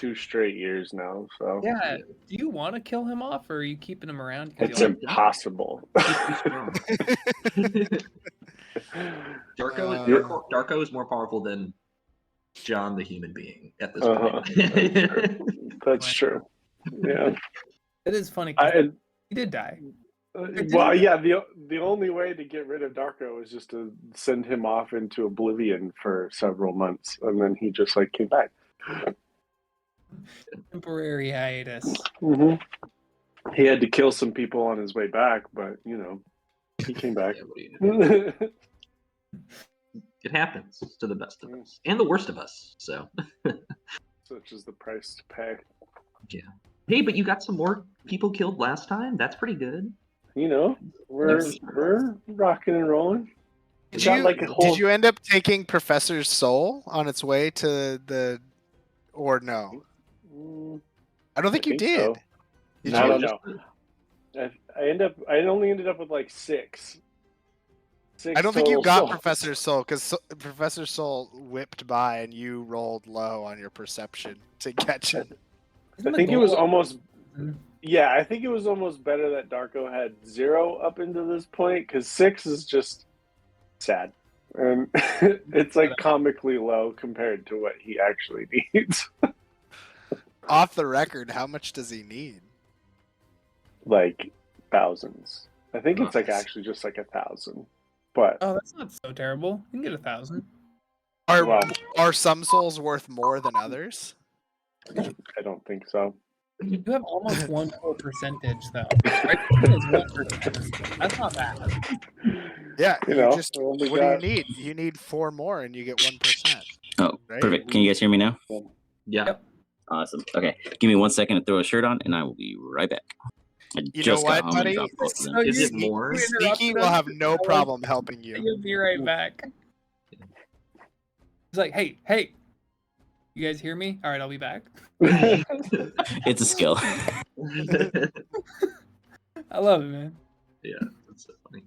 2 straight years now. So Yeah. Do you want to kill him off, or are you keeping him around? it's impossible. Darko is more powerful than John the human being at this point. That's true. Yeah, it is funny. He did die. Well, yeah. The only way to get rid of Darko is just to send him off into oblivion for several months, and then he just came back. Temporary hiatus. Mm-hmm. He had to kill some people on his way back, but he came back. It happens to the best of us and the worst of us. So, such is the price to pay. Yeah. Hey, but you got some more people killed last time. That's pretty good. We're rocking and rolling. Did you end up taking Professor's soul on its way to the, or no? I don't think you did. So. Did I you? don't know. I only ended up with 6. I don't think you got Professor's soul because Professor Soul whipped by and you rolled low on your perception to catch it. I think it was almost. Yeah, I think it was almost better that Darko had 0 up into this point because 6 is just sad, and it's comically low compared to what he actually needs. Off the record, how much does he need? Thousands. I think it's actually just 1,000. But that's not so terrible. You can get 1,000. Are some souls worth more than others? I don't think so. You have almost 1% though. Right? 1%. That's not bad. Yeah, what do you need? You need 4 more and you get 1%. Oh, right? Perfect. Can you guys hear me now? Yeah. Yep. Awesome. Okay, give me 1 second to throw a shirt on, and I will be right back. You know what, buddy? Is it more? Sneaky will have no problem helping you. You'll be right back. It's like, hey, you guys hear me? All right, I'll be back. It's a skill. I love it, man. Yeah, that's so funny.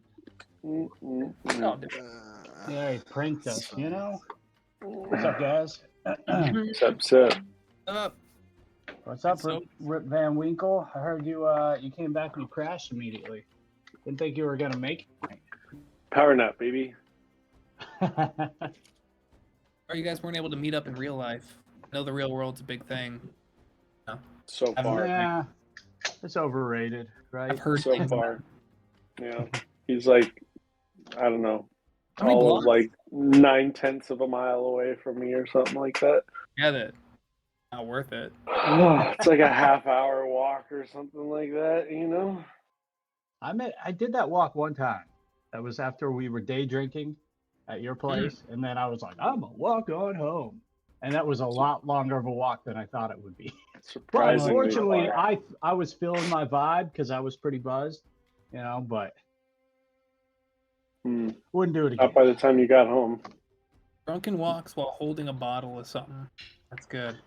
Yeah, he pranked us, What's up, guys? What's up? What's up, Rip Van Winkle? I heard you came back and you crashed immediately. Didn't think you were gonna make it. Power nap, baby. Or you guys weren't able to meet up in real life. I know the real world's a big thing. No. So far. Yeah, it's overrated, right? I've heard so far. Yeah. He's I don't know. All 9/10 of a mile away from me or something like that. Yeah, that's not worth it. It's a half-hour walk or something like that, I did that walk one time. That was after we were day drinking at your place, and then I was like, I'm gonna walk on home, and that was a lot longer of a walk than I thought it would be. But unfortunately, I was feeling my vibe because I was pretty buzzed, but wouldn't do it again. Not by the time you got home. Drunken walks while holding a bottle of something. That's good.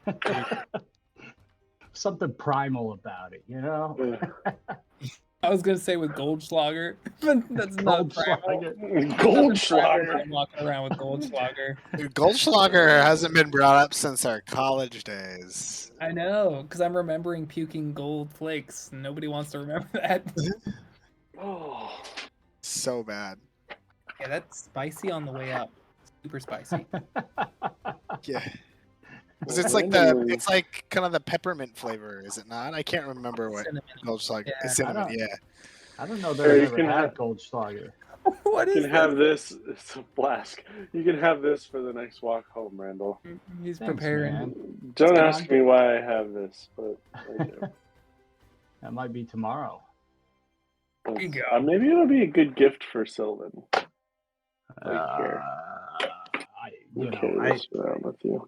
Something primal about it, I was gonna say with Goldschlager, but that's not primal. Goldschlager. I'm walking around with Goldschlager. Goldschlager hasn't been brought up since our college days. I know, because I'm remembering puking gold flakes. Nobody wants to remember that. Oh, so bad. Yeah, that's spicy on the way up. Super spicy. Yeah. It's like kind of the peppermint flavor, is it not? I can't remember what Goldschlager. Yeah. Cinnamon, yeah. I don't know that I ever had Goldschlager. What is you can have this. It's a flask. You can have this for the next walk home, Randall. He's preparing. Man. Don't ask me why I have this, but I do. That might be tomorrow. There you go. Maybe it'll be a good gift for Sylvan.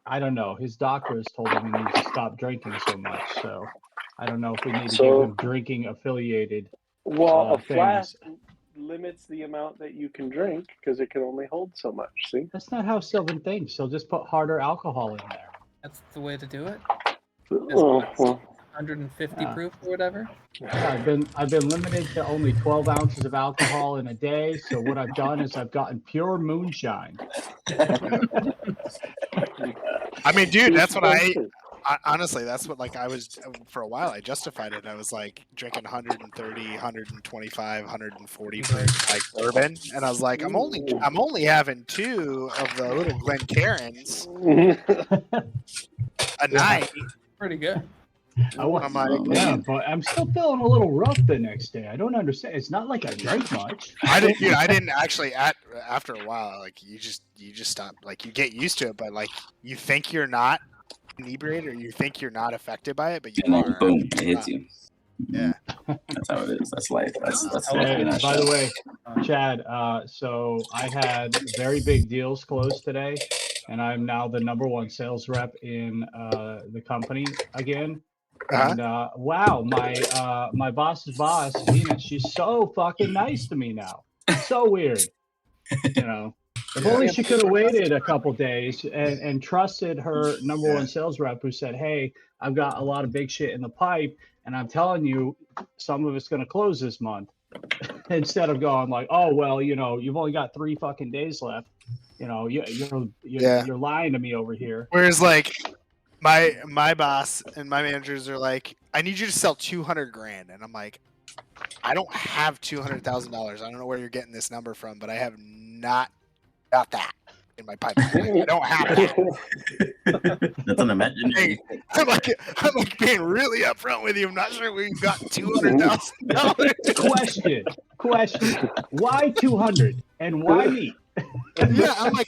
I don't know. His doctor has told him he needs to stop drinking so much. So I don't know if we need to give him drinking affiliated. Well, a flask limits the amount that you can drink because it can only hold so much. See, that's not how Sylvan thinks. He'll just put harder alcohol in there. That's the way to do it. Oh, well. 150 proof or whatever. I've been limited to only 12 ounces of alcohol in a day. So what I've done is I've gotten pure moonshine. I mean, dude, that's what I honestly, that's what like I was for a while. I justified it. I was like drinking 130, 125, 140 proof like bourbon, and I was like, I'm only having 2 of the little Glencairns a night. Pretty good. I'm like, Yeah, but I'm still feeling a little rough the next day. I don't understand. It's not like I drank much. I didn't actually after a while, like you just stop, like you get used to it, but like you think you're not inebriated or you think you're not affected by it, but you And then are. boom, it hits you. Yeah. That's how it is. That's life. That's Hey, life. by the way, Chad, so I had very big deals closed today, and I'm now the #1 sales rep in the company again. And wow, my boss's boss, Venus, she's so fucking nice to me now. So weird. You know. If only she could have waited a couple days and trusted her #1 sales rep who said, hey, I've got a lot of big shit in the pipe, and I'm telling you, some of it's going to close this month. Instead of going like, oh, well, you know, you've only got 3 fucking days left. You know, you're lying to me over here. Whereas like my boss and my managers are like, I need you to sell 200 grand. And I'm like, I don't have $200,000. I don't know where you're getting this number from, but I have not got that in my pipeline. I don't have that. That's an imaginary. I'm like being really upfront with you. I'm not sure we've got $200,000. Question. Why 200 and why me? Yeah, I'm like,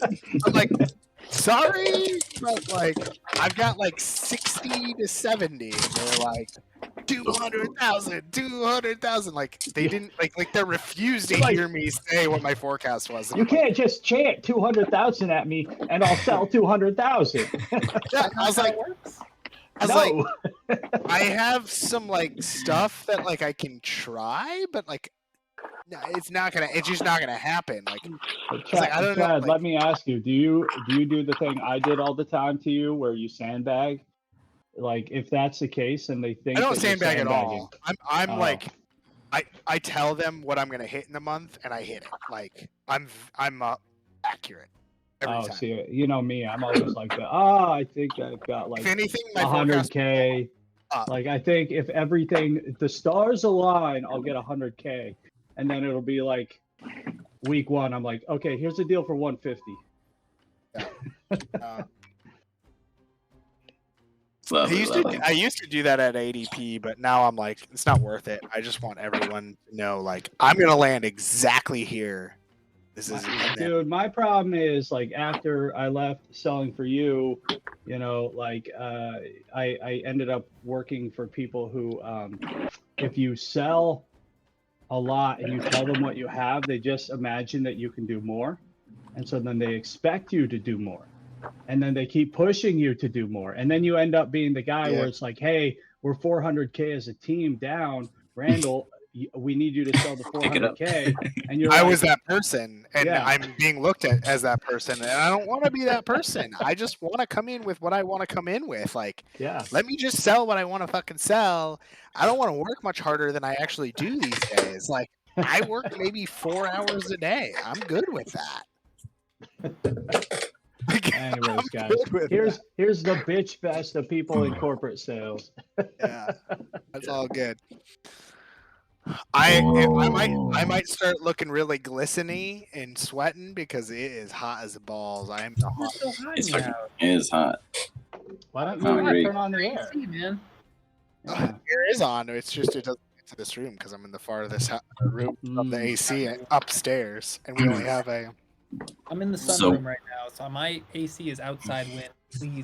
sorry, but like I've got like 60 to 70, and they're like 200,000. Like they didn't like they refused to hear me say what my forecast was. You can't just chant 200,000 at me and I'll sell 200,000. Yeah, I was like, I have some like stuff that like I can try, but like no, it's just not gonna happen. Like, Chad, I don't know. Like, let me ask you, do you do the thing I did all the time to you where you sandbag? Like, if that's the case and they think I don't that you're sandbag at sandbagging. all. I'm like, I tell them what I'm gonna hit in the month and I hit it. Like I'm accurate every time. See, you know me, I'm always like that. I think I've got like If anything, my 100K. Like I think if the stars align, I'll get 100K, and then it'll be like week 1. I'm like, okay, here's a deal for 150. I used to do that at ADP, but now I'm like, it's not worth it. I just want everyone to know, like, I'm gonna land exactly here. This is dude. My problem is like after I left selling for you, you know, like I ended up working for people who, if you sell a lot and you tell them what you have, they just imagine that you can do more, and so then they expect you to do more. And then they keep pushing you to do more. And then you end up being the guy where it's like, hey, we're 400K as a team down. Randall, we need you to sell the 400K. And you're I was that person, and I'm being looked at as that person. And I don't want to be that person. I just want to come in with what I want to come in with. Like, let me just sell what I want to fucking sell. I don't want to work much harder than I actually do these days. Like, I work maybe 4 hours a day. I'm good with that. Anyways, guys, here's the bitch fest of people in corporate sales. Yeah, that's all good. I might start looking really glistening and sweating because it is hot as balls. I am hot. So hot It is hot. Why don't you turn on the air? Man. Air is on. It's just it doesn't get to this room because I'm in the farthest room of the AC upstairs, and we only have a. I'm in the sunroom right now, so my AC is outside wind. Please,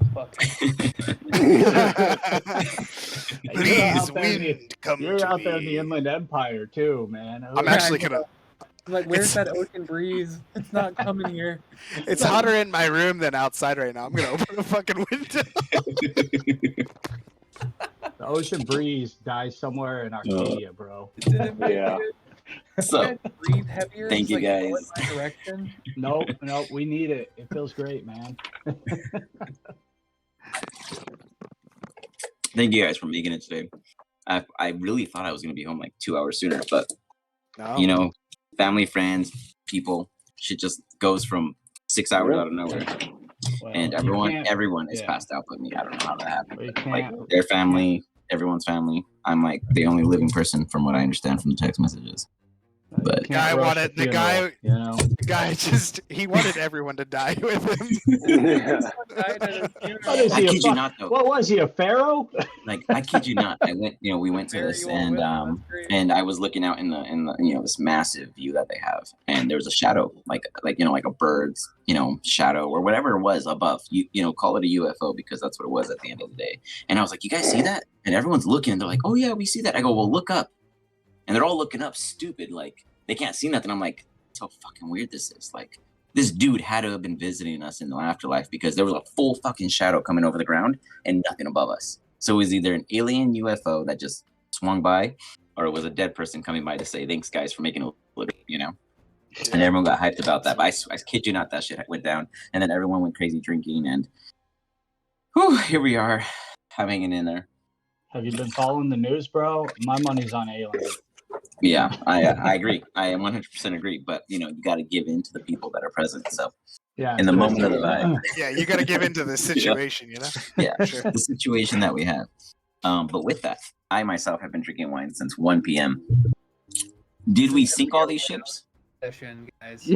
please, wind, come You're to out me. there in the Inland Empire too, man. I'm actually gonna. I'm like, where's that ocean breeze? It's not coming here. It's hotter in my room than outside right now. I'm gonna open the fucking window. The ocean breeze dies somewhere in Arcadia, bro. Yeah. So, breathe heavier. thank you guys. Direction. Nope, we need it. It feels great, man. Thank you guys for making it today. I really thought I was gonna be home like 2 hours sooner, but you know, family, friends, people, shit just goes from 6 hours out of nowhere. and everyone is passed out but me. I don't know how that happened. Like their family, everyone's family. I'm like the only living person from what I understand from the text messages. But the guy wanted the guy, you know, the guy just he wanted everyone to die with him. I kid you not though. What was he, a pharaoh? Like I kid you not. I went, we went to this and I was looking out in the this massive view that they have, and there was a shadow, like a bird's shadow or whatever it was above. You call it a UFO because that's what it was at the end of the day. And I was like, you guys see that? And everyone's looking and they're like, oh yeah, we see that. I go, well, look up. And they're all looking up stupid, like they can't see nothing. I'm like, that's how fucking weird this is. Like this dude had to have been visiting us in the afterlife because there was a full fucking shadow coming over the ground and nothing above us. So it was either an alien UFO that just swung by, or it was a dead person coming by to say, thanks guys for making a living, And everyone got hyped about that. But I kid you not, that shit went down. And then everyone went crazy drinking, and here we are, having it in there. Have you been following the news, bro? My money's on aliens. Yeah, I agree. I 100% agree. But you got to give in to the people that are present. So yeah, in the moment of the vibe. Yeah, you got to give into the situation, Yeah, sure. The situation that we have. But with that, I myself have been drinking wine since 1 p.m. Did we sink all these ships? Session, guys.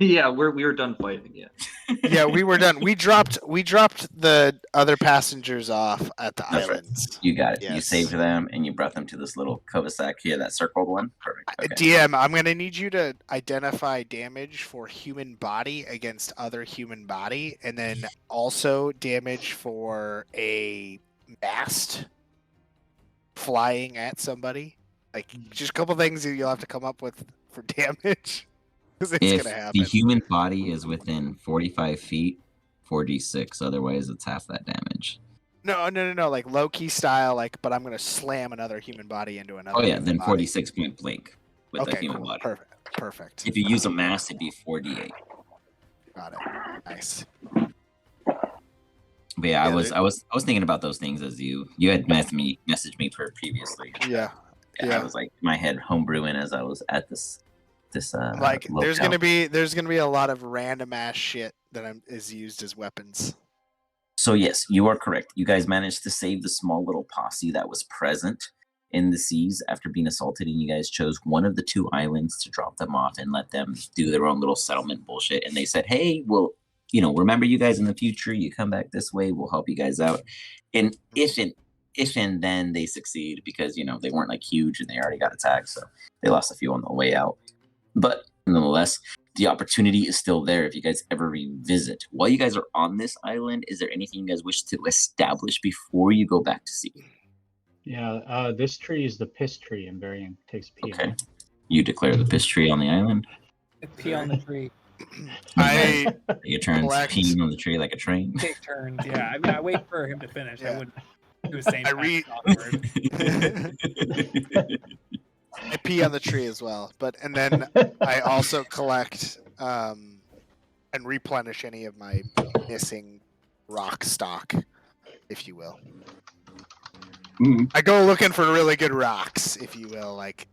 Yeah, we were done fighting. Yeah. Yeah, we were done. We dropped the other passengers off at the That's islands. Right. You got it. Yes. You saved them and you brought them to this little cul-de-sac here, that circled one. Perfect. Okay. DM, I'm gonna need you to identify damage for human body against other human body, and then also damage for a mast flying at somebody. Like just a couple things you'll have to come up with for damage. Because it's gonna happen. The human body is within 45 feet, 4d6. Otherwise, it's half that damage. No. Like low key style. Like, but I'm gonna slam another human body into another. Oh yeah, then body. 46 point blank with okay, the human cool. body. Perfect. If you use a mass, it'd be 4d8. Got it. Nice. But yeah, I was thinking about those things as you had messaged me for previously. Yeah. I was like my head homebrewing as I was at this like there's locale. gonna be a lot of random ass shit that is used as weapons. So yes, you are correct. You guys managed to save the small little posse that was present in the seas after being assaulted, and you guys chose one of the two islands to drop them off and let them do their own little settlement bullshit. And they said, hey, well, remember you guys in the future, you come back this way, we'll help you guys out. And if and then they succeed, because they weren't like huge and they already got attacked, so they lost a few on the way out. But nonetheless, the opportunity is still there if you guys ever revisit. While you guys are on this island, is there anything you guys wish to establish before you go back to sea? Yeah, this tree is the piss tree in Varian. Takes pee. Okay. You declare the piss tree on the island? Pee on the tree. You turn peeing on the tree like a train? Take turns, yeah. I mean, I wait for him to finish. Yeah. I wouldn't do the same. I pee on the tree as well, and then I also collect and replenish any of my missing rock stock, if you will. I go looking for really good rocks, if you will, like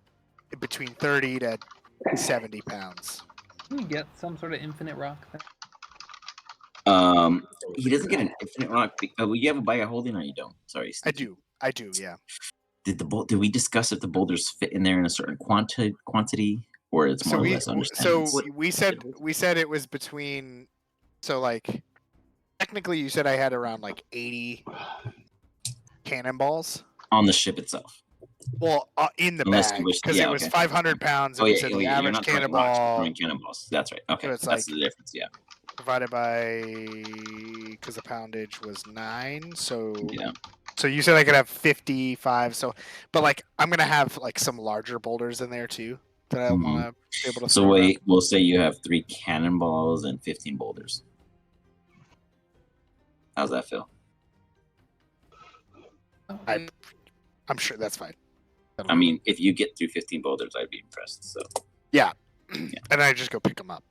between 30 to 70 pounds. Can you get some sort of infinite rock thing? He doesn't get an infinite rock. You have a bag of holding, or you don't? Sorry, Steve. I do. Yeah. Did we discuss if the boulders fit in there in a certain quantity, or it's more or less understanding? So we said it was between. So like, technically, you said I had around like 80 cannonballs on the ship itself. Well, in the bag, because it was 500 pounds. And the average cannonball. Cannonballs. That's right. Okay, so that's the difference. Yeah. Divided by, because the poundage was 9, so yeah. So you said I could have 55. So, but like I'm gonna have like some larger boulders in there too that I want to be able to. So wait, we'll say you have 3 cannonballs and 15 boulders. How's that feel? I'm sure that's fine. I mean, if you get through 15 boulders, I'd be impressed. So yeah. And I just go pick them up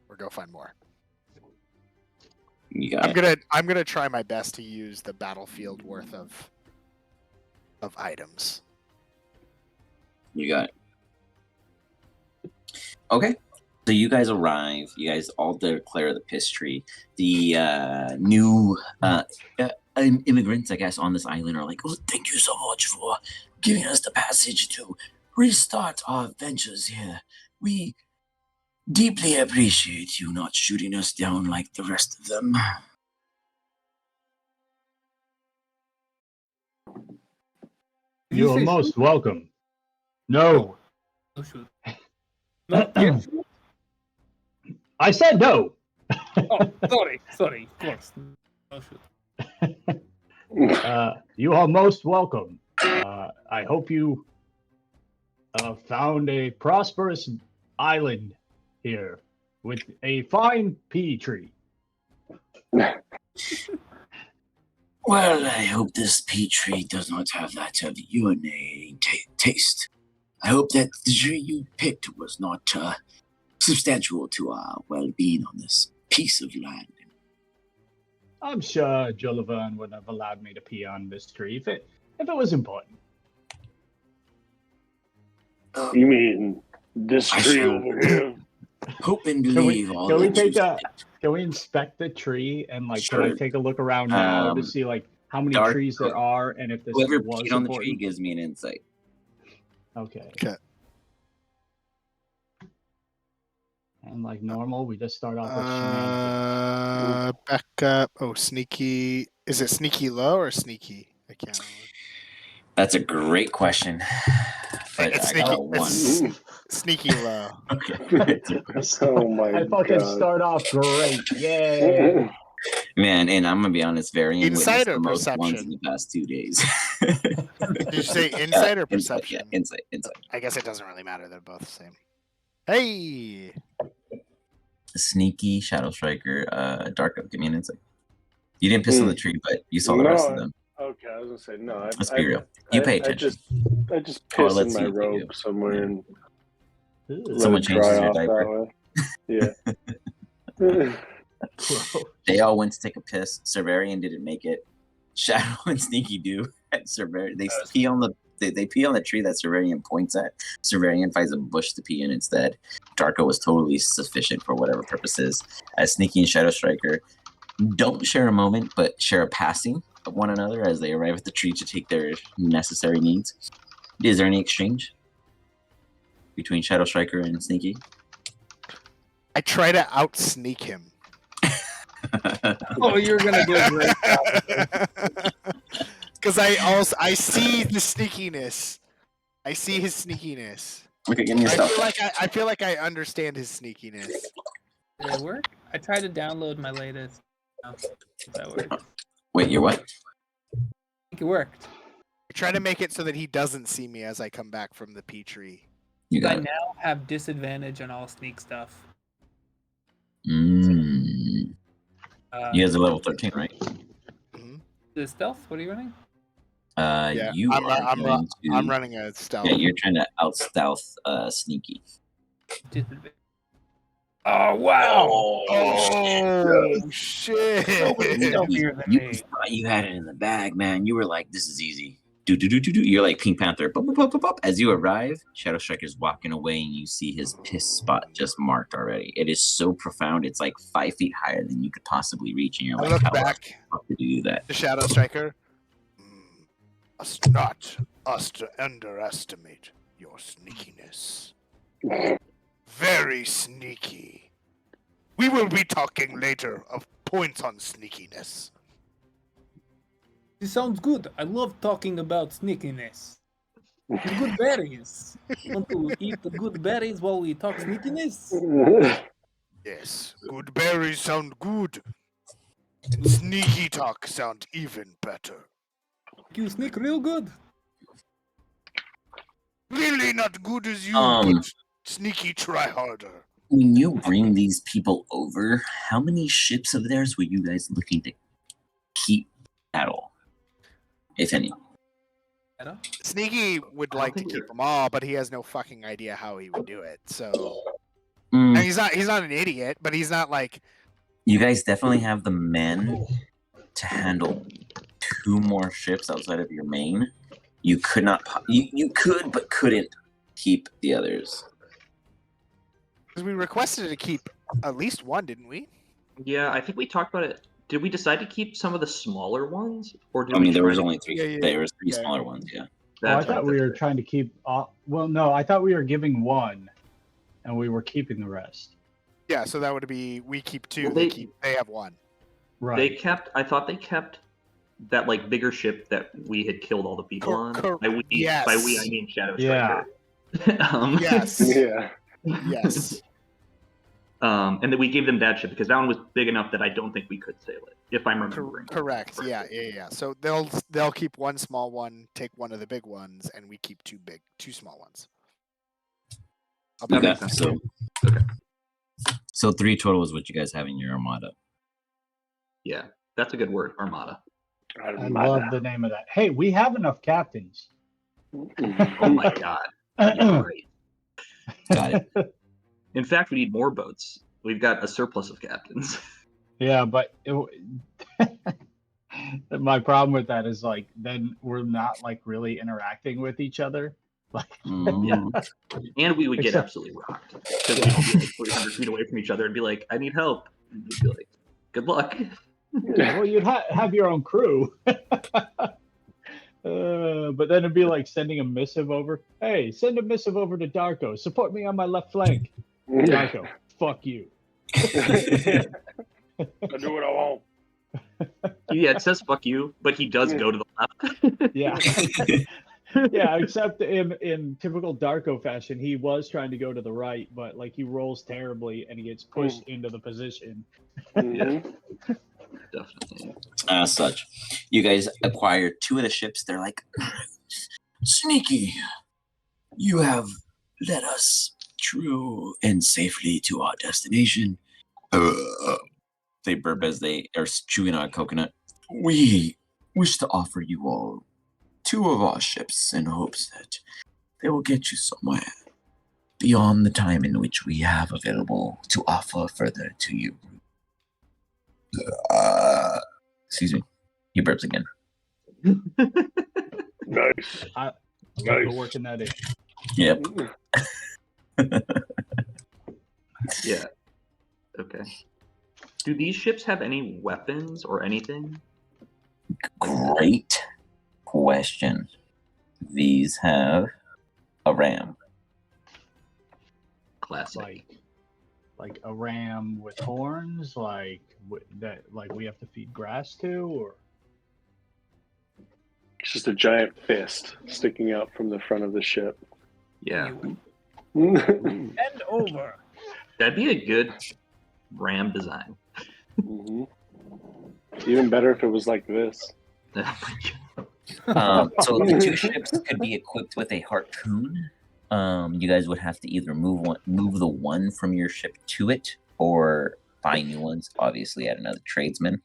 or go find more. I'm gonna try my best to use the battlefield worth of items. You got it. Okay. So you guys arrive. You guys all declare the piss tree. The new immigrants, I guess, on this island are like, "Oh, thank you so much for giving us the passage to restart our ventures here. We deeply appreciate you not shooting us down like the rest of them." You are most welcome. No. Oh shoot. No, yes. I said no. Oh, sorry. Of course. Oh shoot. You are most welcome. I hope you found a prosperous island here with a fine pea tree. Well, I hope this pea tree does not have that urinating taste. I hope that the tree you picked was not substantial to our well-being on this piece of land. I'm sure Jollivan would have allowed me to pee on this tree if it was important. You mean this tree over here? Hope and believe all Can we that take you a? said. Can we inspect the tree and Sure. Can I take a look around now to see how many trees there are and if this Whoever was peed on the important? tree gives me an insight. Okay. Okay. And like normal, we just start off with shenanigans. Back up. Oh, sneaky. Is it sneaky low or sneaky? I can't remember. That's a great question. But It's I got a 1. Sneaky low. Okay. Oh my I fucking god. start off great. Yay. Man, and I'm gonna be honest, Varian witnessed Insight or the most ones perception? in the past 2 days. Did you say insight or perception? Insight. I guess it doesn't really matter. They're both the same. Hey. Sneaky, Shadow Striker, Darko. Give me an insight. You didn't piss on the tree, but you saw the rest of them. Okay, I was gonna say no. Let's be real. You pay attention. I just piss in let's my see if you robe do. somewhere and Someone let it dry changes your off diaper. that way. Yeah. They all went to take a piss. Servarian didn't make it. Shadow and Sneaky do. And Servarian, they pee on the tree that Servarian points at. Servarian finds a bush to pee in instead. Darko was totally sufficient for whatever purposes. As Sneaky and Shadow Striker don't share a moment, but share a passing of one another as they arrive at the tree to take their necessary needs. Is there any exchange between Shadow Striker and Sneaky? I try to out sneak him. Oh, you're gonna do a great Because I see the sneakiness. I see his sneakiness. Okay, give me a stealth. I feel like I understand his sneakiness. Did it work? I tried to download my latest. Oh, that worked. Wait, you're what? I think it worked. I try to make it so that he doesn't see me as I come back from the pea tree. You I got it. now have disadvantage on all sneak stuff. You guys are level 13, right? The stealth? What are you running? Yeah, You I'm running a stealth. Yeah, you're trying to out stealth Sneaky. Disadvantage. Oh wow! Oh shit! You thought you had it in the bag, man. You were like, "This is easy." Do. You're like Pink Panther. Bop, bop, bop, bop. As you arrive, Shadow Striker's walking away, and you see his piss spot just marked already. It is so profound; it's like 5 feet higher than you could possibly reach. And you're like, I look "How back. the fuck did you do that?" The Shadow Striker. Not us to underestimate your sneakiness. Very sneaky. We will be talking later of points on sneakiness. This sounds good. I love talking about sneakiness. The good berries. Want to eat the good berries while we talk sneakiness? Yes, good berries sound good. And sneaky talk sound even better. You sneak real good. Really not good as you, but sneaky try harder. When you bring these people over, how many ships of theirs were you guys looking to keep at all, if any? Sneaky would like to keep them all, but he has no fucking idea how he would do it. So and he's not an idiot, but he's not like. You guys definitely have the men to handle 2 more ships outside of your main. You could not. You could, but couldn't keep the others. Because we requested to keep at least one, didn't we? Yeah, I think we talked about it. Did we decide to keep some of the smaller ones, or did I we mean, there try was to- only three. Yeah. There was three Yeah. smaller ones. Yeah. Well, I That's thought right, we that's were right. trying to keep. Well, no, I thought we were giving one, and we were keeping the rest. Yeah, so that would be we keep two. Well, they have one. Right. They kept. I thought they kept that like bigger ship that we had killed all the people on. Yes. By we, I mean Shadow Yeah. Striker. Yes. Yeah. Yes. And then we gave them that ship because that one was big enough that I don't think we could sail it, if I'm remembering. Correct. Yeah. So they'll keep one small one, take one of the big ones, and we keep two small ones. That makes sense. So, Okay. So 3 total is what you guys have in your armada. Yeah, that's a good word, Armada. I love the name of that. Hey, we have enough captains. Oh my god. You're right. Got it. In fact, we need more boats. We've got a surplus of captains. Yeah, but my problem with that is like then we're not like really interacting with each other. Like, Mhm. And we would get Except- absolutely rocked because we'd all be like 300 feet away from each other and be like, "I need help." And we'd be like, "Good luck." well, you'd have your own crew. But then it'd be like sending a missive over. Hey, send a missive over to Darko. Support me on my left flank. Darko, fuck you. I do what I want. Yeah, it says "fuck you," but he does go to the left. Yeah. Yeah, except in typical Darko fashion, he was trying to go to the right, but like he rolls terribly and he gets pushed into the position. Yeah, definitely. As such, you guys acquire 2 of the ships. They're like, Sneaky, you have led us true and safely to our destination. They burp as they are chewing on a coconut. We wish to offer you all 2 of our ships in hopes that they will get you somewhere beyond the time in which we have available to offer further to you. Excuse me. He burps again. Nice. I'm Nice. working that in. Yep. Yeah. Okay. Do these ships have any weapons or anything? Great question. These have a ram. Classic. Like a ram with horns, like that, like we have to feed grass to, or It's just a giant fist sticking out from the front of the ship. Yeah. Bend over. That'd be a good ram design. Mhm. Even better if it was like this. So the 2 ships could be equipped with a harpoon. You guys would have to either move the one from your ship to it, or buy new ones. Obviously, at another tradesman.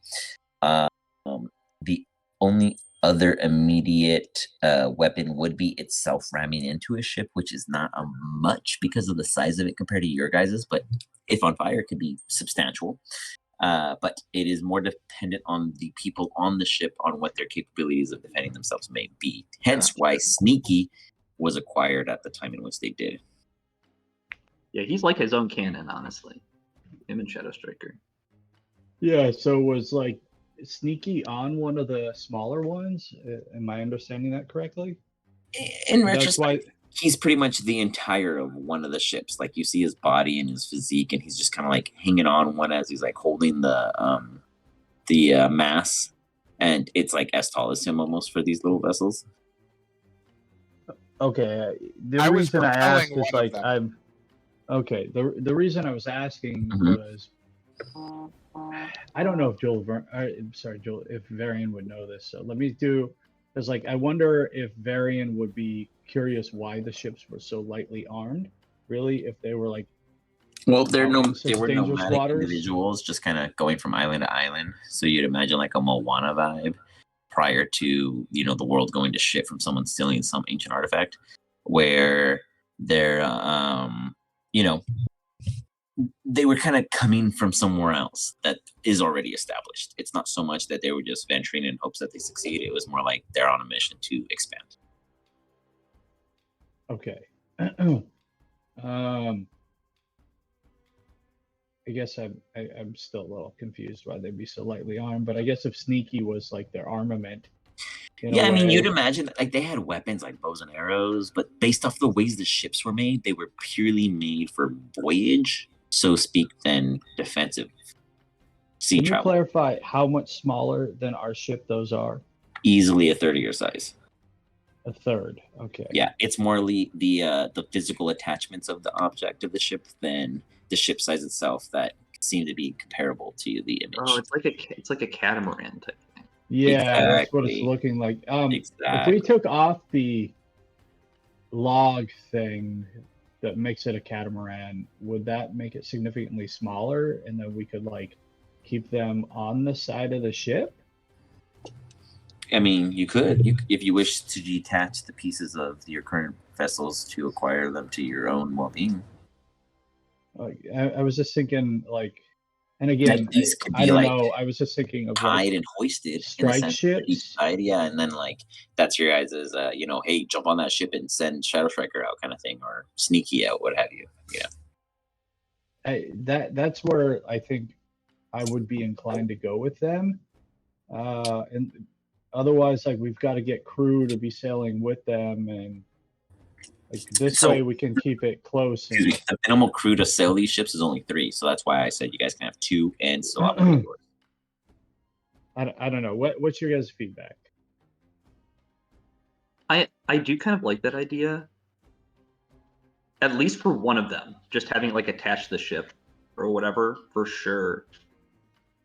The only other immediate weapon would be itself ramming into a ship, which is not much because of the size of it compared to your guys's. But if on fire, it could be substantial. But it is more dependent on the people on the ship on what their capabilities of defending themselves may be. Hence why Sneaky was acquired at the time in which they did. Yeah, he's like his own cannon, honestly. Him and Shadow Striker. yeah. So was like Sneaky on one of the smaller ones? Am I understanding that correctly? In That's retrospect, why. he's pretty much the entire of one of the ships. Like you see his body and his physique, and he's just kind of like hanging on one as he's like holding the mass, and it's like as tall as him almost for these little vessels. Okay, the I was reason I propelling asked is one of like them. okay. The reason I was asking Mhm. was I don't know if Joel, if Varian would know this. So let me do. Because like I wonder if Varian would be curious why the ships were so lightly armed. Really, if they were like. Well, They they were dangerous nomadic waters? individuals, just kind of going from island to island. So you'd imagine like a Moana vibe prior to the world going to shit from someone stealing some ancient artifact, where they're they were kind of coming from somewhere else that is already established. It's not so much that they were just venturing in hopes that they succeed. It was more like they're on a mission to expand. Okay. I guess I'm still a little confused why they'd be so lightly armed. But I guess if sneaky was like their armament. Yeah, I mean, you'd imagine like they had weapons like bows and arrows, but based off the ways the ships were made, they were purely made for voyage, so speak, than defensive sea Can you travel. clarify how much smaller than our ship those are? Easily a third of your size. A third. Okay. Yeah, it's more the physical attachments of the object of the ship than the ship size itself that seem to be comparable to the image. Oh, it's like a catamaran type thing. Yeah, Exactly. that's what it's looking like. Exactly. If we took off the log thing that makes it a catamaran, would that make it significantly smaller, and then we could like keep them on the side of the ship? I mean, you could, if you wish to detach the pieces of your current vessels to acquire them to your own well-being. I was just thinking, like, and again, these could I be don't like know. I was just thinking of tied like and hoisted strike in the sense of each ships. side, yeah, and then like that's your guys' hey, jump on that ship and send Shadow Striker out kind of thing, or Sneaky out, what have you. Yeah. That's where I think I would be inclined to go with them. And otherwise, like, we've got to get crew to be sailing with them, and like this way we can keep it close. And, the minimal crew to sail these ships is only 3, so that's why I said you guys can have 2 and still operate yours. I don't know. What's your guys' feedback? I do kind of like that idea. At least for one of them, just having it like attached to the ship or whatever, for sure.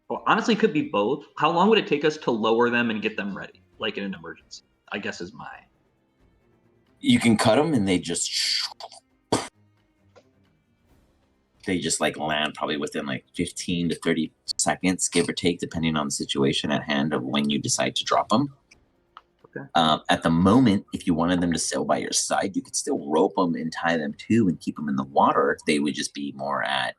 Well, honestly, it could be both. How long would it take us to lower them and get them ready, like in an emergency? I guess is my. You can cut them and they just like land probably within like 15 to 30 seconds, give or take, depending on the situation at hand of when you decide to drop them. Okay. At the moment, if you wanted them to sail by your side, you could still rope them and tie them too and keep them in the water. They would just be more at,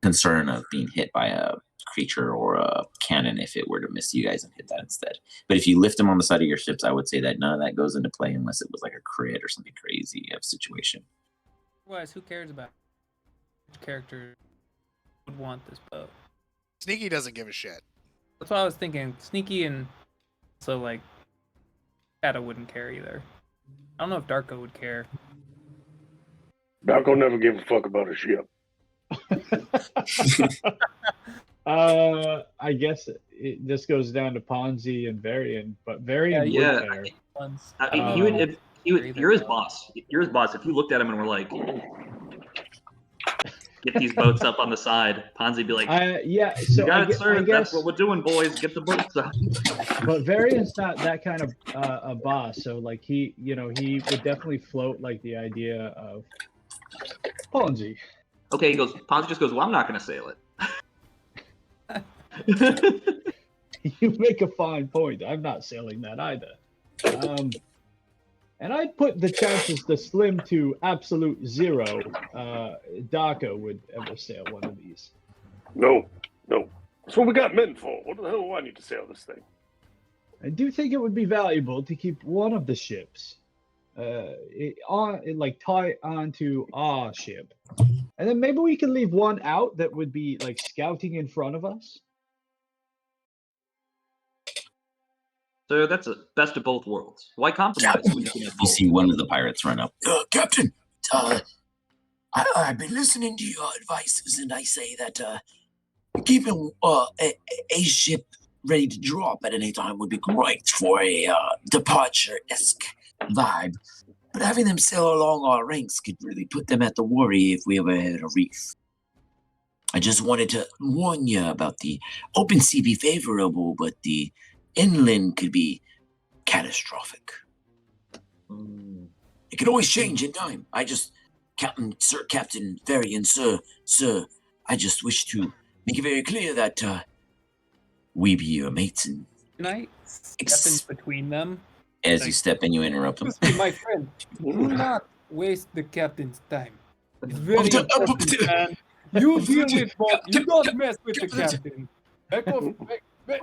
concern of being hit by a creature or a cannon if it were to miss you guys and hit that instead. But if you lift them on the side of your ships, I would say that none of that goes into play unless it was like a crit or something crazy of situation. Otherwise, who cares about which character would want this boat? Sneaky doesn't give a shit. That's what I was thinking. Sneaky and so like Shadow wouldn't care either. I don't know if Darko would care. Darko never give a fuck about a ship. I guess this goes down to Ponzi and Varian, but Varian would care. You're his boss. You're his boss. If you looked at him and were like, get these boats up on the side, Ponzi'd be like, yeah, so I guess that's what we're doing, boys. Get the boats up. But Varian's not that kind of a boss, so like he would definitely float like the idea of Ponzi. Okay, Ponzi just goes, well, I'm not going to sail it. You make a fine point. I'm not sailing that either. And I'd put the chances to slim to absolute 0. Darko would ever sail one of these. No. That's what we got men for. What the hell do I need to sail this thing? I do think it would be valuable to keep one of the ships tie onto our ship. And then maybe we can leave one out that would be like scouting in front of us. So that's a best of both worlds. Why compromise? You see one of the pirates run up. Captain, I've been listening to your advices, and I say that keeping a ship ready to drop at any time would be great for a departure-esque vibe. But having them sail along our ranks could really put them at the worry if we ever hit a reef. I just wanted to warn you about the open sea be favorable, but the inland could be catastrophic. It could always change in time. Captain Varian, sir, I just wish to make it very clear that we be your mates. And can I step in between them? As you step in, you interrupt them. My friend, do not waste the captain's time. It's very important, man. You deal with both. You don't mess with the captain. Back off. Back.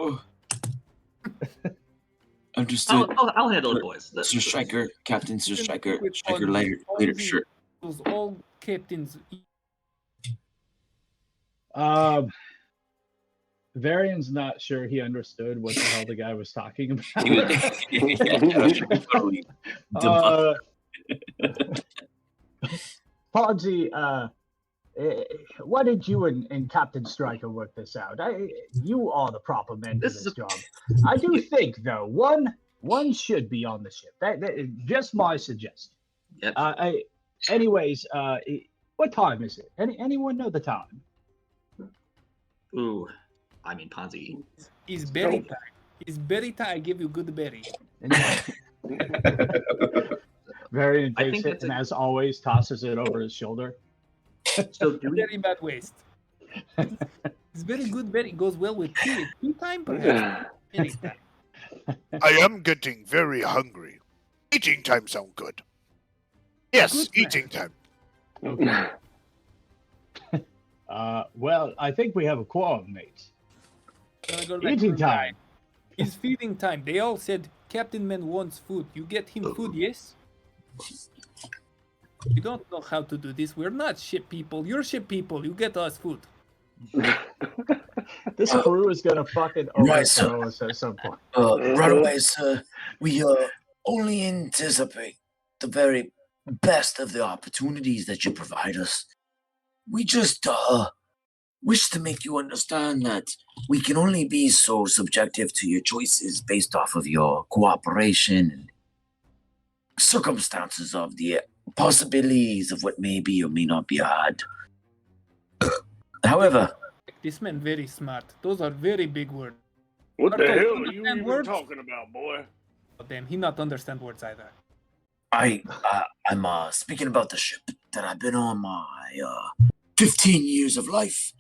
Understood. I'll handle it, boys. Sir Striker, Captain Sir Striker, later, sure. Those all captains. Varian's not sure he understood what the hell the guy was talking about. He was totally Ponzi, why did you and Captain Stryker work this out? You are the proper men for this job. I do think, though, one should be on the ship. That is just my suggestion. Yep. Anyways, what time is it? Anyone know the time? Ooh, I mean Ponzi. It's berry time. It's berry time. I give you good berry. Varian takes it and, as always, tosses it over his shoulder. So do we... Very bad waste. It's very good berry. It goes well with tea. Tea time, perhaps. Anytime. I am getting very hungry. Eating time sound good. Yes, Good eating time. Okay. Well, I think we have a quorum, mates. Eating time. It's feeding time. They all said Captain Man wants food. You get him food, yes? You don't know how to do this. We're not ship people. You're ship people. You get us food. This crew is gonna fucking overthrow us at some point. Right away, sir. We only anticipate the very best of the opportunities that you provide us. We just wish to make you understand that we can only be so subjective to your choices based off of your cooperation and circumstances of the possibilities of what may be or may not be had. However, This man very smart. Those are very big words. What the Arthur, hell are you understand even words? talking about, boy? Oh, damn, he not understand words either. I'm speaking about the ship that I've been on my 15 years of life,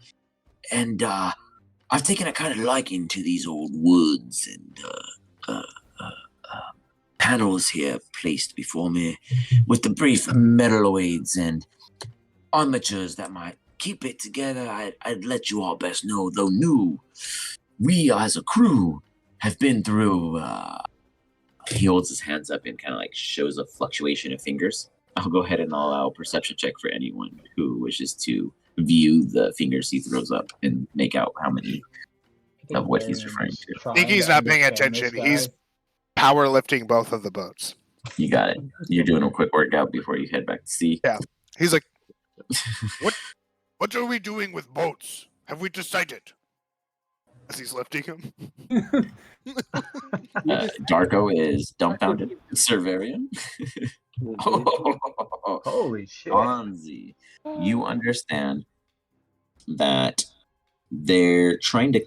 and I've taken a kind of liking to these old woods and panels here placed before me with the brief metalloids and armatures that might keep it together. I'd let you all best know, though new, we as a crew have been through. He holds his hands up and kind of like shows a fluctuation of fingers. I'll go ahead and allow a perception check for anyone who wishes to view the fingers he throws up and make out how many of what he's referring to. I think he's not paying attention. He's powerlifting both of the boats. You got it. You're doing a quick workout before you head back to sea. Yeah. He's like, what are we doing with boats? Have we decided? As he's lifting him. Darko is dumbfounded. Cerverian. Holy shit. Ponzi. You understand that they're trying to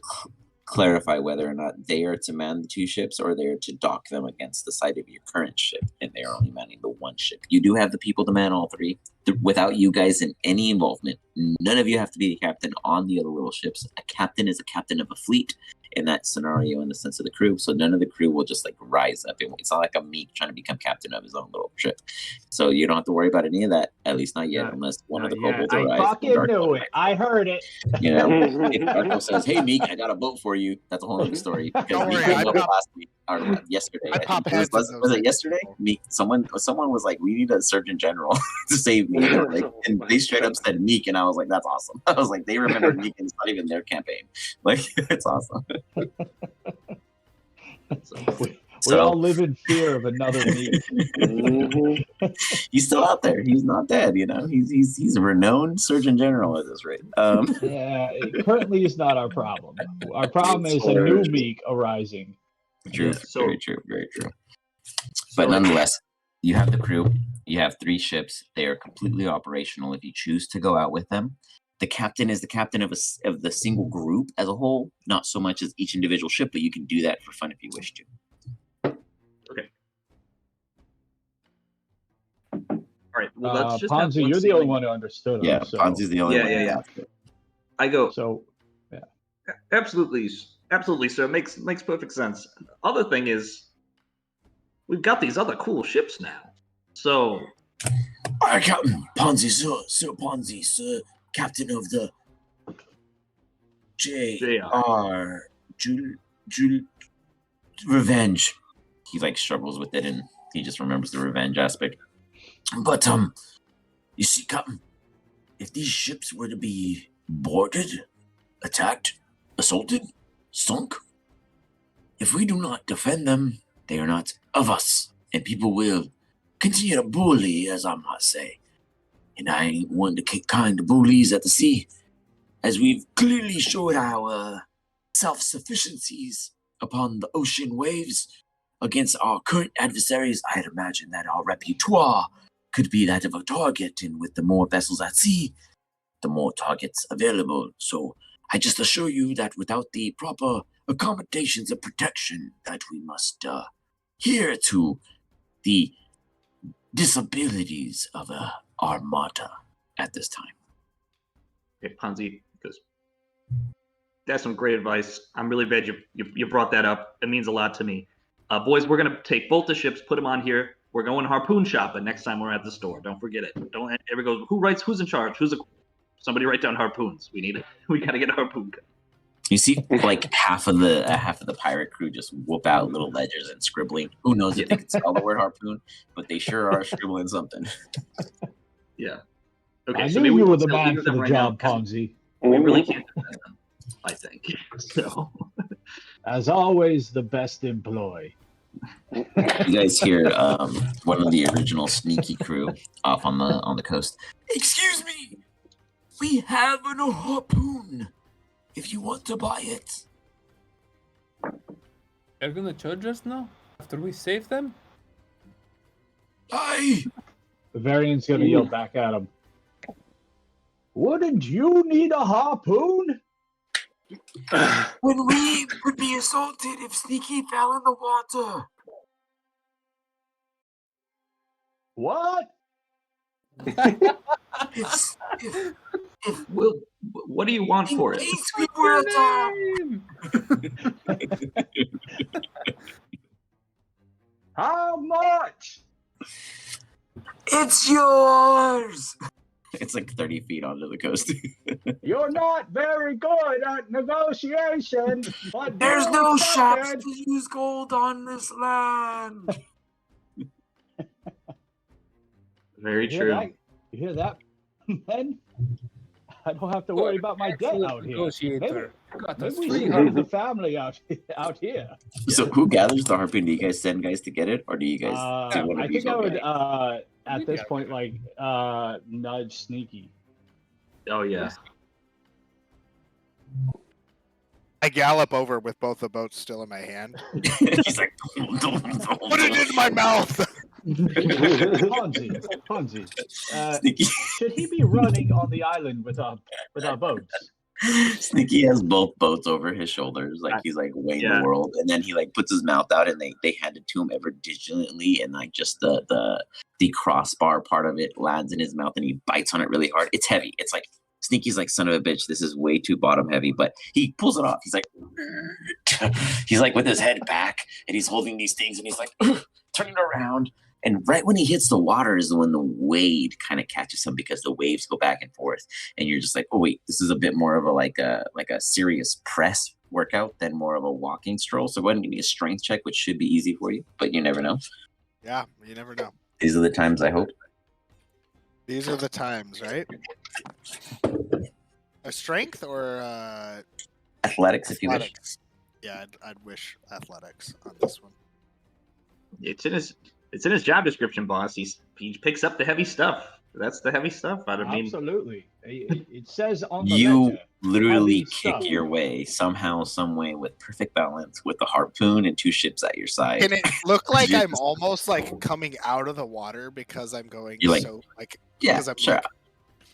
clarify whether or not they are to man the two ships or they're to dock them against the side of your current ship, and they are only manning the one ship. You do have the people to man all three. Without you guys in any involvement, none of you have to be the captain on the other little ships. A captain is a captain of a fleet in that scenario, in the sense of the crew. So none of the crew will just like rise up. It's not like a Meek trying to become captain of his own little ship. So you don't have to worry about any of that, at least not yet, unless one of the kobolds arrives. I fucking knew it. I heard it. You know, if Darko says, "Hey Meek, I got a boat for you," that's a whole other story. Because Meek came up last week or yesterday. Was it yesterday? Meek, someone was like, "We need a surgeon general to save me." And they straight up said Meek, and I was like, "That's awesome." I was like, "They remember Meek, and it's not even their campaign." Like, it's awesome. We all live in fear of another Meek. He's still out there. He's not dead. You know, he's a renowned surgeon general at this rate. Yeah, currently is not our problem. Our problem is a new Meek arising. True. Very true. Very true. But nonetheless, you have the crew. You have 3 ships. They are completely operational if you choose to go out with them. The captain is the captain of the single group as a whole, not so much as each individual ship, but you can do that for fun if you wish to. Okay. All right. Well, let's just Ponzi, you're the only one who understood him. Yeah, so. Ponzi's the only one. Yeah. I go. So, yeah. Absolutely, sir. Makes perfect sense. Other thing is, we've got these other cool ships now. So, Captain Ponzi, Sir Ponzi, sir, captain of the J.R. Revenge. He like struggles with it, and he just remembers the revenge aspect. But you see, Captain, if these ships were to be boarded attacked, assaulted, sunk. If we do not defend them, they are not of us, and people will continue to bully, as I might say. And I ain't one to kick kind of bullies at the sea, as we've clearly showed our self-sufficiencies upon the ocean waves against our current adversaries. I'd imagine that our repertoire could be that of a target, and with the more vessels at sea, the more targets available. So I just assure you that without the proper accommodations of protection, that we must adhere to the disabilities of a armada at this time. Okay, Ponzi goes, that's some great advice. I'm really glad you brought that up. It means a lot to me. Boys, we're gonna take both the ships, put them on here. We're going harpoon shopping next time we're at the store. Don't forget it. Don't ever go. Who's in charge? Somebody write down harpoons. We need it. We gotta get a harpoon. You see, like half of the pirate crew just whoop out little ledgers and scribbling. Who knows if they can spell the word harpoon, but they sure are scribbling something. Yeah. Okay. I So knew maybe you we were the won't man leave for them the right job, now, Ponzi. we really can't defend them, I think. So. As always, the best employee. You guys hear one of the original sneaky crew off on the coast. Excuse me, we have a harpoon. If you want to buy it. They're gonna charge us now? After we save them? Aye. The variant's gonna yell back at him. Wouldn't you need a harpoon? When we would be assaulted if Sneaky fell in the water. What? If Will, what do you want for it? in case we were attacked. How much? It's yours. It's like 30 feet onto the coast. You're not very good at negotiation, but There's you're no accepted. shops to use gold on this land. Very You true. hear that? Then I don't have to worry about my debt out here. Negotiator. Maybe we should have the family out here. So who gathers the harpoon? Do you guys send guys to get it, or do you guys do one I of you think I go would get it? at this point nudge Sneaky. Oh yeah. I gallop over with both the boats still in my hand. He's like, Put it in my mouth. Ponzi. Sneaky. Should he be running on the island with our boats? Sneaky has both boats over his shoulders, like he's like weighing the world, and then he like puts his mouth out, and they hand it to him ever vigilantly, and like just the crossbar part of it lands in his mouth, and he bites on it really hard. It's heavy. It's like Sneaky's like, son of a bitch, this is way too bottom heavy, but he pulls it off. He's like with his head back, and he's holding these things, and he's like turning around. And right when he hits the water is when the wave kind of catches him, because the waves go back and forth, and you're just like, oh wait, this is a bit more of a serious press workout than more of a walking stroll. So go ahead and give me a strength check, which should be easy for you, but you never know. Yeah, you never know. These are the times, I hope. These are the times, right? A strength or athletics, if you wish. Yeah, I'd wish athletics on this one. It's in his job description, boss. He picks up the heavy stuff. That's the heavy stuff. Absolutely. It says on the you ledger, literally heavy kick stuff. your way somehow, some way, with perfect balance, with a harpoon and two ships at your side. Can it look like I'm almost like coming out of the water because I'm going You're like, so like yeah, I'm sure. like,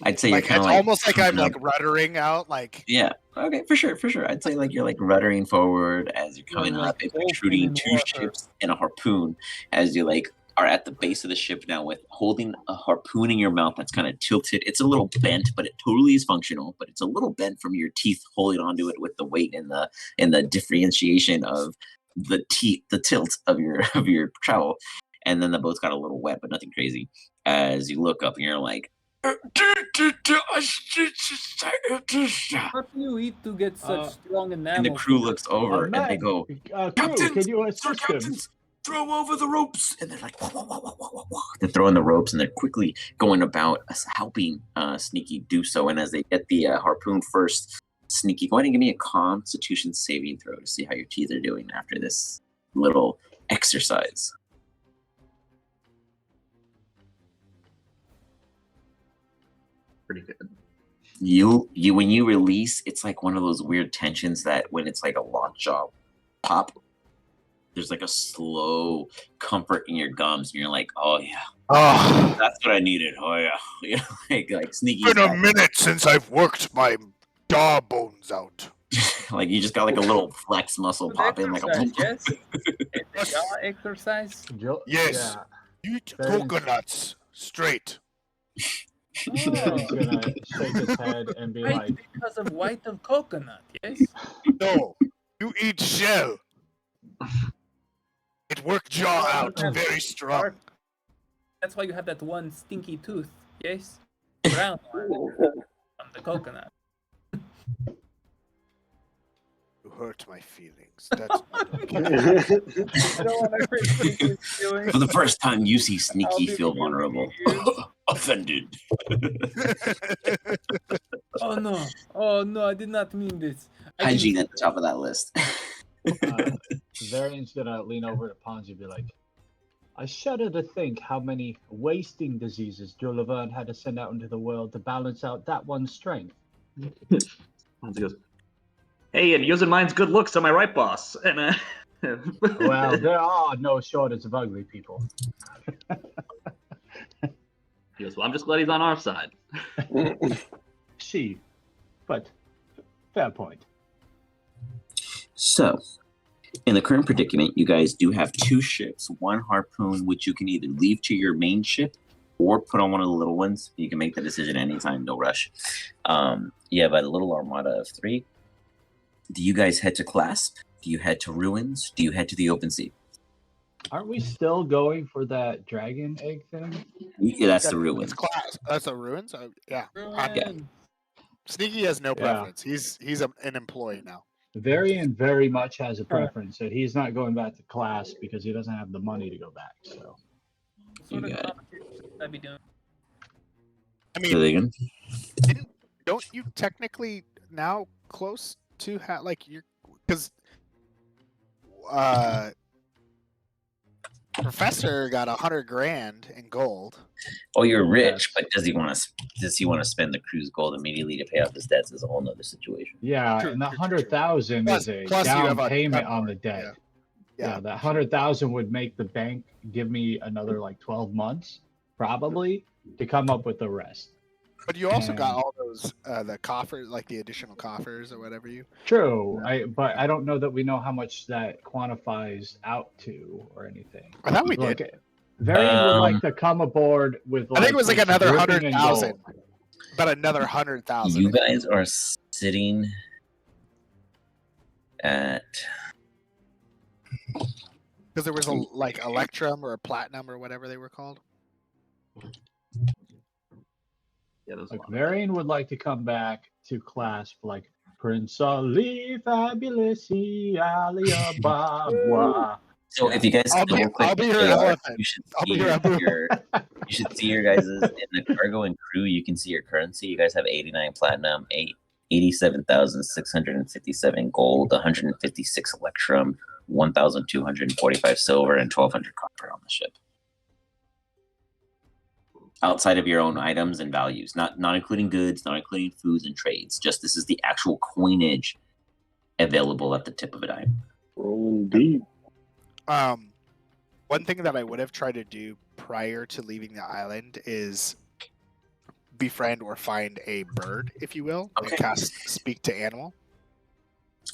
I'd say like you're kind it's of like almost like I'm like up. ruddering out, like Yeah. Okay, for sure. I'd say like you're like ruddering forward as you're coming You're up like and protruding two water. ships and a harpoon as you like are at the base of the ship now with holding a harpoon in your mouth that's kind of tilted. It's a little bent, but it totally is functional. But it's a little bent from your teeth holding onto it with the weight and the differentiation of the tilt of your travel. And then the boat's got a little wet, but nothing crazy. As you look up and you're like, What do you eat to get such strong enamel? and the crew looks over and they go, crew, can you assist him? Throw over the ropes. and they're like, wah, wah, wah, wah, wah, wah. They're throwing the ropes and they're quickly going about helping Sneaky do so. And as they get the harpoon first, Sneaky, go ahead and give me a Constitution saving throw to see how your teeth are doing after this little exercise. Pretty good. You when you release, it's like one of those weird tensions that when it's like a lockjaw pop, there's like a slow comfort in your gums, and you're like, oh yeah, Oh, that's what I needed. Oh yeah, yeah, like Sneaky. it's been a minute since I've worked my jaw bones out. Like you just got like a little flex muscle pop in, like a Yes. It's a jaw exercise. Yes. Eat coconuts straight. He's gonna shake his head and be Right, like, because of white of coconut, yes? No, you eat shell. It worked jaw out very strong. That's why you have that one stinky tooth, yes? Brown one from the coconut. You hurt my feelings. That's For the first time, you see Sneaky feel vulnerable. Offended. Oh no, I did not mean this. Hygiene at the top of that list. Varian's gonna lean over to Ponzi and be like, I shudder to think how many wasting diseases Joe Laverne had to send out into the world to balance out that one strength. Ponzi goes, hey, and using mine's good looks, am I right, boss? And Well, there are no shortage of ugly people. He goes, well, I'm just glad he's on our side. But fair point. So, in the current predicament, you guys do have 2 ships, 1 harpoon, which you can either leave to your main ship or put on one of the little ones. You can make the decision anytime, no rush. You have a little armada of 3. Do you guys head to Clasp? Do you head to Ruins? Do you head to the open sea? Aren't we still going for that dragon egg thing? Yeah, that's the Ruins. That's a ruins. Yeah. Ruin. Sneaky has no preference. He's an employee now. Varian very much has a preference that he's not going back to class because he doesn't have the money to go back. So What You sort got of competition should I be doing? I Say that mean, again? don't you technically now close to like you're because Professor got 100 grand in gold. Oh, you're rich, but does he want to spend the cruise gold immediately to pay off his debts? Is a whole nother situation. yeah, True, and the true, 100,000 Plus- is a plus you down have a payment ton on more, the debt. Yeah. That 100,000 would make the bank give me another like 12 months probably to come up with the rest. But you also got And- all those the coffers, like the additional coffers or whatever you. True, but I don't know that we know how much that quantifies out to or anything. I thought we Like, did. Varian would like to come aboard with. I think it was like just another dripping in 100,000. gold. About another 100,000. You guys are sitting at Because there was a like Electrum or a Platinum or whatever they were called. Yeah, those Like Varian would like to come back to Clasp like Prince Ali Fabulously Alibaba. So if you guys I'll be- double-click I'll be the your AR, elephant. you should I'll be see your Abu. you should see your guys' in the cargo and crew. You can see your currency. You guys have 89 platinum, 87,657 gold, 156 electrum, 1,245 silver, and 1,200 copper on the ship. Outside of your own items and values, not including goods, not including foods and trades. Just this is the actual coinage available at the tip of a dime. Rolling deep. One thing that I would have tried to do prior to leaving the island is befriend or find a bird, if you will, Okay. and cast speak to animal.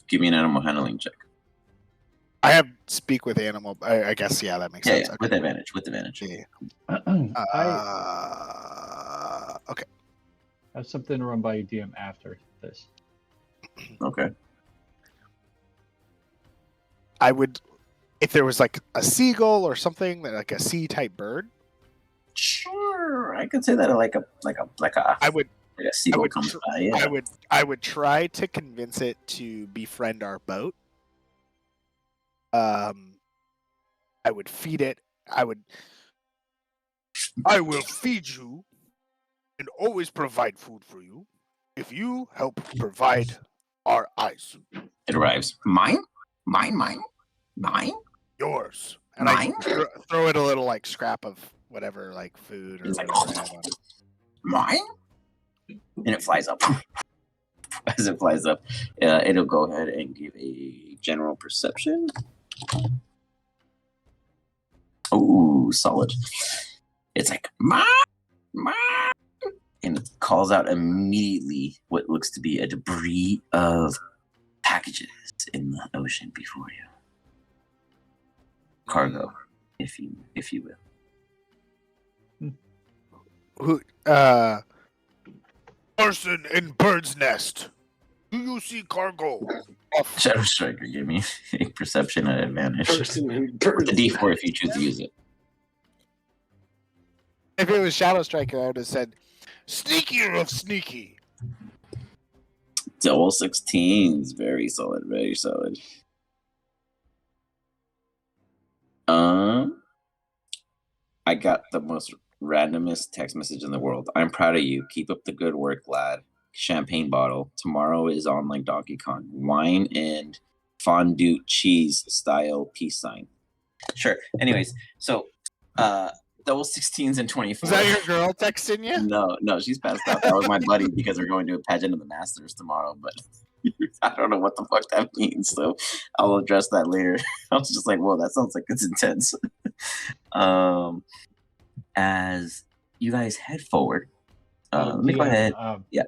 Give me an animal handling check. I have speak with animal. I guess that makes sense. Yeah, with advantage. With advantage. Yeah. I Okay. have something to run by you, DM, after this. Okay. I would, if there was like a seagull or something, like a sea type bird. Sure, I could say that like a I would. seagull would comes tr- by. Yeah. I would try to convince it to befriend our boat. I would feed it. I will feed you and always provide food for you if you help provide our eyes. It arrives. Mine? Mine, mine, mine? Yours. And Mine? I throw it a little like scrap of whatever, like food or It's like, whatever I have on it. Mine? And it flies up. As it flies up, it'll go ahead and give a general perception. Oh, solid. It's like, mine, mine. And it calls out immediately what looks to be a debris of packages in the ocean before you. Cargo, if you will. Who, person in bird's nest. Do you see cargo? Shadow Striker, give me a perception at advantage. Person in With birds. the D4 if you choose to use it. If it was Shadow Striker, I would have said, sneakier of sneaky. Double 16s. Very solid, very solid. I got the most randomest text message in the world. I'm proud of you. Keep up the good work, lad. Champagne bottle. Tomorrow is on like Donkey Kong. Wine and fondue cheese style peace sign. Sure. Anyways, so double 16s and 24s. Was that your girl texting you? No, she's passed out. That was my buddy because we're going to a pageant of the Masters tomorrow, but I don't know what the fuck that means, so I'll address that later. I was just like, whoa, that sounds like it's intense. As you guys head forward, let me go ahead. Yeah.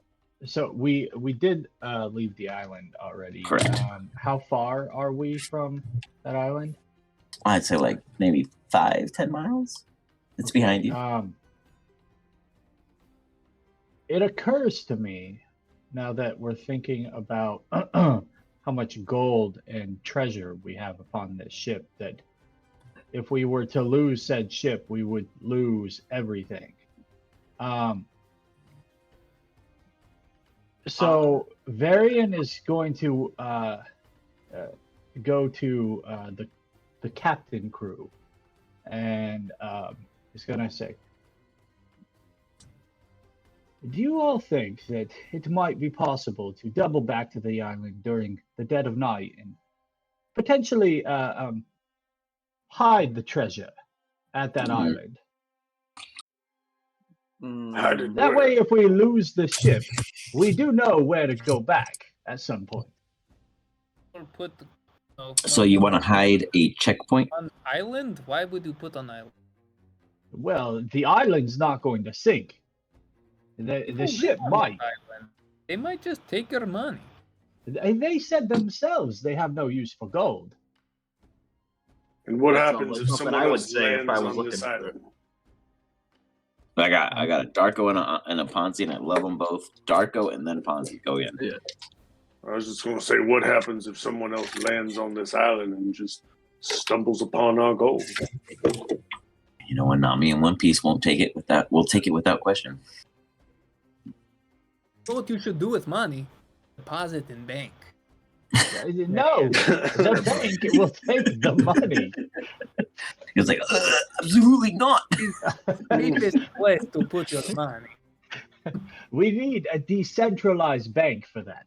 So we did leave the island already. Correct. How far are we from that island? I'd say like maybe 5-10 miles. It's behind you. It occurs to me now that we're thinking about how much gold and treasure we have upon this ship that if we were to lose said ship, we would lose everything. So Varian is going to go to the captain crew, and he's gonna say, "Do you all think that it might be possible to double back to the island during the dead of night and potentially hide the treasure at that island? That way, if we lose the ship, we do know where to go back at some point." Or put. So you want to hide a checkpoint? On island? Why would you put on island? Well, the island's not going to sink. The ship might. Island. They might just take your money. They said themselves they have no use for gold. And what That's happens almost if something someone I would else say if lands I was on looking this for island? I got a Darko and a Ponzi, and I love them both. Darko and then Ponzi. Go in. Yeah. I was just going to say, what happens if someone else lands on this island and just stumbles upon our gold? You know what? Nami and One Piece won't take it without. We'll take it without question. You know what you should do with money? Deposit in bank. No, the bank will take the money. He was like, absolutely not. Safest place to put your money. We need a decentralized bank for that.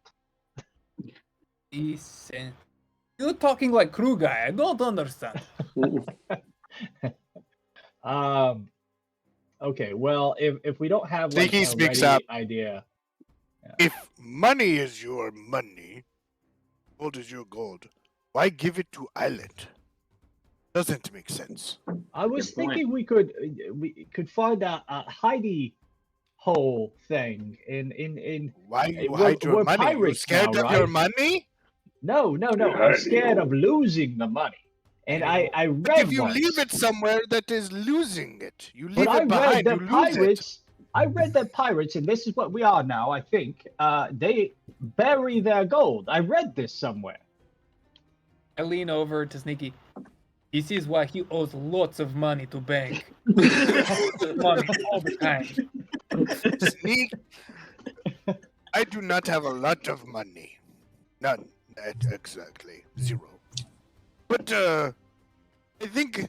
You're talking like crew guy. I don't understand. Okay, well, if we don't have like Sneaky a speaks ready up. idea, If money is your money, gold is your gold, why give it to island? Doesn't make sense. I was Good point. thinking we could find a hidey hole thing in. Why you We're- hide your we're money? You're pirates scared now, of your right? money? No, You're I'm hiding scared hole. of losing the money, and I But read if you once, leave it somewhere that is losing it, you leave but I it read behind, you that lose it. pirates. I read that pirates, and this is what we are now. I think they bury their gold. I read this somewhere. I lean over to Sneaky. This is why he owes lots of money to bank. Money all the time. Sneak. I do not have a lot of money. None. Exactly. 0. But I think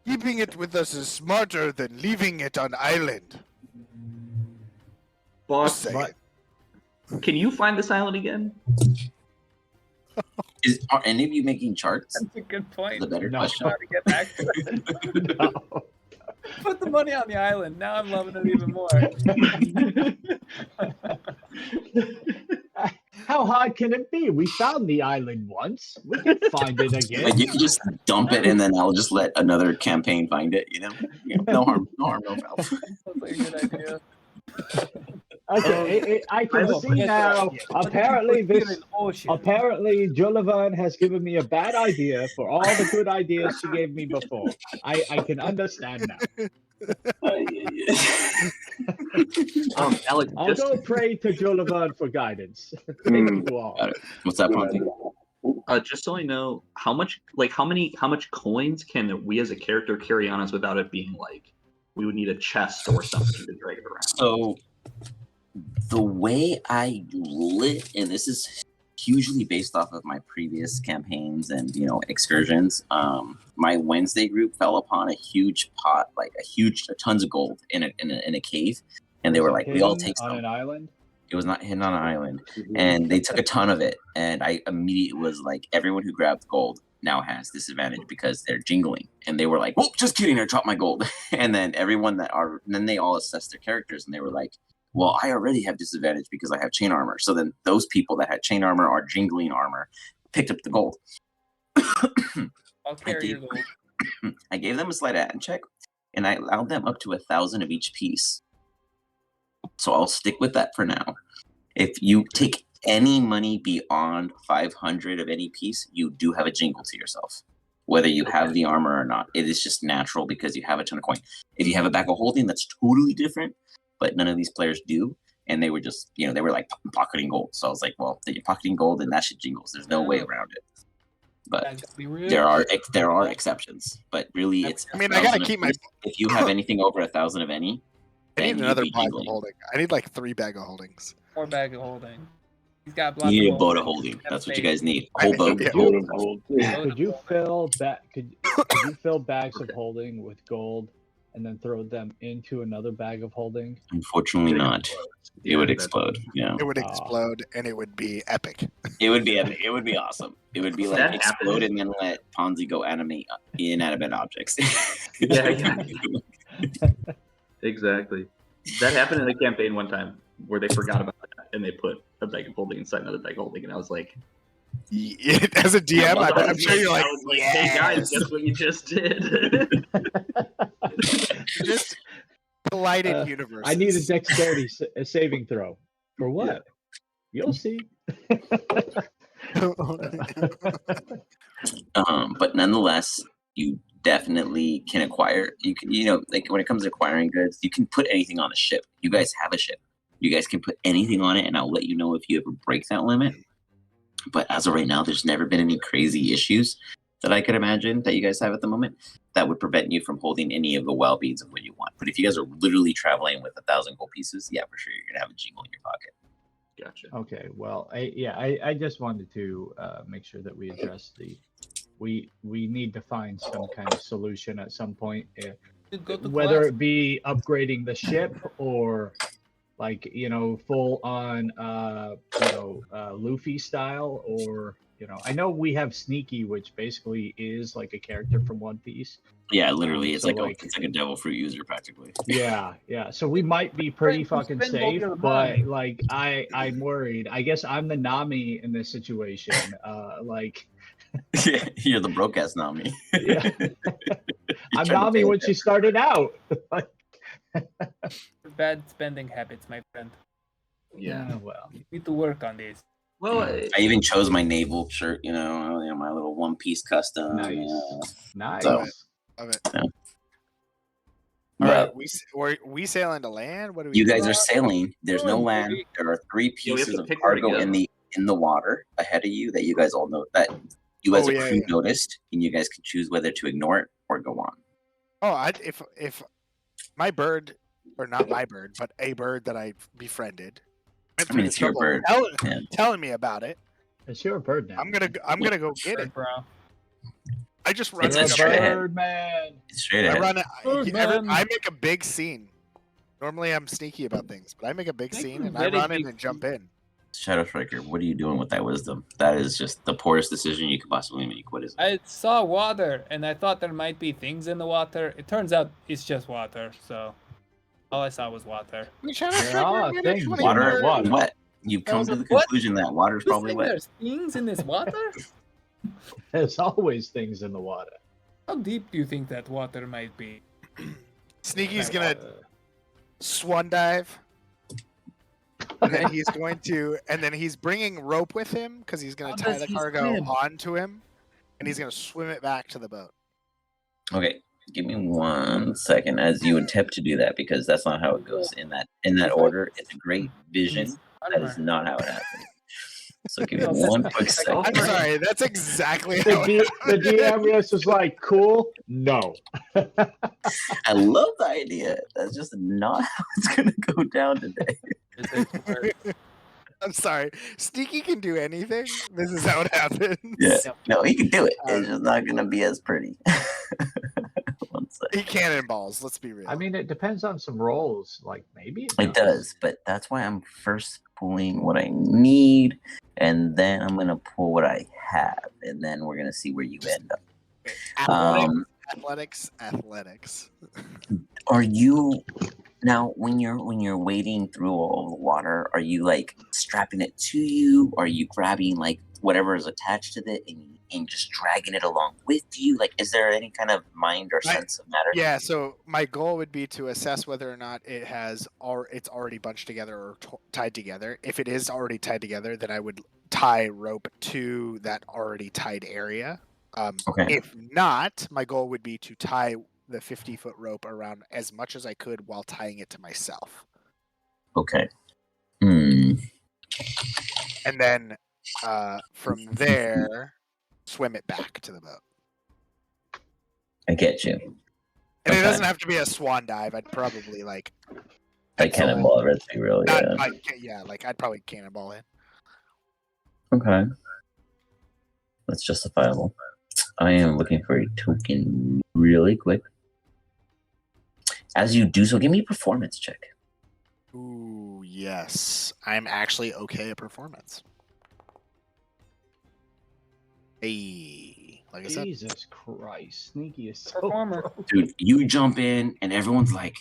keeping it with us is smarter than leaving it on island. Boss, Just saying. can you find this island again? Are any of you making charts? That's a good point. That's a better No. question. Trying to get back to it. No. Put the money on the island. Now I'm loving it even more. How hard can it be? We found the island once. We can find it again. But you can just dump it, and then I'll just let another campaign find it. No harm, no foul. That's like a good idea. Okay, I can see now. Apparently, apparently, Julavan has given me a bad idea for all the good ideas she gave me before. I can understand now. Alex, I'll go pray to Julavan for guidance. Thank you all. What's that, Ponzi? Just so I know, how much coins can we as a character carry on us without it being like we would need a chest or something to drag it around? So the way I rule it, and this is hugely based off of my previous campaigns and excursions, my Wednesday group fell upon a huge pot, like tons of gold in a cave, and they were like, we all take some. On an island? It was not hidden on an island, and they took a ton of it, and I immediately was like, everyone who grabbed gold now has disadvantage because they're jingling, and they were like, "Oh, just kidding! I dropped my gold." And then then they all assessed their characters, and they were like, "Well, I already have disadvantage because I have chain armor." So then those people that had chain armor or jingling armor picked up the gold. I'll carry your gold. I gave them a sleight of hand check, and I allowed them up to 1,000 of each piece. So I'll stick with that for now. If you take any money beyond 500 of any piece, you do have a jingle to yourself. Whether you have the armor or not, it is just natural because you have a ton of coin. If you have a bag of holding, that's totally different, but none of these players do. And they were just, they were like pocketing gold. So I was like, well, you're pocketing gold and that shit jingles. There's no way around it. But there are exceptions. But really, it's. I mean, I gotta keep my. If you have anything over 1,000 of any, I need another bag of holding. I need like 3 bag of holdings. 4 bag of holding. He's got you need a boat of holding. That's what you guys need. Whole boat. Could you fill Could you fill bags of holding with gold and then throw them into another bag of holding? Unfortunately, not. It would explode. Yeah. It would explode, and it would be epic. It would be epic. It would be awesome. It would be like explode and then let Ponzi go animate inanimate objects. Yeah. Exactly. That happened in a campaign one time where they forgot about that and they put a bag of holding inside another bag of holding, and I was like, as a DM, I'm sure you're like, yes. Hey guys, guess what you just did? You just collided universes. I need a dexterity saving throw. For what? Yeah. You'll see. But nonetheless, you definitely can acquire. You can, like when it comes to acquiring goods, you can put anything on a ship. You guys have a ship. You guys can put anything on it, and I'll let you know if you ever break that limit. But as of right now, there's never been any crazy issues that I could imagine that you guys have at the moment that would prevent you from holding any of the well beads of what you want. But if you guys are literally traveling with 1,000 gold pieces, yeah, for sure, you're gonna have a jingle in your pocket. Gotcha. Okay. Well, I just wanted to make sure that we address we need to find some kind of solution at some point, whether it be upgrading the ship or like full on Luffy style, or I know we have Sneaky, which basically is like a character from One Piece. Yeah, literally, it's like a devil fruit user practically. Yeah. So we might be pretty fucking safe, but like I'm worried. I guess I'm the Nami in this situation. Yeah, you're the broke ass Nami. Yeah. I'm Nami when she started out. Bad spending habits, my friend. Yeah. Well, you need to work on this. Well, I even chose my naval shirt. My little One Piece custom. Nice. So, Love it. Yeah. All right, we sailing to land. What do we? You guys are sailing. There's no land. There are 3 pieces of cargo in the water ahead of you that you guys all know that you as a crew noticed, and you guys can choose whether to ignore it or go on. Oh, if my bird, or not my bird, but a bird that I befriended. I mean, it's your bird. Telling me about it. It's your bird now. I'm gonna go get it, bro. I just run. It's a bird, man. It's straight ahead. I make a big scene. Normally, I'm sneaky about things, but I make a big scene and I run in and jump in. Shadow Striker, what are you doing with that wisdom? That is just the poorest decision you could possibly make. What is it? I saw water, and I thought there might be things in the water. It turns out it's just water, so all I saw was water. There are things in Water the water. wet. You've come to the What? conclusion that water's You probably think wet. there's things in this water? There's always things in the water. How deep do you think that water might be? Sneaky's gonna swan dive. And then he's going to, and then he's bringing rope with him because he's going to tie the cargo onto him, and he's going to swim it back to the boat. Okay, give me 1 second as you attempt to do that, because that's not how it goes in that order. It's a great vision. That is not how it happens. So give me 1 quick second. I'm sorry, that's exactly The, how the DM is like, cool? No. I love the idea. That's just not how it's gonna go down today. I'm sorry. Sneaky can do anything. This is how it happens. Yeah. No, he can do it. It's just not gonna be as pretty. 1 second. He cannonballs, let's be real. I mean, it depends on some rolls. Like, maybe It does, but that's why I'm first pulling what I need, and then I'm gonna pull what I have, and then we're gonna see where you end up. Athletics. Are you now when you're wading through all the water? Are you like strapping it to you? Are you grabbing like whatever is attached to it and just dragging it along with you? Like, is there any kind of mind or sense of matter? Yeah. So my goal would be to assess whether or not it's already bunched together or tied together. If it is already tied together, then I would tie rope to that already tied area. Okay. If not, my goal would be to tie the 50-foot rope around as much as I could while tying it to myself. Okay. And then from there, swim it back to the boat. I get you. And it doesn't have to be a swan dive. I'd probably like cannonball, let's be real. Like I'd probably cannonball in. Okay. That's justifiable. I am looking for a token really quick. As you do so, give me a performance check. Ooh, yes. I'm actually okay at performance. Hey, like I said. Jesus Christ. Sneaky is so Performer. Dude, you jump in and everyone's like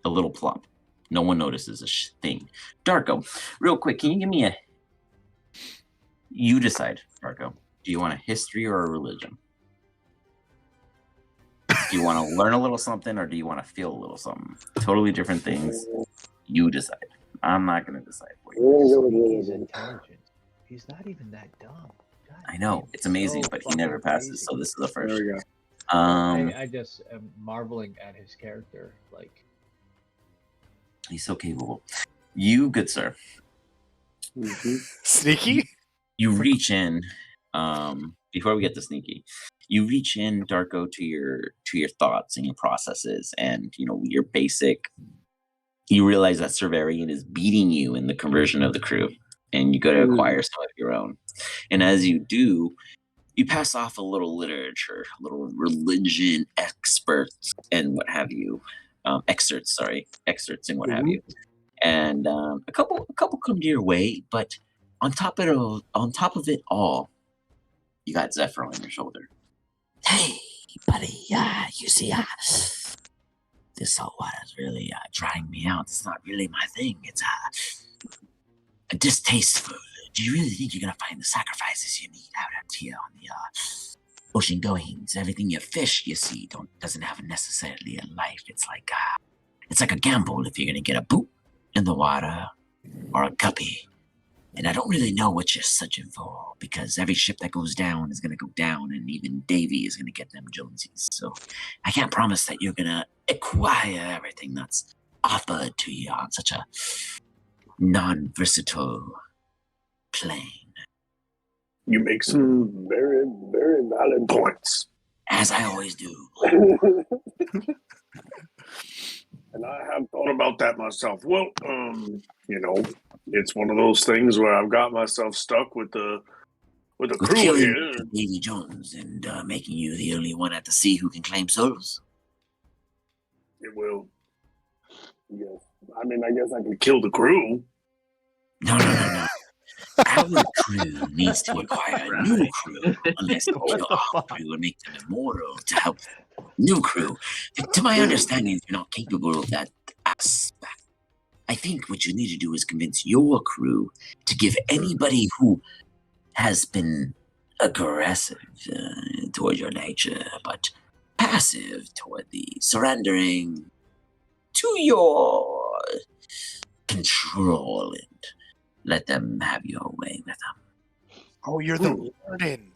a little plump. No one notices a thing. Darko, real quick, can you give me You decide, Darko. Do you want a history or a religion? Do you want to learn a little something or do you want to feel a little something? Totally different things. You decide. I'm not going to decide for you. He's intelligent. He's not even that dumb. God, I know. It's amazing, but he never passes, so this is the first. There we go. I just am marveling at his character. Like, he's so capable. You, good sir. Mm-hmm. Sneaky? You reach in, before we get to Sneaky, you reach in, Darko, to your thoughts and your processes, and your basic. You realize that Serverian is beating you in the conversion of the crew, and you go to acquire some of your own. And as you do, you pass off a little literature, a little religion experts and what have you, excerpts and what have you, and a couple come to your way, but on top of it all, you got Zephyr on your shoulder. Hey, buddy, you see, this salt water is really drying me out. It's not really my thing. It's distasteful. Do you really think you're gonna find the sacrifices you need out here on the ocean goings? Everything you fish, you see, doesn't have necessarily a life. It's like a gamble if you're gonna get a boot in the water or a guppy. And I don't really know what you're searching for, because every ship that goes down is going to go down, and even Davy is going to get them Jonesies. So I can't promise that you're going to acquire everything that's offered to you on such a non-versatile plane. You make some very, very valid points. As I always do. And I have thought about that myself. Well, it's one of those things where I've got myself stuck with the crew here. Davy Jones and making you the only one at the sea who can claim souls. It will. Yes. I mean, I guess I could kill the crew. No. Our crew needs to acquire a new crew unless we kill our crew and make them immortal to help new crew. To my understanding, you're not capable of that aspect. I think what you need to do is convince your crew to give anybody who has been aggressive toward your nature, but passive toward the surrendering to your control and let them have your way with them. Oh, you're the warden.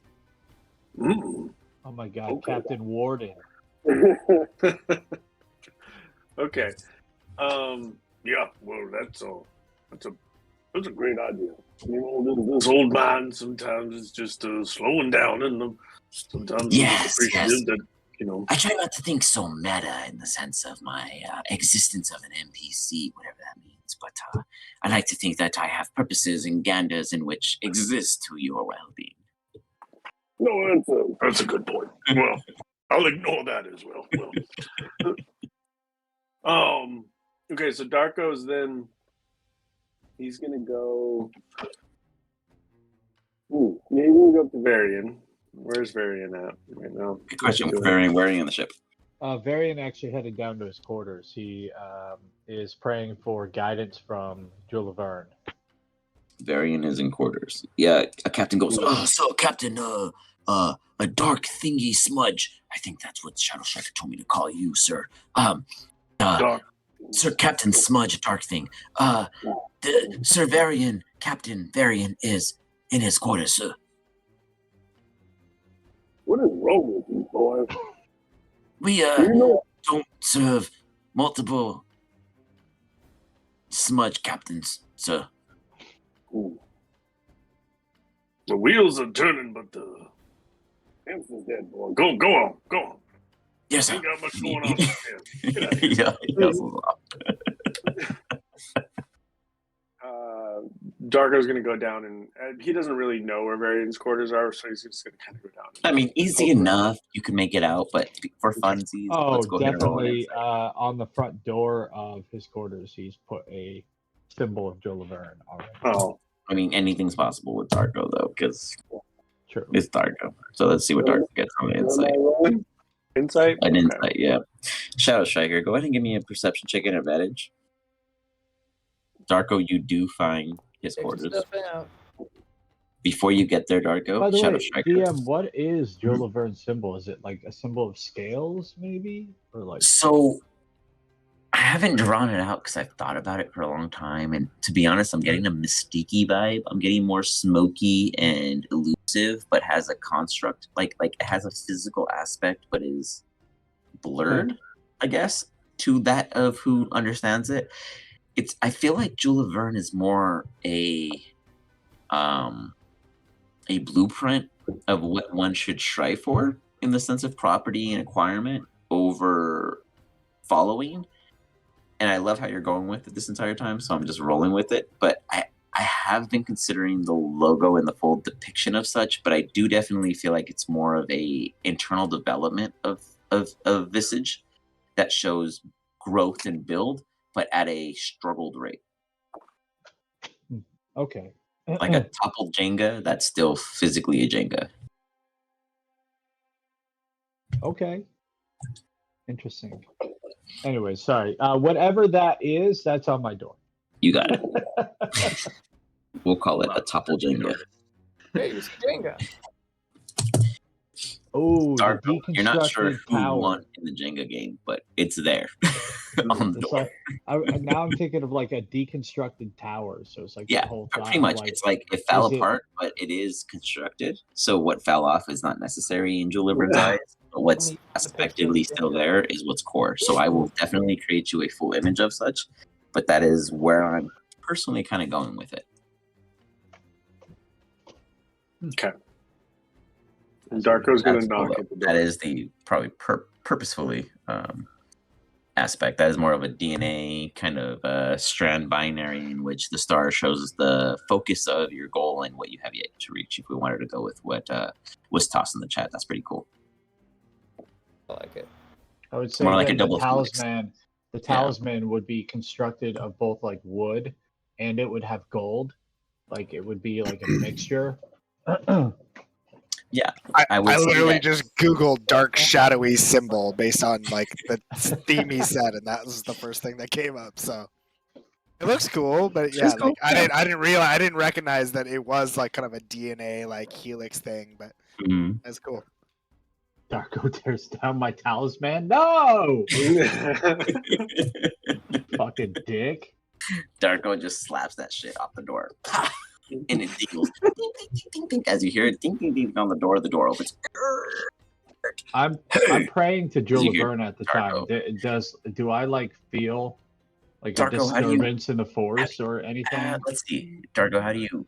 Oh my God, Captain Warden. Okay. Yeah. Well, that's a great idea. You know, this old man sometimes is just slowing down, and sometimes Yes. that, you know. I try not to think so meta in the sense of my existence of an NPC, whatever that means, but I like to think that I have purposes and ganders in which exist to your well-being. No, that's a good point. Well, I'll ignore that as well. Okay, so Darko's then he's gonna go. He's gonna go to Varian. Where's Varian at right now? Good question. Varian, where are you on the ship? Varian actually headed down to his quarters. He is praying for guidance from Julaverne. Varian is in quarters. Yeah, a captain goes, So Captain, a dark thingy smudge. I think that's what Shadow Striker told me to call you, sir. Sir Captain Smudge, dark thing. Sir Varian, Captain Varian is in his quarters, sir. What is wrong with you, boy? We don't serve multiple smudge captains, sir. The wheels are turning, but the hamster's dead, boy. Go on. Yes, sir. Ain't got much going on here. Yeah, he does a lot. Darko's gonna go down, and he doesn't really know where Varian's quarters are, so he's just gonna kind of go down. I mean, easy enough. You can make it out, but for funsies, let's go ahead and roll definitely. it. On the front door of his quarters, he's put a symbol of Julaverne already. Oh, I mean, anything's possible with Darko, though, because True. it's Darko. So let's see what Darko gets on the insight. Insight? An insight, yeah. Shadow Striker, go ahead and give me a perception check and advantage. Darko, you do find his quarters. Before you get there, Darko, By the Shadow way, Striker. DM, what is Jolaverne's symbol? Is it like a symbol of scales, maybe, or like? So I haven't drawn it out because I've thought about it for a long time, and to be honest, I'm getting a mystique vibe. I'm getting more smoky and elusive, but has a construct, like it has a physical aspect, but is blurred, I guess, to that of who understands it. I feel like Julaverne is more a blueprint of what one should strive for in the sense of property and acquirement over following. And I love how you're going with it this entire time, so I'm just rolling with it. But I have been considering the logo and the full depiction of such, but I do definitely feel like it's more of a internal development of Visage that shows growth and build, but at a struggled rate. Okay. Like a toppled Jenga that's still physically a Jenga. Okay. Interesting. Anyway, sorry. Whatever that is, that's on my door. You got it. We'll call it a toppled Jenga. Hey, you see Jenga. Oh, Darko, you're not sure who tower. won in the Jenga game, but it's there on the door. Like, now I'm thinking of like a deconstructed tower. So it's like Yeah, the whole pretty much. Like, it's like it fell apart, but it is constructed. So what fell off is not necessary in Juliverne's eyes. But what's aspectively still there is what's core. So I will definitely create you a full image of such, but that is where I'm personally kind of going with it. Okay. And Darko's going to knock at the door. That is the probably purposefully aspect. That is more of a DNA kind of strand binary in which the star shows the focus of your goal and what you have yet to reach. If we wanted to go with what was tossed in the chat, that's pretty cool. I like it. I would say more like a the double talisman. The talisman would be constructed of both like wood and it would have gold. Like it would be like a mixture. Yeah, I would say literally that. just Googled dark shadowy symbol based on like the theme he said, and that was the first thing that came up. So it looks cool, but yeah, It's cool, like I didn't recognize that it was like kind of a DNA like helix thing, but that's cool. Darko tears down my talisman. No, fucking dick. Darko just slaps that shit off the door. And it dingles. Ding, ding, ding, ding, ding, as you hear it ding, ding, ding on the door opens. I'm praying to Joe You hear Laverne at the time. Do I like feel like Darko, a disturbance in the force or anything? Let's see. Darko, how do you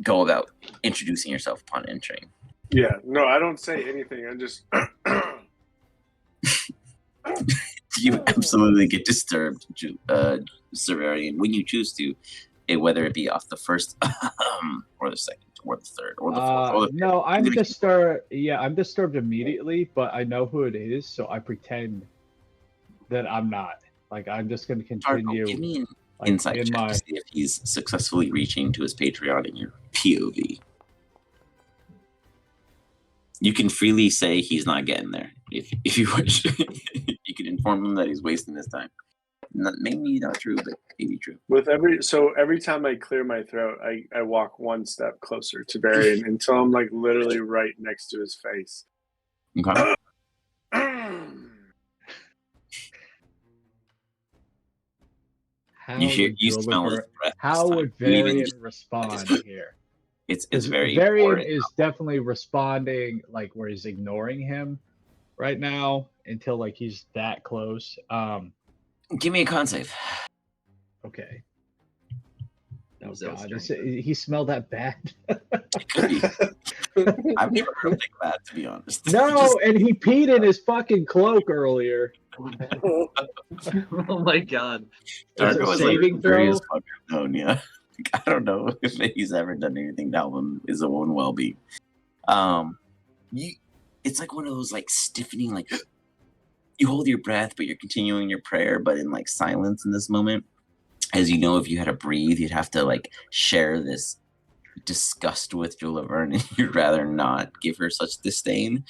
go about introducing yourself upon entering? Yeah, no, I don't say anything. I just. You absolutely get disturbed, Severian, when you choose to, whether it be off the first, or the second, or the third, or the fourth. Or the No, I'm disturbed. Yeah, I'm disturbed immediately, but I know who it is, so I pretend that I'm not. Like I'm just going to continue. Darko, give me an insight check to see if he's successfully reaching to his Patreon in your POV. You can freely say he's not getting there if you wish. You can inform him that he's wasting his time. Maybe not true, but maybe true. Every time I clear my throat, I walk one step closer to Varian until I'm like literally right next to his face. Okay. You smell his breath. How would Varian respond here? It's very Varian is definitely responding like where he's ignoring him right now until like he's that close. Give me a con save. Okay. Oh God, he smelled that bad. I've never heard it bad, to be honest. No, and he peed in his fucking cloak earlier. Oh my God. Darko is saving like throw. Known, yeah. I don't know if he's ever done anything to help his own well-being. It's like one of those like stiffening, like you hold your breath, but you're continuing your prayer, but in like silence in this moment. As you know, if you had to breathe, you'd have to like share this disgust with Joe Laverne, and you'd rather not give her such disdain.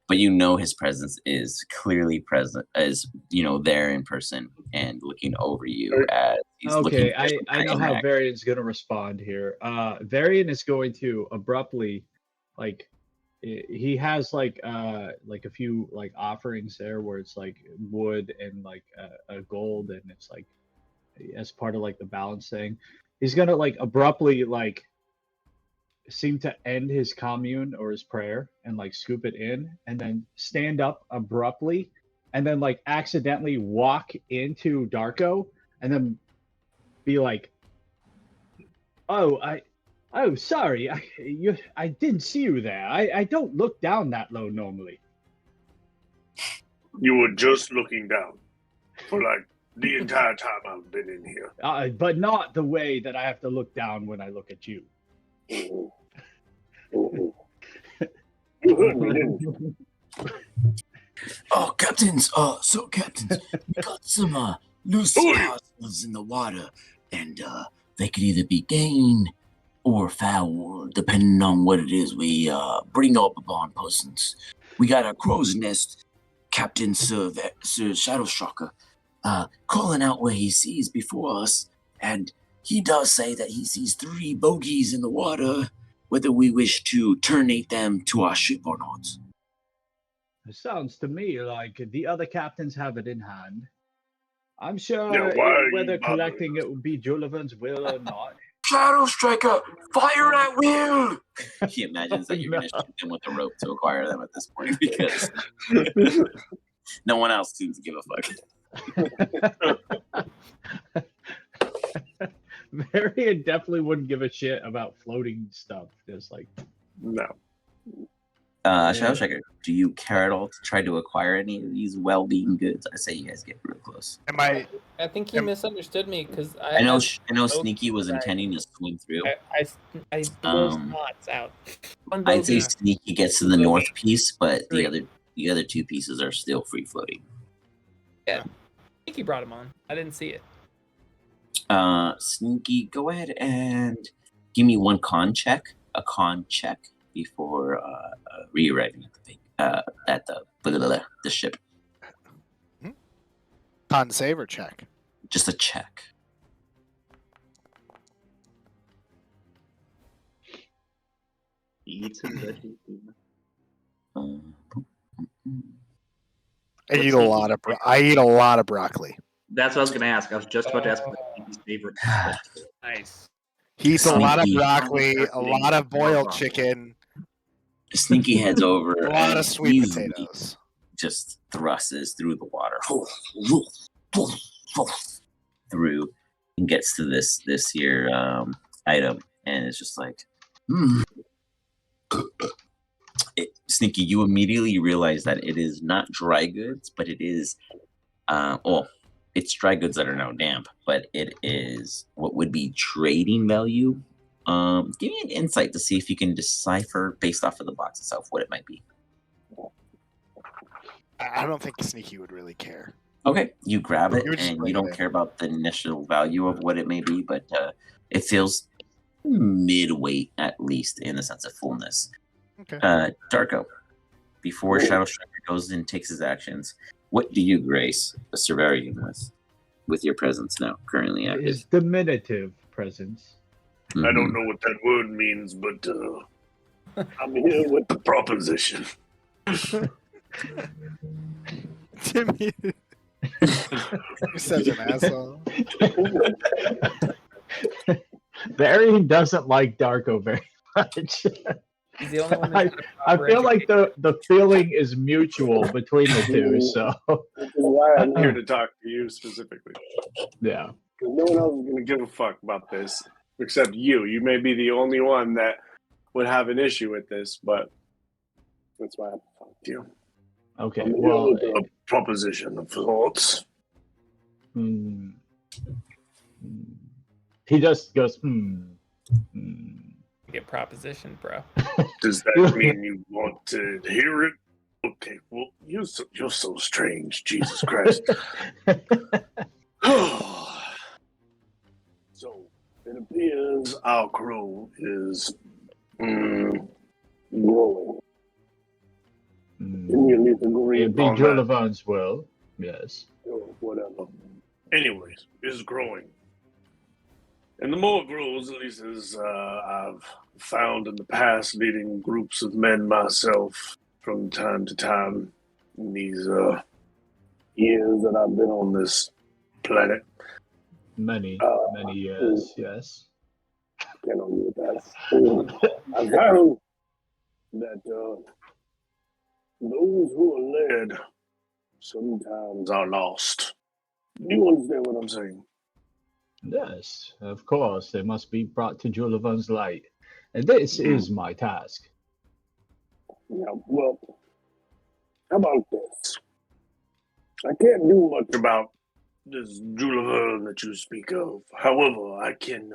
But you know his presence is clearly present, as you know, there in person and looking over you as he's looking. Okay, I know how Varian's gonna respond here. Varian is going to abruptly, like, he has like a few like offerings there where it's like wood and like a gold, and it's like as part of like the balance thing. He's gonna like abruptly like seem to end his commune or his prayer and like scoop it in and then stand up abruptly and then like accidentally walk into Darko and then be like, sorry, I didn't see you there. I don't look down that low normally. You were just looking down for like the entire time I've been in here. But not the way that I have to look down when I look at you. You heard me, didn't you? Captains, captains, we got some loose parcels in the water, and they could either be game or foul, depending on what it is we bring up upon persons. We got a crow's nest, Captain Sir Shadowstalker, calling out where he sees before us, and he does say that he sees 3 bogies in the water, whether we wish to turnate them to our ship or not. It sounds to me like the other captains have it in hand. I'm sure whether collecting it would be Julavan's will or not. Shadow Striker, fire at will! He imagines that you're going to shoot them with a rope to acquire them at this point because no one else seems to give a fuck. Varian definitely wouldn't give a shit about floating stuff. Just like no. Shadow Striker, do you care at all to try to acquire any of these well-being goods? I say you guys get real close. I think he misunderstood me because I know Sneaky was intending to swing through. I those knots out. I'd say Sneaky gets to the north piece, but the other 2 pieces are still free floating. Yeah, Sneaky brought him on. I didn't see it. Sneaky, go ahead and give me one con check. A con check before re-arriving at the ship. Con save or check? Just a check. Eat some veggies. I eat a lot of broccoli. That's what I was going to ask. I was just about to ask what his favorite. Nice. He eats a lot of Sneaky. broccoli, a lot of boiled chicken, Sneaky heads over. a lot and of sweet easily potatoes. Just thrusts through the water, through, and gets to this here item, and it's just like, Sneaky. You immediately realize that it is not dry goods, but it is, it's dry goods that are now damp, but it is what would be trading value. Give me an insight to see if you can decipher based off of the box itself what it might be. I don't think Sneaky would really care. Okay, you grab it, You would just and bring you it don't in. care about the initial value of what it may be, but it feels mid-weight, at least, in the sense of fullness. Okay. Darko, before Shadow Striker goes and takes his actions, what do you grace the Servarian with your presence now, currently active? Is diminutive presence. I don't know what that word means, but I'm here with the proposition. Timmy, you're such an asshole. Varian doesn't like Darko very much. He's the only one that's I feel like the feeling is mutual between the two, so Which is why I'm here to talk to you specifically. yeah. Because no one else is going to give a fuck about this except you. You may be the only one that would have an issue with this, but that's why I'm talking to you. Okay, I'm here well, with a proposition of thoughts. he just goes, Get proposition, bro. Does that mean you want to hear it? Okay, well, you're so strange, Jesus Christ. So, it appears our crew is growing. Can you at least agree It'd be upon Joe that? Levan's will, yes. Or whatever. Anyways, is growing. And the more it grows, at least as I've found in the past, leading groups of men myself from time to time in these years that I've been on this planet. Many years, yes. Can't argue with that. I found that those who are led sometimes are lost. Do you understand what I'm saying? Yes, of course. They must be brought to Joe Levan's light. And this is my task. Yeah, well, how about this? I can't do much about this Julever that you speak of. However, I can,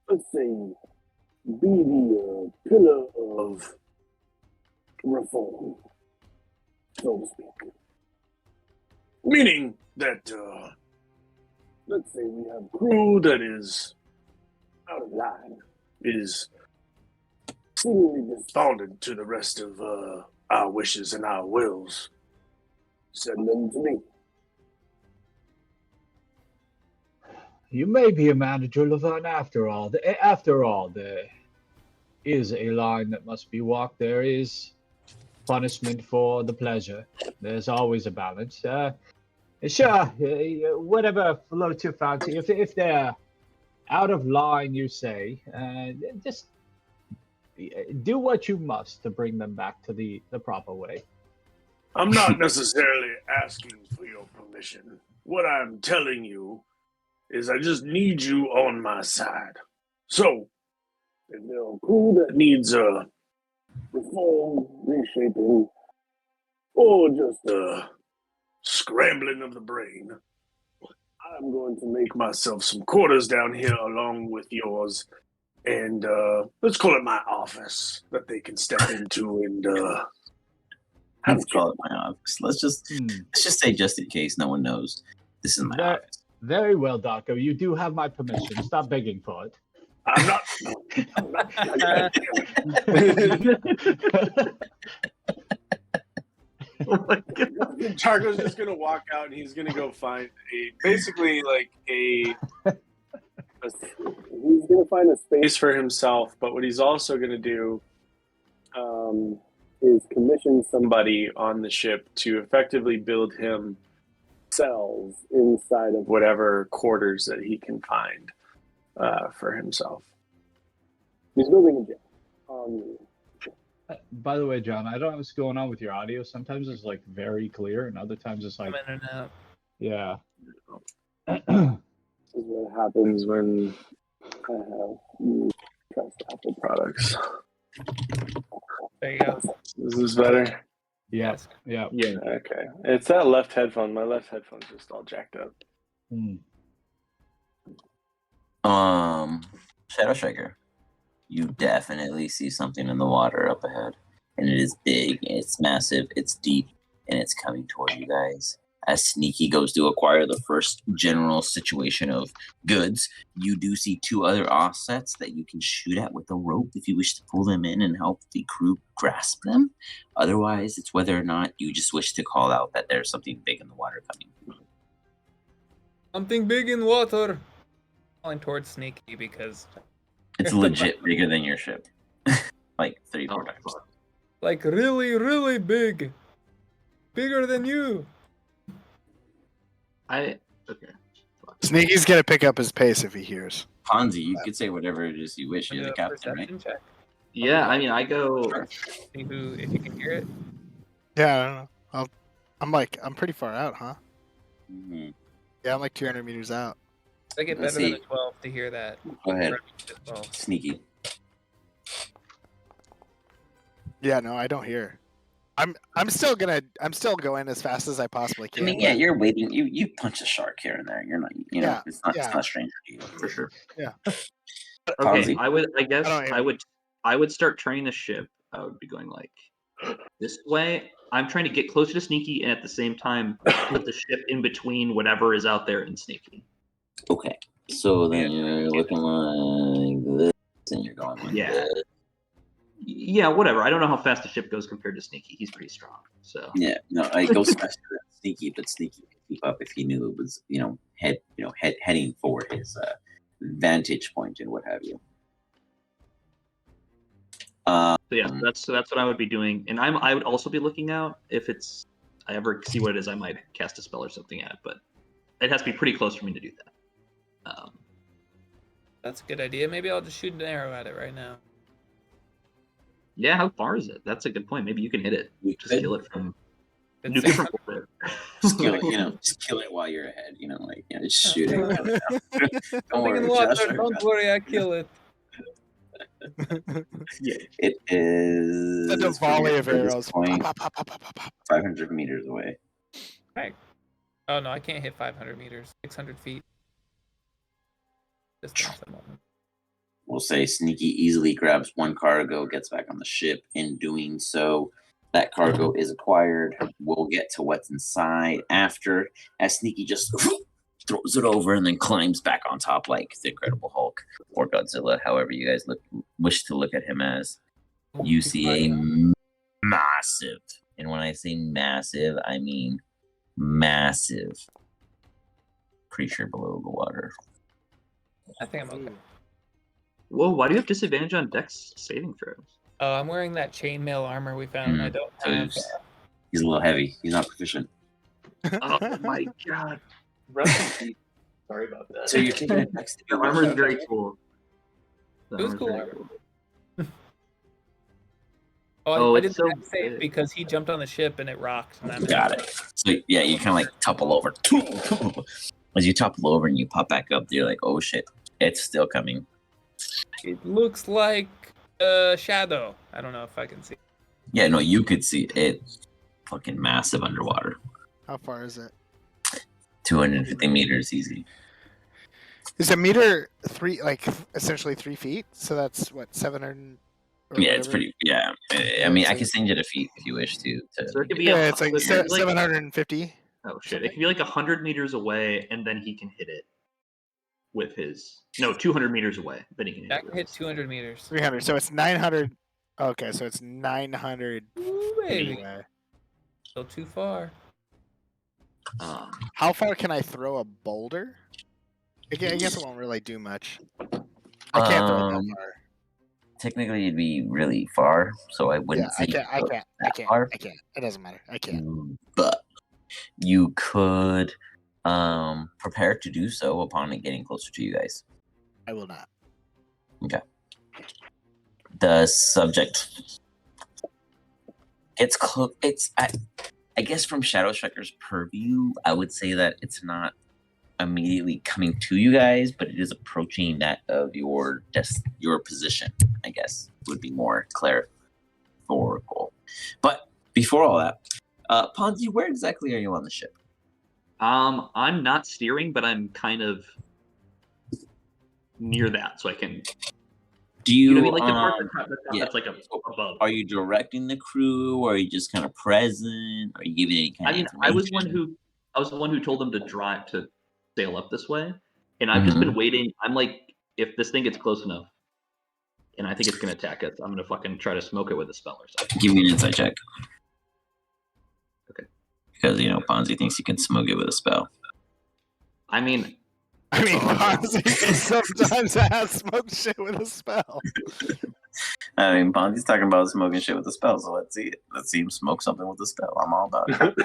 let's say, be the pillar of reform, so to speak. Meaning that, let's say we have crew that is out of line, is seemingly despondent to the rest of our wishes and our wills. Send them to me. You may be a manager, Levan, after all. After all, there is a line that must be walked. There is punishment for the pleasure. There's always a balance. Sure, whatever floats your fancy. If they're out of line, you say, just do what you must to bring them back to the proper way. I'm not necessarily asking for your permission. What I'm telling you is I just need you on my side. So, if there's a crew that needs a reform, reshaping, or just a scrambling of the brain, I'm going to make myself some quarters down here along with yours, and let's call it my office that they can step into and Let's call it my office. Let's just say, just in case no one knows, this is my office. Very well, Darko. You do have my permission. Stop begging for it. I'm not. Oh my God. Darko's just gonna walk out and he's gonna go find he's gonna find a space for himself. But what he's also gonna do is commission somebody on the ship to effectively build him cells inside of whatever quarters that he can find for himself. He's building a jail. By the way, John, I don't know what's going on with your audio. Sometimes it's like very clear, and other times it's like, in and out. yeah. This is what happens when I have trust Apple products. There you go. Is this better? Yeah. Yeah. Okay. It's that left headphone. My left headphone's just all jacked up. Shadow Striker, you definitely see something in the water up ahead, and it is big, it's massive, it's deep, and it's coming toward you guys. As Sneaky goes to acquire the first general situation of goods, you do see two other offsets that you can shoot at with a rope if you wish to pull them in and help the crew grasp them. Otherwise, it's whether or not you just wish to call out that there's something big in the water coming. Something big in water. Going towards Sneaky because It's legit bigger than your ship. Like 3-4 times. like really, really big. Bigger than you. Okay. Sneaky's gonna pick up his pace if he hears. Ponzi, you could say whatever it is you wish. You're the captain, right? Perception check. Yeah, I mean, I go. See who, if you can hear it. Yeah, I don't know. I'm pretty far out, huh? Mhm. Yeah, I'm like 200 meters out. I get Let's better than a see. 12 to hear that. Go ahead. As well. Sneaky. Yeah, no, I don't hear. I'm still going as fast as I possibly I can. mean, yeah, you're waiting. You punch a shark here and there. You're not, Yeah, it's not yeah. a stranger to you for sure. Yeah. Okay, Ponzi? I would start training the ship. I would be going like this way. I'm trying to get closer to Sneaky and at the same time put the ship in between whatever is out there and Sneaky. Okay, so then you're looking like this, and you're going like this. Yeah, whatever. I don't know how fast the ship goes compared to Sneaky. He's pretty strong. So Yeah, no, it goes faster than Sneaky, but Sneaky could keep up if he knew it was, heading for his vantage point and what have you. So yeah, that's what I would be doing, and I would also be looking out if I ever see what it is. I might cast a spell or something at, but it has to be pretty close for me to do that. That's a good idea. Maybe I'll just shoot an arrow at it right now. Yeah, how far is it? That's a good point. Maybe you can hit it. Just kill it from. It's- Nuke it from over there. Just kill it, just kill it while you're ahead. Just shoot it. Don't Something in worry, the water. Josh, Don't worry, I kill it. Yeah. It is Send a volley of at this arrows. point, Pop, pop, pop, pop, pop, pop. 500 meters away. Oh no, I can't hit 500 meters. 600 feet. Distance. We'll say Sneaky easily grabs one cargo, gets back on the ship. In doing so, that cargo is acquired. We'll get to what's inside after, as Sneaky just throws it over and then climbs back on top like the Incredible Hulk or Godzilla, however you guys wish to look at him as. You see a massive, and when I say massive, I mean massive creature below the water. I think I'm okay. Whoa! Why do you have disadvantage on Dex saving throws? Oh, I'm wearing that chainmail armor we found. I don't So have. he's a little heavy. He's not proficient. Oh my god! Sorry about that. So you're taking a dex to The armor is very cool. The It was armor's cool very armor. cool. Oh, I it's did so not save good. because he jumped on the ship and it rocked. And I'm Got it. So yeah, you kind of like topple over. As you topple over and you pop back up, you're like, oh shit, it's still coming. It looks like shadow. I don't know if I can see. Yeah, no, you could see it. Fucking massive underwater. How far is it? 250 meters easy. Is a meter essentially 3 feet? So that's what 700. Yeah, it's pretty. Yeah, I mean, I can send you the feet if you wish to. So it could be Yeah, it's like so it'd be 750. Oh shit! It can be like 100 meters away, and then he can hit it with his 200 meters away. Then he can hit I it. can hit 200 meters. 300. So it's 900. Okay, so it's 900 Ooh, baby. away. Still too far. How far can I throw a boulder? I guess it won't really do much. I can't throw it that far. Technically, it'd be really far, so I wouldn't say I can't. It doesn't matter. I can't. But you could prepare to do so upon it getting closer to you guys. I will not. Okay. The subject gets close. I guess from Shadow Striker's purview, I would say that it's not immediately coming to you guys, but it is approaching that of your position. I guess would be more clarifiable. But before all that, Ponzi, where exactly are you on the ship? I'm not steering, but I'm kind of near that, so I can. Do you know what I mean? Like that's like above. Are you directing the crew, or are you just kind of present? Are you giving any kind of information? I was the one who told them to drive to sail up this way, and I've just been waiting. I'm like, if this thing gets close enough, and I think it's gonna attack us, I'm gonna fucking try to smoke it with a spell or something. Give me an insight check. Okay. Because Ponzi thinks he can smoke it with a spell. I mean, Ponzi sometimes has smoke shit with a spell. I mean, Ponzi's talking about smoking shit with a spell, so let's see it. Let's see him smoke something with a spell. I'm all about it.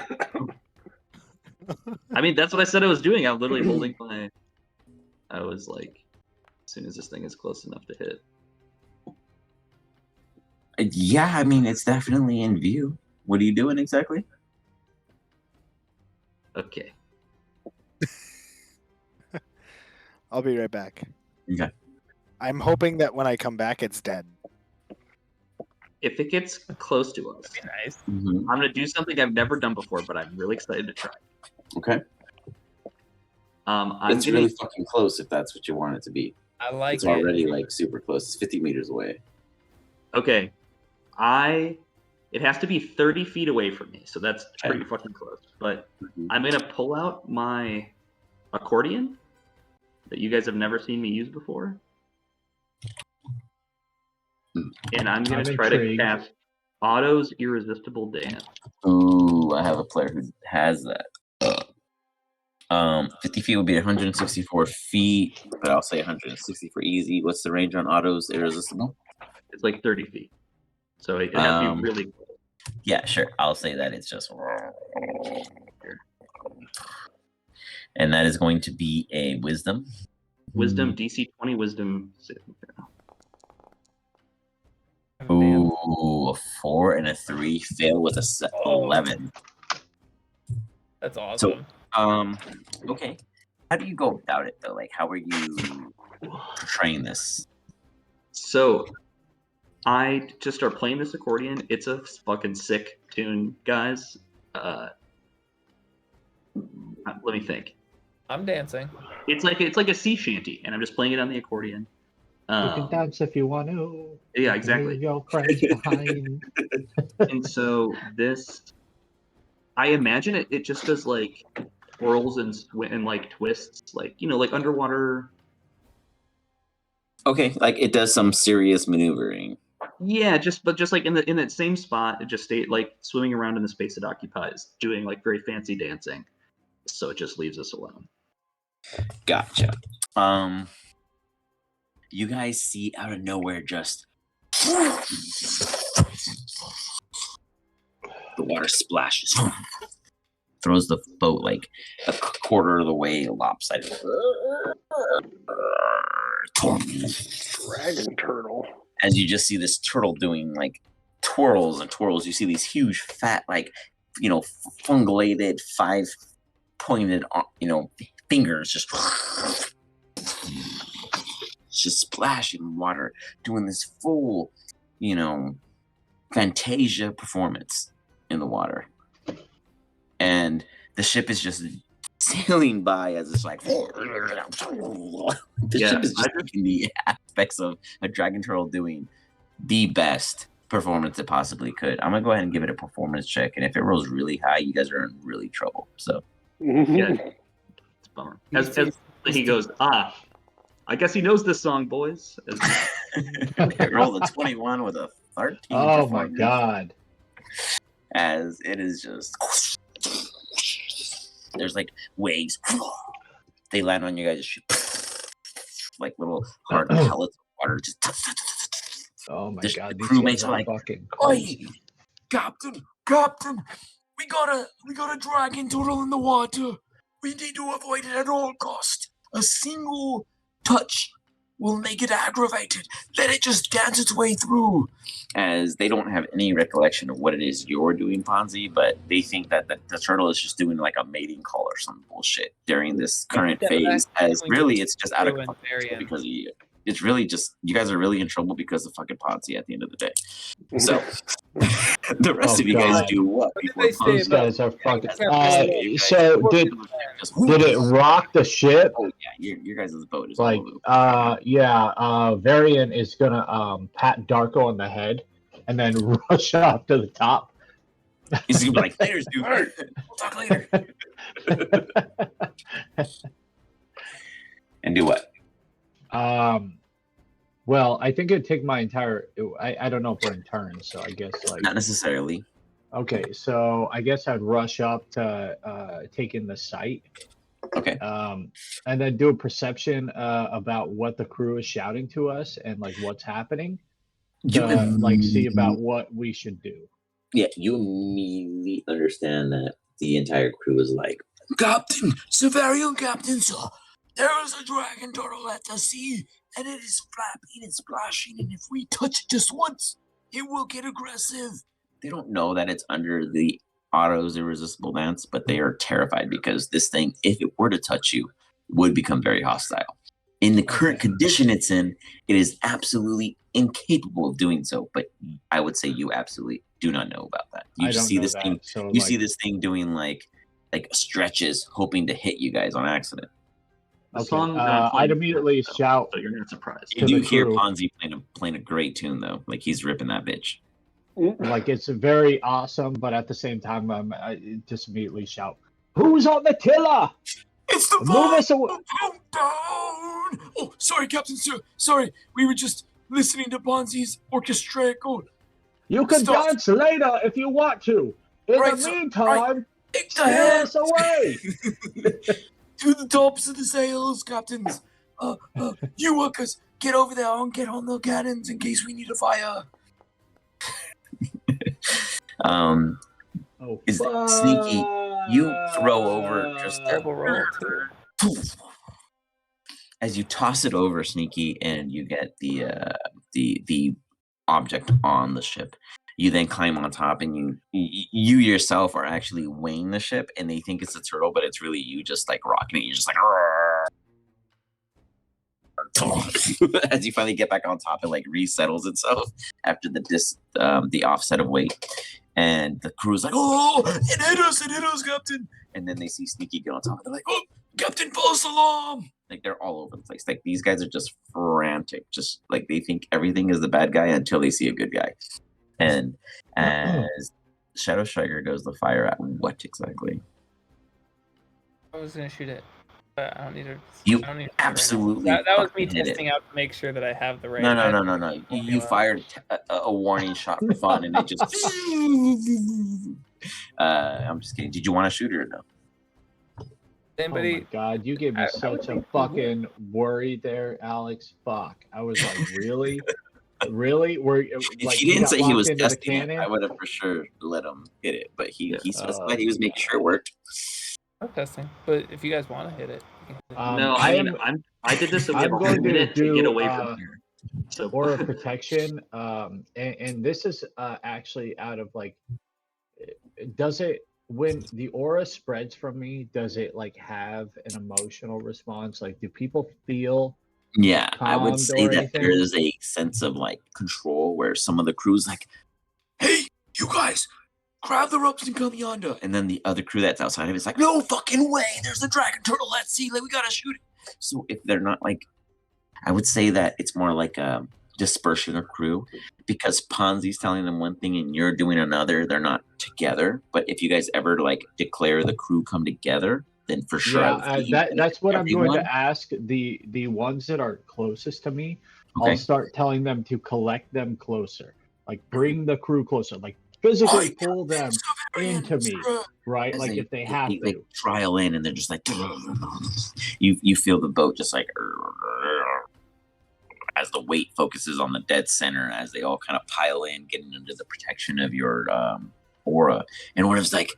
I mean, that's what I said I was doing. I'm literally holding my. I was like, as soon as this thing is close enough to hit. Yeah, I mean, it's definitely in view. What are you doing exactly? Okay. I'll be right back. Okay. I'm hoping that when I come back, it's dead. If it gets close to us, That'd be nice. I'm gonna do something I've never done before, but I'm really excited to try. Okay. It's really fucking close if that's what you want it to be. I like it. It's already like super close. It's 50 meters away. Okay. It has to be 30 feet away from me, so that's pretty fucking close. But I'm gonna pull out my accordion that you guys have never seen me use before. And I'm going to try to cast Otto's Irresistible Dance. Ooh, I have a player who has that. 50 feet would be 164 feet, but I'll say 160 for easy. What's the range on Otto's Irresistible? It's like 30 feet. So it has to be really close. Yeah, sure. I'll say that it's just... And that is going to be a Wisdom. Wisdom, DC 20 Wisdom. Ooh, a 4 and a 3 fail with a 11. That's awesome. So, okay. How do you go about it though? Like, how are you portraying this? So, I just start playing this accordion. It's a fucking sick tune, guys. Let me think. I'm dancing. It's like a sea shanty, and I'm just playing it on the accordion. You can dance if you want to. Yeah, exactly. Your friends behind. And so this, I imagine it just does like twirls and like twists, like like underwater. Okay, like it does some serious maneuvering. Yeah, just like in that same spot, it just stayed like swimming around in the space it occupies, doing like very fancy dancing. So it just leaves us alone. Gotcha. You guys see out of nowhere just the water splashes, throws the boat like a quarter of the way lopsided. Dragon turtle. As you just see this turtle doing like twirls and twirls, you see these huge fat like fungulated 5-pointed fingers just splashing water, doing this full Fantasia performance in the water, and the ship is just sailing by as it's like ship is just taking the aspects of a dragon turtle doing the best performance it possibly could. I'm gonna go ahead and give it a performance check, and if it rolls really high, you guys are in really trouble. So yeah, it's a bummer. As he goes, I guess he knows this song, boys. it rolled a 21 with a 13. Oh my god! As it is just there's like waves. They land on you guys, like little hard pellets of water. Just oh my god! The crewmates are like, fucking Oi, Captain, we got a dragon turtle in the water. We need to avoid it at all cost. A single touch will make it aggravated. Let it just dance its way through. as they don't have any recollection of what it is you're doing, Ponzi, but they think that the turtle is just doing like a mating call or some bullshit during this current phase. As really, it's just out of control because of you. It's really just you guys are really in trouble because of fucking Ponzi at the end of the day. So the rest of you guys do what? These guys are fucking. So did it rock the ship? Oh yeah, your guys' boat is like Varian is gonna pat Darko on the head and then rush up to the top. He's gonna be like, "Later, dude. We'll talk later." And do what? Well, I think it'd take my entire. I don't know if we're in turns, so I guess like not necessarily. Okay, so I guess I'd rush up to take in the site. Okay. And then do a perception about what the crew is shouting to us and like what's happening. Like see about what we should do. Yeah, you immediately understand that the entire crew is like, Captain, Severian Captain, sir, there is a dragon turtle at the sea, and it is flapping and splashing, and if we touch it just once, it will get aggressive. They don't know that it's under the Otto's irresistible dance, but they are terrified because this thing, if it were to touch you, would become very hostile. In the current condition it's in, it is absolutely incapable of doing so. But I would say you absolutely do not know about that. You just see this thing. So you see this thing doing like stretches, hoping to hit you guys on accident. Okay. I'd immediately shout. So you're not surprised. You do hear Ponzi playing a great tune though, like he's ripping that bitch. Like it's very awesome, but at the same time, I just immediately shout, "Who's on the tiller? It's the move us away!" Down. Oh, sorry, Captain Sir. Sorry, we were just listening to Ponzi's orchestraco. You can dance later if you want to. In the meantime, steer us away. To the tops of the sails, captains. You workers, get over there and get on the cannons in case we need a fire. Is that sneaky? You throw over just as you toss it over, Sneaky, and you get the object on the ship. You then climb on top, and you yourself are actually weighing the ship, and they think it's a turtle, but it's really you just like rocking it. You're just like as you finally get back on top, it like resettles itself after the offset of weight, and the crew's like, "Oh, it hit us, Captain!" And then they see Sneaky get on top, and they're like, "Oh, Captain, false alarm!" Like they're all over the place. Like these guys are just frantic, just like they think everything is the bad guy until they see a good guy. And as Shadow Striker goes to fire at what exactly? I was gonna shoot it, but I don't need to. You I don't need to absolutely. That was me testing out to make sure that I have the right. No. You fired a warning shot for fun, and it just. I'm just kidding. Did you want to shoot it or no? Anybody? Oh my god, you gave me such a fucking worry there, Alex. Fuck. I was like, really? Really? If he didn't say he was testing it, I would have for sure let him hit it. But he specified he was making sure it worked. I'm testing, but if you guys want to hit it, no, I did this so we have a minute to get away from here. So aura protection, and this is actually out of like, does it when the aura spreads from me? Does it like have an emotional response? Like, do people feel? Yeah, I would say that there is a sense of like control where some of the crew's like, "Hey, you guys, grab the ropes and come yonder." And then the other crew that's outside of it is like, "No fucking way! There's a dragon turtle at sea. Like we gotta shoot it." So if they're not like, I would say that it's more like dispersion of crew, because Ponzi's telling them one thing and you're doing another. They're not together. But if you guys ever like declare the crew come together, then for sure. That's what I'm going to ask the ones that are closest to me. Okay. I'll start telling them to collect them closer, like bring the crew closer, like physically pull them into me, right? As like if they have to. They trial in and they're just like, you feel the boat just like, as the weight focuses on the dead center, as they all kind of pile in, getting under the protection of your aura. And one of them's like,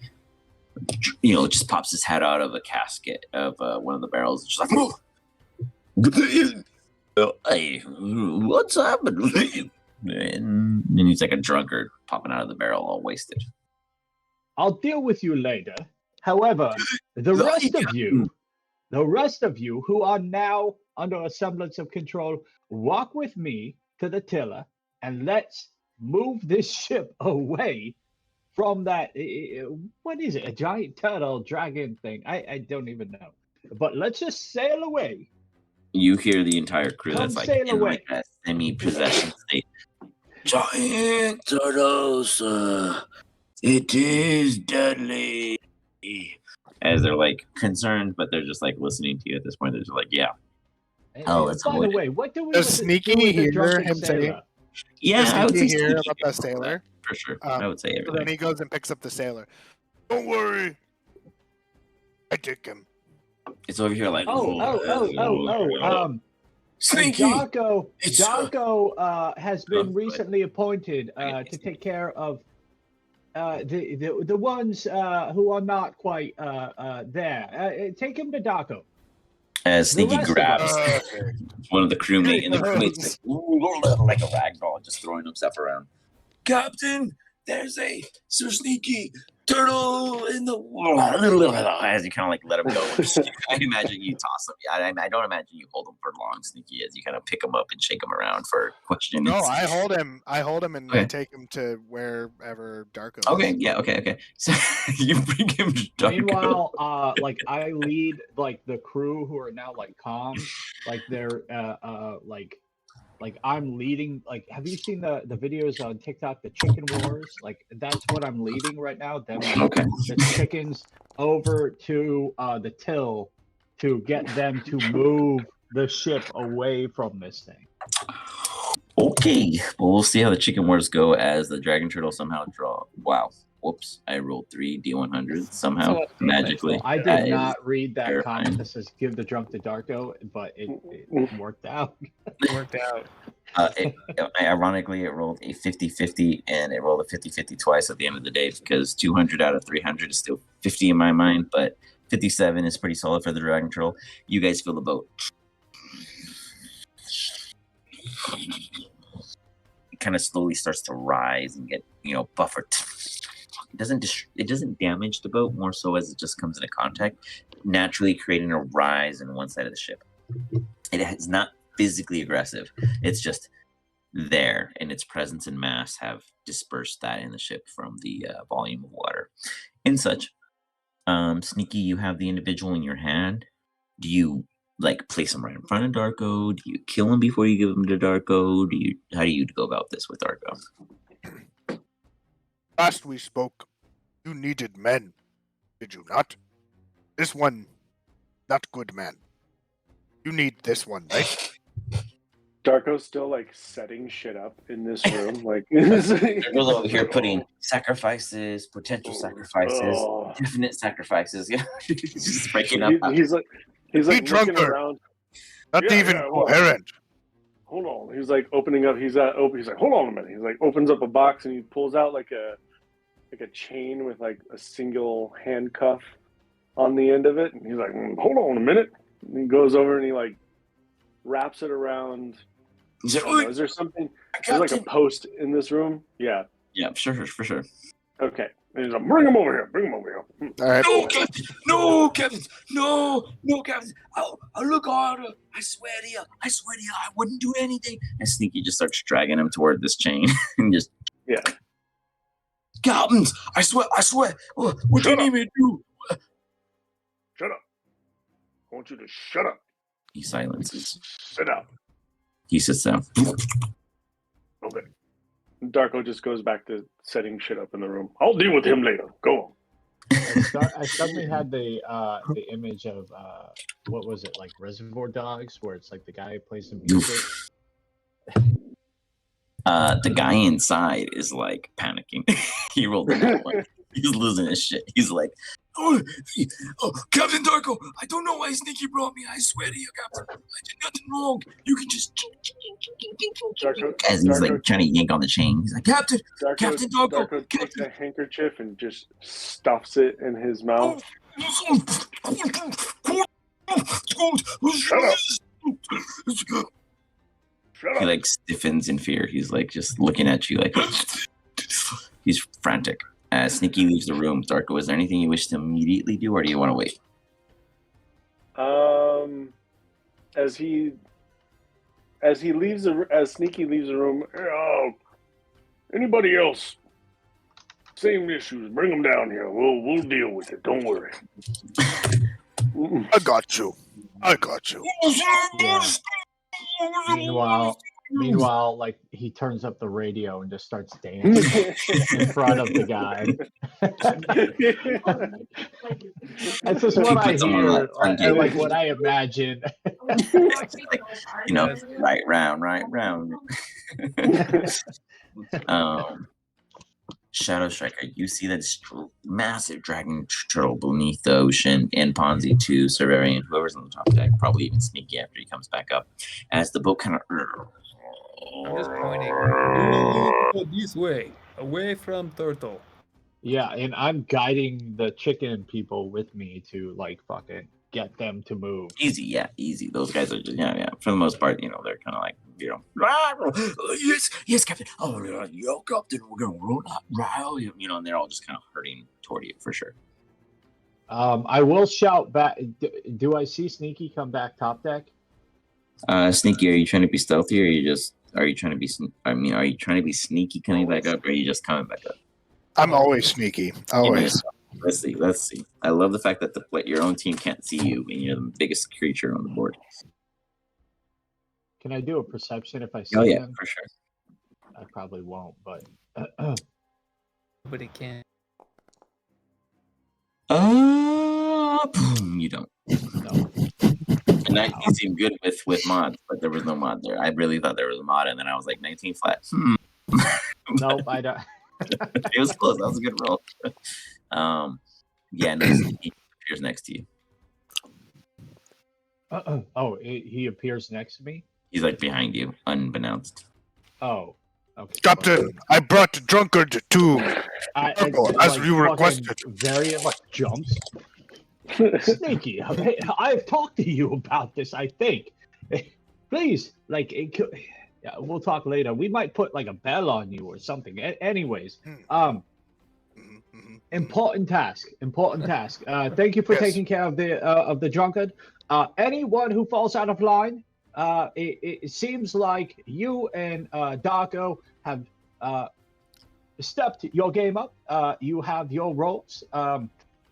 just pops his head out of a casket of one of the barrels. Just like, hey, what's happening? And he's like a drunkard popping out of the barrel, all wasted. I'll deal with you later. However, the rest of you who are now under a semblance of control, walk with me to the tiller and let's move this ship away from that. What is it? A giant turtle dragon thing? I don't even know. But let's just sail away. You hear the entire crew that's like in like a semi-possession state. Giant turtles, it is deadly. As they're like concerned, but they're just like listening to you at this point. They're just like, yeah. Let's by the way, what do we does Sneaky hear him say? Yeah, I would say hear about the sailor for sure. I would say everything. So then he goes and picks up the sailor. Don't worry, I take him. It's over here like Sneaky. Darko has been recently appointed to take care of the ones who are not quite there. Take him to Darko. As Sneaky grabs one of the crewmates, and the crewmate's like a ragdoll, just throwing himself around. Captain, there's a Sir Sneaky turtle in the as you kind of like let him go. I imagine you toss him. I don't imagine you hold him for long, Sneaky, as you kind of pick him up and shake him around for questions. No, I hold him and I take him to wherever Darko is. Okay. So you bring him to Darko. Meanwhile, like I lead like the crew who are now like calm, like they're like I'm leading. Like, have you seen the videos on TikTok, the chicken wars? Like, that's what I'm leading right now. Them the chickens over to the till to get them to move the ship away from this thing. Okay, well, we'll see how the chicken wars go as the dragon turtle somehow draw. Wow. Whoops, I rolled 3 D100s somehow, magically. I did not read that comment that says give the drunk to Darko, but it worked out. It worked out. Ironically, it rolled a 50-50, and it rolled a 50-50 twice at the end of the day, because 200 out of 300 is still 50 in my mind, but 57 is pretty solid for the dragon turtle. You guys feel the boat. It kind of slowly starts to rise and get, buffered. It doesn't damage the boat, more so as it just comes into contact, naturally creating a rise in one side of the ship. It is not physically aggressive. It's just there, and its presence and mass have dispersed that in the ship from the volume of water. And such, Sneaky, you have the individual in your hand. Do you like place him right in front of Darko? Do you kill him before you give him to Darko? How do you go about this with Darko? Last we spoke, you needed men, did you not? This one, not good man. You need this one, right? Darko's still like setting shit up in this room. Like Darko's over here putting sacrifices, potential sacrifices, definite sacrifices. Yeah, just breaking up. He's like looking around. Not even coherent. Hold on. He's like opening up. He's like, hold on a minute. He's like opens up a box and he pulls out like a chain with like a single handcuff on the end of it. And he's like, hold on a minute. And he goes over and he like wraps it around. Is there something? There's like a post in this room. Yeah. Yeah, sure, for sure. Okay. And he's like, bring him over here. Bring him over here. All right. No, Captain. No, Captain. I'll look harder. I swear to you, I wouldn't do anything. And Sneaky just starts dragging him toward this chain and just Captain, I swear. What do you need me to do? Shut up. I want you to shut up. He silences. Sit down. He sits down. Okay. Darko just goes back to setting shit up in the room. I'll deal with him later. Go on. I suddenly had the image of what was it, like Reservoir Dogs, where it's like the guy who plays the music. The guy inside is like panicking. He rolled a one. He's losing his shit. He's like, oh, Captain Darko, I don't know why Sneaky brought me. I swear to you, Captain, I did nothing wrong. You can just as he's like trying to yank on the chain. He's like, Captain Darko takes a handkerchief and just stuffs it in his mouth. Shut up. He like stiffens in fear. He's like just looking at you like he's frantic. As Sneaky leaves the room, Darko, is there anything you wish to immediately do, or do you want to wait? As Sneaky leaves the room, anybody else? Same issues. Bring them down here. We'll deal with it. Don't worry. I got you. Yeah. Meanwhile, like he turns up the radio and just starts dancing in front of the guy. That's just what I hear, and like what I imagine. Right round. Shadow Striker, you see that massive dragon turtle beneath the ocean, and Ponzi too, Serverian, whoever's on the top deck, probably even Sneaky after he comes back up. As the boat kind of... I'm just pointing. Go this way, away from Turtle. Yeah, and I'm guiding the chicken people with me to like fucking get them to move. Easy. Those guys are just, for the most part, they're kind of like, yes, Captain. Oh, yo, Captain, we're gonna roll that rail, and they're all just kind of hurting toward you for sure. I will shout back. Do I see Sneaky come back top deck? Sneaky, are you trying to be stealthy, or are you trying to be sneaky coming back up, or are you just coming back up? I'm always sneaky. Always. Let's see. I love the fact that your own team can't see you, and you're the biggest creature on the board. Can I do a perception if I see them? Oh, for sure. I probably won't, but... But it can. You don't. No. And 19 seemed good with mods, but there was no mod there. I really thought there was a mod, and then I was like, 19 flat. Nope, I don't. It was close. That was a good roll. Yeah, no, he appears next to you. Oh, he appears next to me? He's like behind you, unbeknownst. Oh, okay. Captain, I brought the drunkard to as you requested. Very like jumps. Sneaky, I've talked to you about this, I think. Please, like, we'll talk later. We might put like a bell on you or something. Anyways, important task. Thank you for taking care of the drunkard. Anyone who falls out of line, it seems like you and Darko have stepped your game up. You have your roles.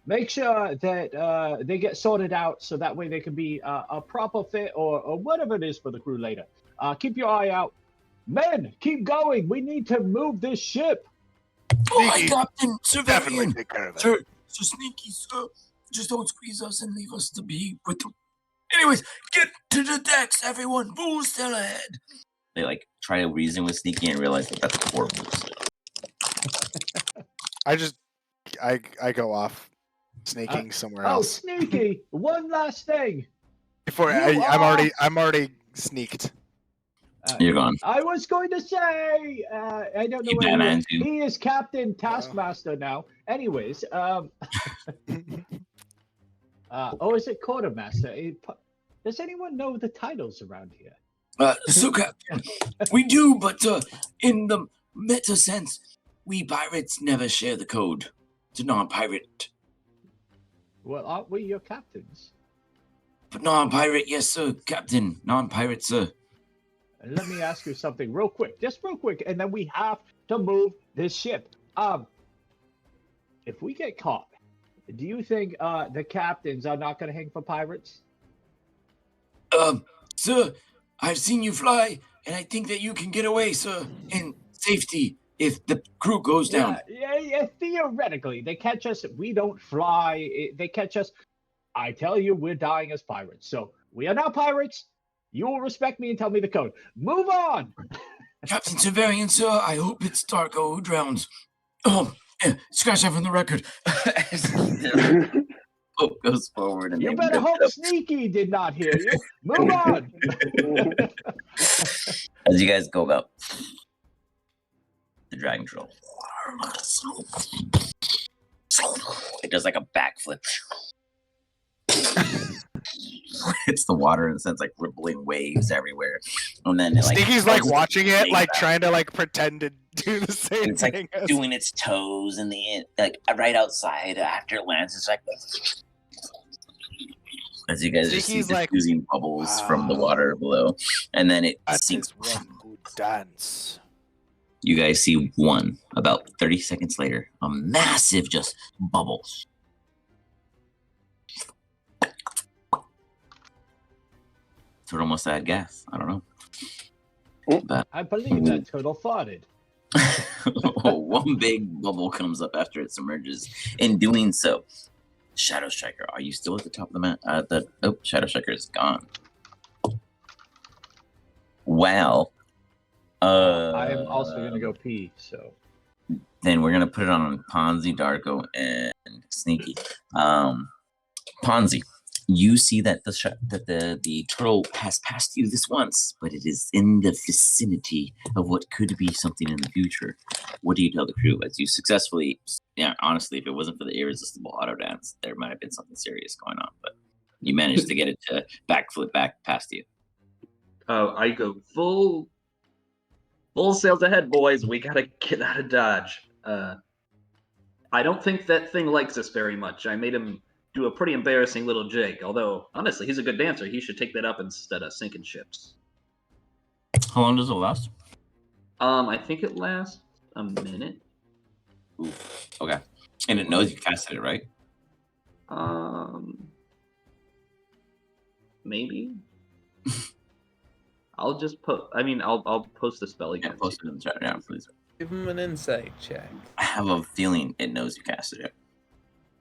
Make sure that they get sorted out so that way they can be a proper fit or whatever it is for the crew later. Keep your eye out. Men, keep going. We need to move this ship. Oh, Captain, Definitely take care of it. Sir, Sneaky, sir, just don't squeeze us and leave us to be with them. Anyways, get to the decks, everyone. Full sail ahead. They like try to reason with Sneaky and realize that that's horrible. I go off sneaking somewhere else. Oh, Sneaky! One last thing. Before I'm already sneaked. You're gone. I was going to say, I don't know where he is Captain Taskmaster now. Anyways, is it Quartermaster? Does anyone know the titles around here? So, Captain, we do, but in the meta sense, we pirates never share the code to non-pirate. Well, aren't we your captains? But non-pirate, yes, sir, Captain. Non-pirate, sir. Let me ask you something just real quick, and then we have to move this ship. If we get caught, do you think the captains are not going to hang for pirates? Sir, I've seen you fly, and I think that you can get away, sir, in safety if the crew goes down. Yeah. Theoretically, they catch us. We don't fly. They catch us. I tell you, we're dying as pirates. So we are now pirates. You will respect me and tell me the code. Move on. Captain Severian, sir, I hope it's Darko who drowns. Scratch that from the record. Hope goes forward. And you better hope Sneaky did not hear you. Move on. As you guys go about the dragon troll, it does like a backflip. It's the water and it sends like rippling waves everywhere, and then Sneaky's like watching it, like trying to like pretend to do the same and it's thing. Like doing its toes in the like right outside after it lands. It's like as you guys just see diffusing bubbles from the water below, and then it sinks. One good dance. You guys see one about 30 seconds later, a massive just bubble. Turtle must have had gas. I don't know. But, I believe that turtle farted. One big bubble comes up after it submerges. In doing so, Shadow Striker, are you still at the top of the map? Shadow Striker is gone. Well, I am also gonna go pee. So then we're gonna put it on Ponzi, Darko, and Sneaky. Ponzi. You see that the turtle has passed you this once, but it is in the vicinity of what could be something in the future. What do you tell the crew as you successfully? Yeah, honestly, if it wasn't for the irresistible auto dance, there might have been something serious going on. But you managed to get it to backflip back past you. I go full sails ahead, boys. We gotta get out of Dodge. I don't think that thing likes us very much. I made him do a pretty embarrassing little jig. Although, honestly, he's a good dancer. He should take that up instead of sinking ships. How long does it last? I think it lasts a minute. Ooh, okay. And it knows you casted it, right? Maybe. I'll just put. I mean, I'll post the spell again. Yeah, post it in the chat. Yeah, please. Give him an insight check. I have a feeling it knows you casted it.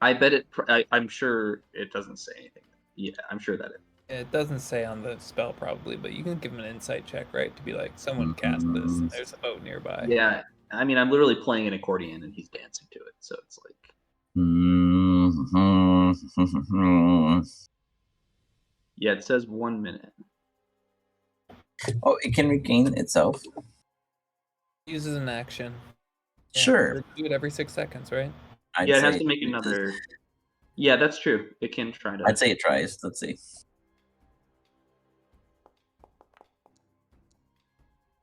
I bet it. I'm sure it doesn't say anything. Yeah, I'm sure that it doesn't say on the spell probably, but you can give him an insight check, right? To be like, someone cast this. And there's a boat nearby. Yeah, I mean, I'm literally playing an accordion and he's dancing to it, so it's like. Yeah, it says 1 minute. Oh, it can regain itself. Uses an action. Yeah, sure. Do it every 6 seconds, right? Yeah, it has to make another. Yeah, that's true. It can try to. I'd say it tries. Let's see.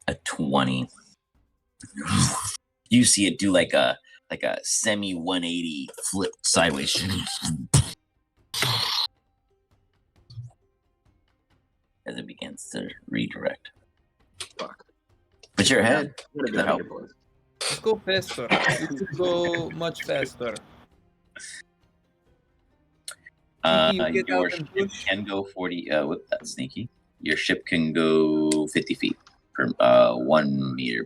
A 20. You see it do like a semi 180 flip sideways. As it begins to redirect. Fuck. But you're ahead. Let's go faster. You could go much faster. Your ship can go 40 with that Sneaky. Your ship can go 50 feet per 1 meter.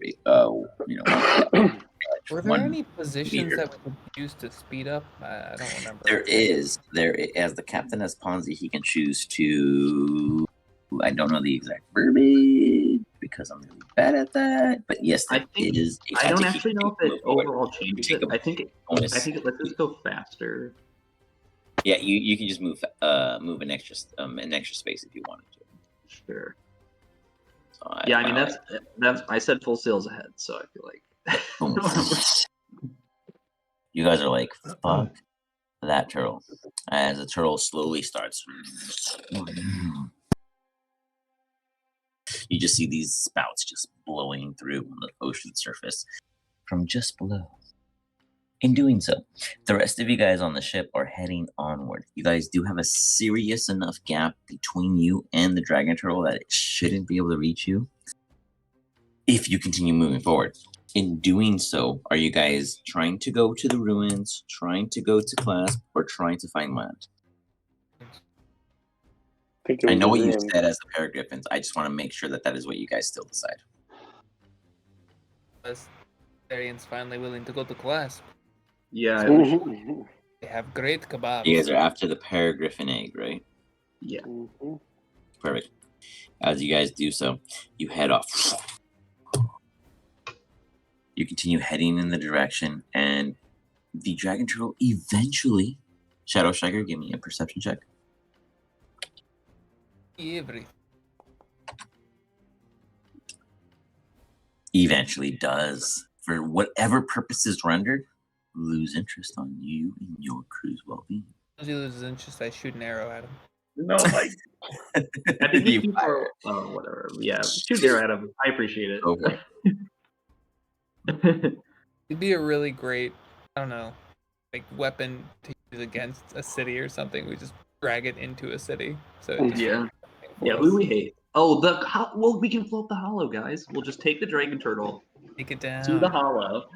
Were there any positions that we could use to speed up? I don't remember. There is. As the captain has Ponzi, he can choose to. I don't know the exact verbiage because I'm really bad at that. But yes, I don't actually know if it overall changes it. I think it lets us go faster. Yeah, you can just move an extra space if you wanted to. Sure. So I mean that's I said full sails ahead, so I feel like you guys are like fuck that turtle. As the turtle slowly starts. You just see these spouts just blowing through on the ocean surface from just below. In doing so, the rest of you guys on the ship are heading onward. You guys do have a serious enough gap between you and the dragon turtle that it shouldn't be able to reach you if you continue moving forward. In doing so, are you guys trying to go to the ruins, trying to go to Clasp, or trying to find land? think it I was know the what you ruins. said as the Paragriffins. I just want to make sure that that is what you guys still decide. Arian's finally willing to go to class. Yeah. They have great kebabs. You guys are after the Paragriffin egg, right? Yeah. Perfect. As you guys do so, you head off. You continue heading in the direction, and the dragon turtle eventually. Shadow Striker, give me a perception check. Everything. Eventually does, for whatever purpose is rendered, lose interest on you and your crew's well-being. As he loses interest, I shoot an arrow at him. No, I think you for whatever. Yeah, shoot there at him. I appreciate it. Okay. It'd be a really great, I don't know, like weapon to use against a city or something. We just drag it into a city. So it just Yeah. Who do we hate? Oh, well, we can float the hollow, guys. We'll just take the dragon turtle, take it down to the hollow,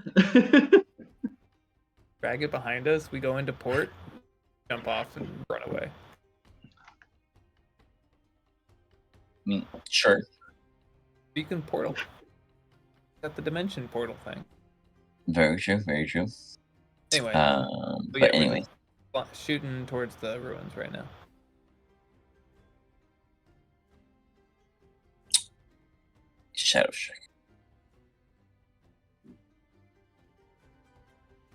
drag it behind us. We go into port, jump off, and run away. I mean, sure. Beacon portal. Got the dimension portal thing. Very true. Very true. Anyway, but anyway, shooting towards the ruins right now. Shadow Strike.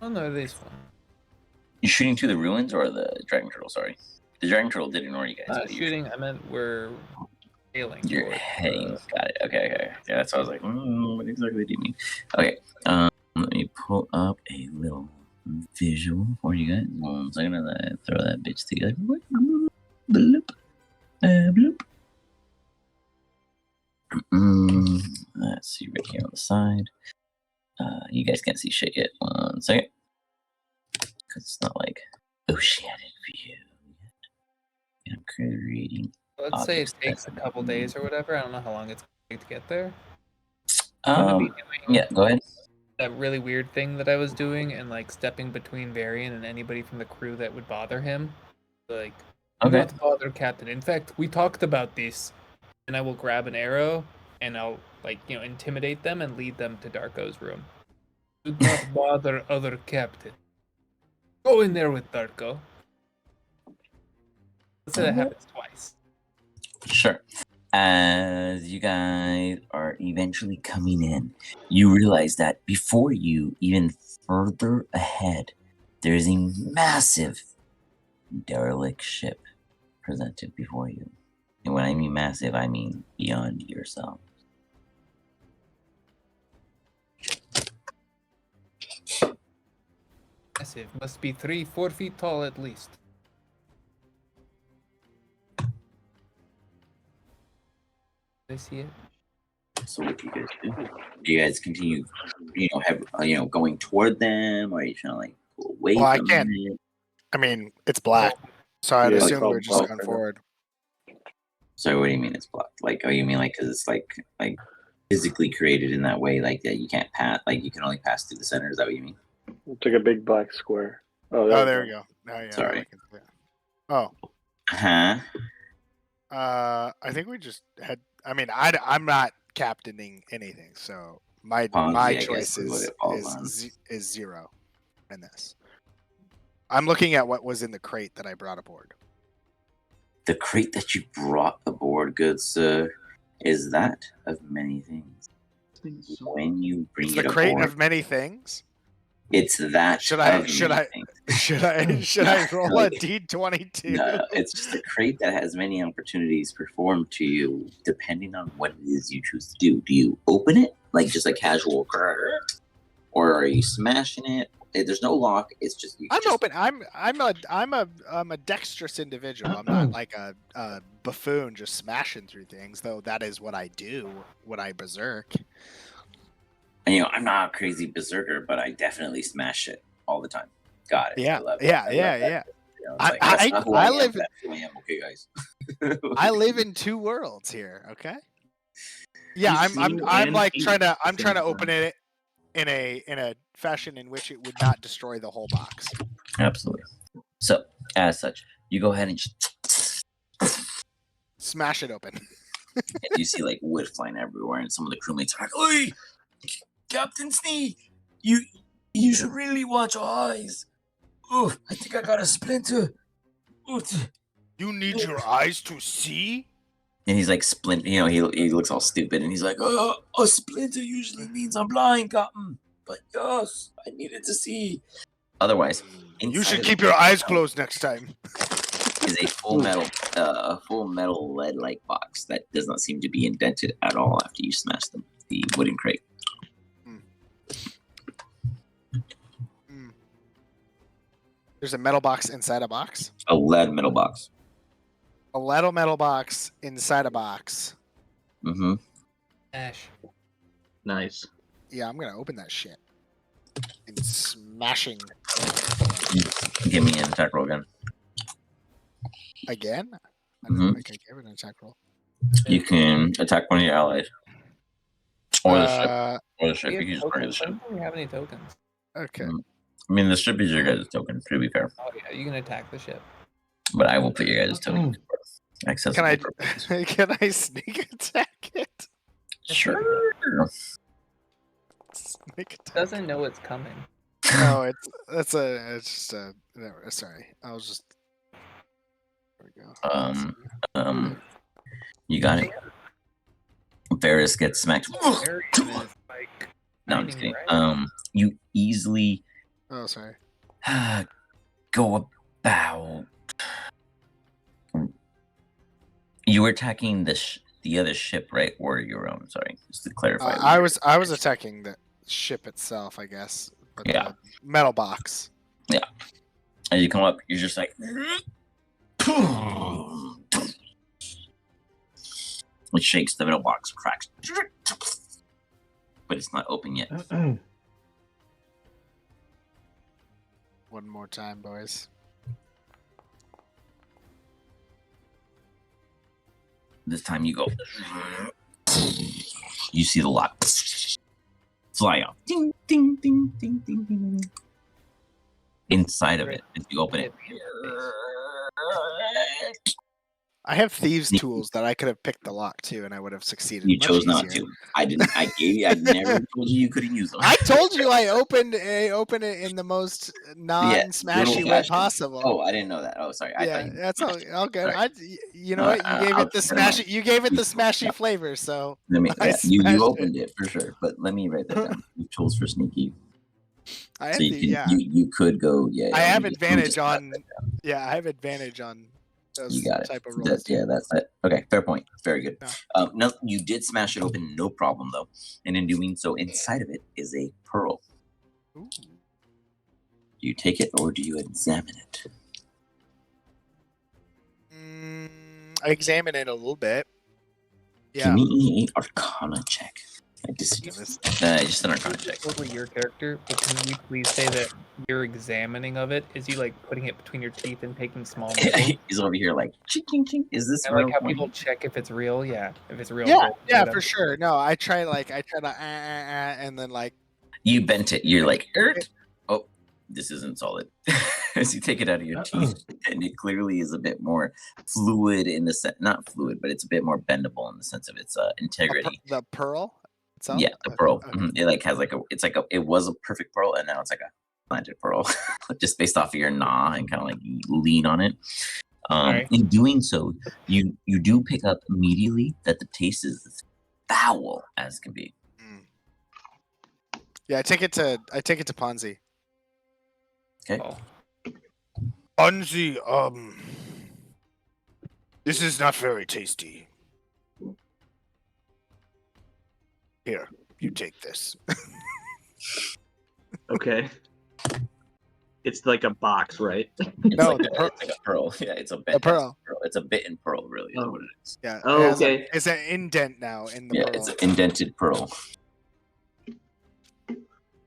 Oh no, it is fun. You shooting to the ruins or the dragon turtle? Sorry, the dragon turtle did ignore you guys. Shooting. I meant we're hailing. You're heading. Got it. Okay. Yeah, that's what I was like. What exactly do you mean? Okay. Let me pull up a little visual for you guys. 1 second, as I throw that bitch together. Bloop. Bloop. Let's see right here on the side. You guys can't see shit yet. 1 second. Because it's not like oceanic view yet. I'm creating. Let's say it takes a couple days or whatever. I don't know how long it's going to take to get there. Yeah, go ahead. That really weird thing that I was doing and like stepping between Varian and anybody from the crew that would bother him. Like, do not bother Captain. In fact, we talked about this. And I will grab an arrow and I'll intimidate them and lead them to Darko's room. Do not bother other captain. Go in there with Darko. Let's say that happens twice. Sure. As you guys are eventually coming in, you realize that before you, even further ahead, there is a massive derelict ship presented before you. And when I mean massive, I mean beyond yourself. Massive. Must be 3-4 feet tall at least. I see it. So what do you guys do? Do you guys continue, going toward them, or are you trying to like pull away Well, I from can't. it? I mean, it's black, so I'd Yeah, assume like we're just all going black. forward. So what do you mean it's blocked? Like, oh, you mean like because it's like physically created in that way, like that you can't pass, like you can only pass through the center. Is that what you mean? It's like a big black square. Oh, There we go. Oh, yeah, Sorry. I can see it. Oh, Huh? I think we just had. I mean, I'm not captaining anything, so my I choice guess is what it falls on. is 0 in this. I'm looking at what was in the crate that I brought aboard. The crate that you brought aboard, good sir, is that of many things. When you bring It's it the crate aboard, of many things. it's that. Should I of many things. should I roll a D22? No, it's just a crate that has many opportunities performed to you, depending on what it is you choose to do. Do you open it like just a casual, or are you smashing it? There's no lock. It's just Open. I'm a dexterous individual. I'm not like a buffoon just smashing through things, though. That is what I do when I berserk. And, I'm not a crazy berserker, but I definitely smash it all the time. Got it. Yeah, I love yeah. I live. That's who I am. Okay, guys. I live in 2 worlds here. Okay. Yeah, I'm like trying to open it in a fashion in which it would not destroy the whole box. Absolutely. So, as such, you go ahead and just Smash it open. And you see like wood flying everywhere, and some of the crewmates are like, "Oi, Captain Snee, you should really watch your eyes. Oh, I think I got a splinter. Oh, You need your eyes to see? And he's like splint, he looks all stupid, and he's like, "Oh, a splinter usually means I'm blind, Captain. But yes, I needed to see. Otherwise, You should keep your eyes closed next time." Is a full metal lead-like box that does not seem to be indented at all after you smash the wooden crate. There's a metal box inside a box. A lead metal box. A lead metal box inside a box. Mm-hmm. Ash. Nice. Yeah, I'm gonna open that shit. And smashing. Give me an attack roll again. Again? I don't think I gave it an attack roll. You can attack one of your allies. Or the ship. Or the ship. We You can just target the ship. I don't think we have any tokens. Okay. I mean, the ship is your guys' token, to be fair. Oh yeah, you can attack the ship. But I will put your guys' token. Can I sneak attack it? Sure. Sneak attack. Doesn't know it's coming. No, it's just a. Never, sorry, I was just. There we go. You got it. Varys gets smacked. No, I'm just kidding. You easily. Oh, sorry. Go about. You were attacking the other ship, right, or your own? Sorry, just to clarify. I was attacking the ship itself, I guess. But Yeah. The metal box. Yeah. As you come up, you're just like. It shakes, the metal box cracks. But it's not open yet. One more time, boys. This time you go. You see the lock fly off. Ding, ding, ding, ding, ding, ding. Inside of it, as you open it. I have thieves' tools that I could have picked the lock too, and I would have succeeded. You much chose not easier. to. I didn't. I never told you couldn't use them. I told you I opened it in the most non-smashy way possible. Oh, I didn't know that. Oh, sorry. I thought you... That's all good. Right. You know what? You gave it the smashy. You gave it the smashy flavor. So you opened it for sure. But let me write that down. Tools for sneaky. So you could go. Yeah. I have advantage on. Yeah, I have advantage on. You got it. Type of rolls. That's it. Okay, fair point. Very good. Yeah. No, you did smash it open, no problem though. And in doing so, inside of it is a pearl. Ooh. Do you take it or do you examine it? I examine it a little bit. Yeah. Give me an Arcana check. Just an Arcana check. Over your character, but can you please say that your examining of it is you like putting it between your teeth and taking small nibbles? He's over here like ching ching ching. Is this like how people check if it's real? Yeah, if it's real. Yeah, for sure. No, I try to and then like you bent it. You're like, oh, this isn't solid. As you take it out of your teeth, and it clearly is a bit more fluid in the sense, not fluid, but it's a bit more bendable in the sense of its integrity. The pearl. Itself? Yeah, the pearl. Okay. Mm-hmm. It like has like it was a perfect pearl, and now it's like a planted pearl, just based off of your gnaw and kind of like lean on it. Right. In doing so, you do pick up immediately that the taste is as foul as can be. Yeah, I take it to Ponzi. Okay. Ponzi, this is not very tasty. Here, you take this. Okay. It's like a box, right? No, it's like a pearl. Yeah, it's a bit. Pearl. It's a bitten pearl, really. Is what it is. Yeah. Oh, okay. It's an indent now in the pearl. It's an indented pearl.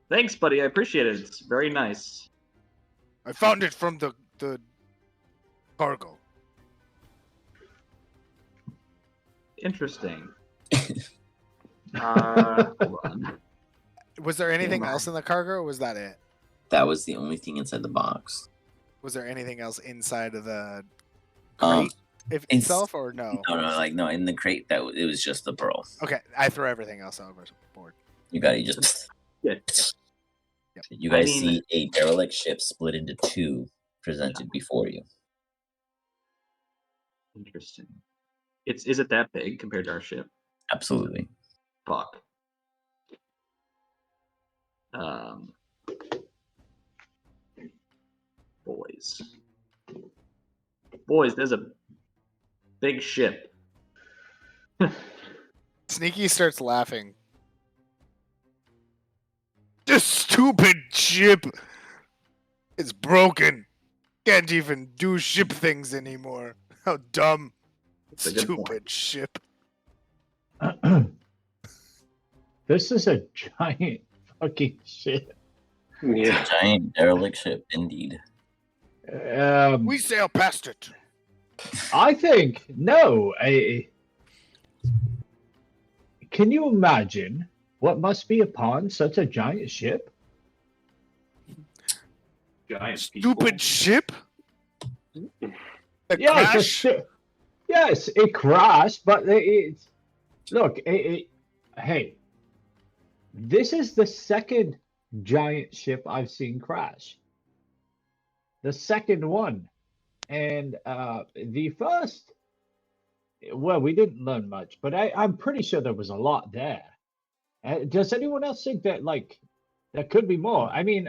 Thanks, buddy. I appreciate it. It's very nice. I found it from the cargo. Interesting. Hold on. Was there anything else in the cargo, or was that it? That was the only thing inside the box. Was there anything else inside of the crate? itself or no? No, in the crate that it was just the pearl. Okay, I throw everything else overboard. You got it. You just. Yep. You guys see a derelict ship split into two presented before you. Interesting. Is it that big compared to our ship? Absolutely. Fuck. Boys, there's a big ship. Sneaky starts laughing. This stupid ship is broken. Can't even do ship things anymore. How dumb. Stupid ship. This is a giant fucking ship. Yeah. It's a giant derelict ship, indeed. We sail past it. I think no. Can you imagine what must be upon such a giant ship? Stupid ship? Yes, it crashed, but it's look. Hey, this is the second giant ship I've seen crash. The second one, and the first. Well, we didn't learn much, but I'm pretty sure there was a lot there. Does anyone else think that there could be more? I mean,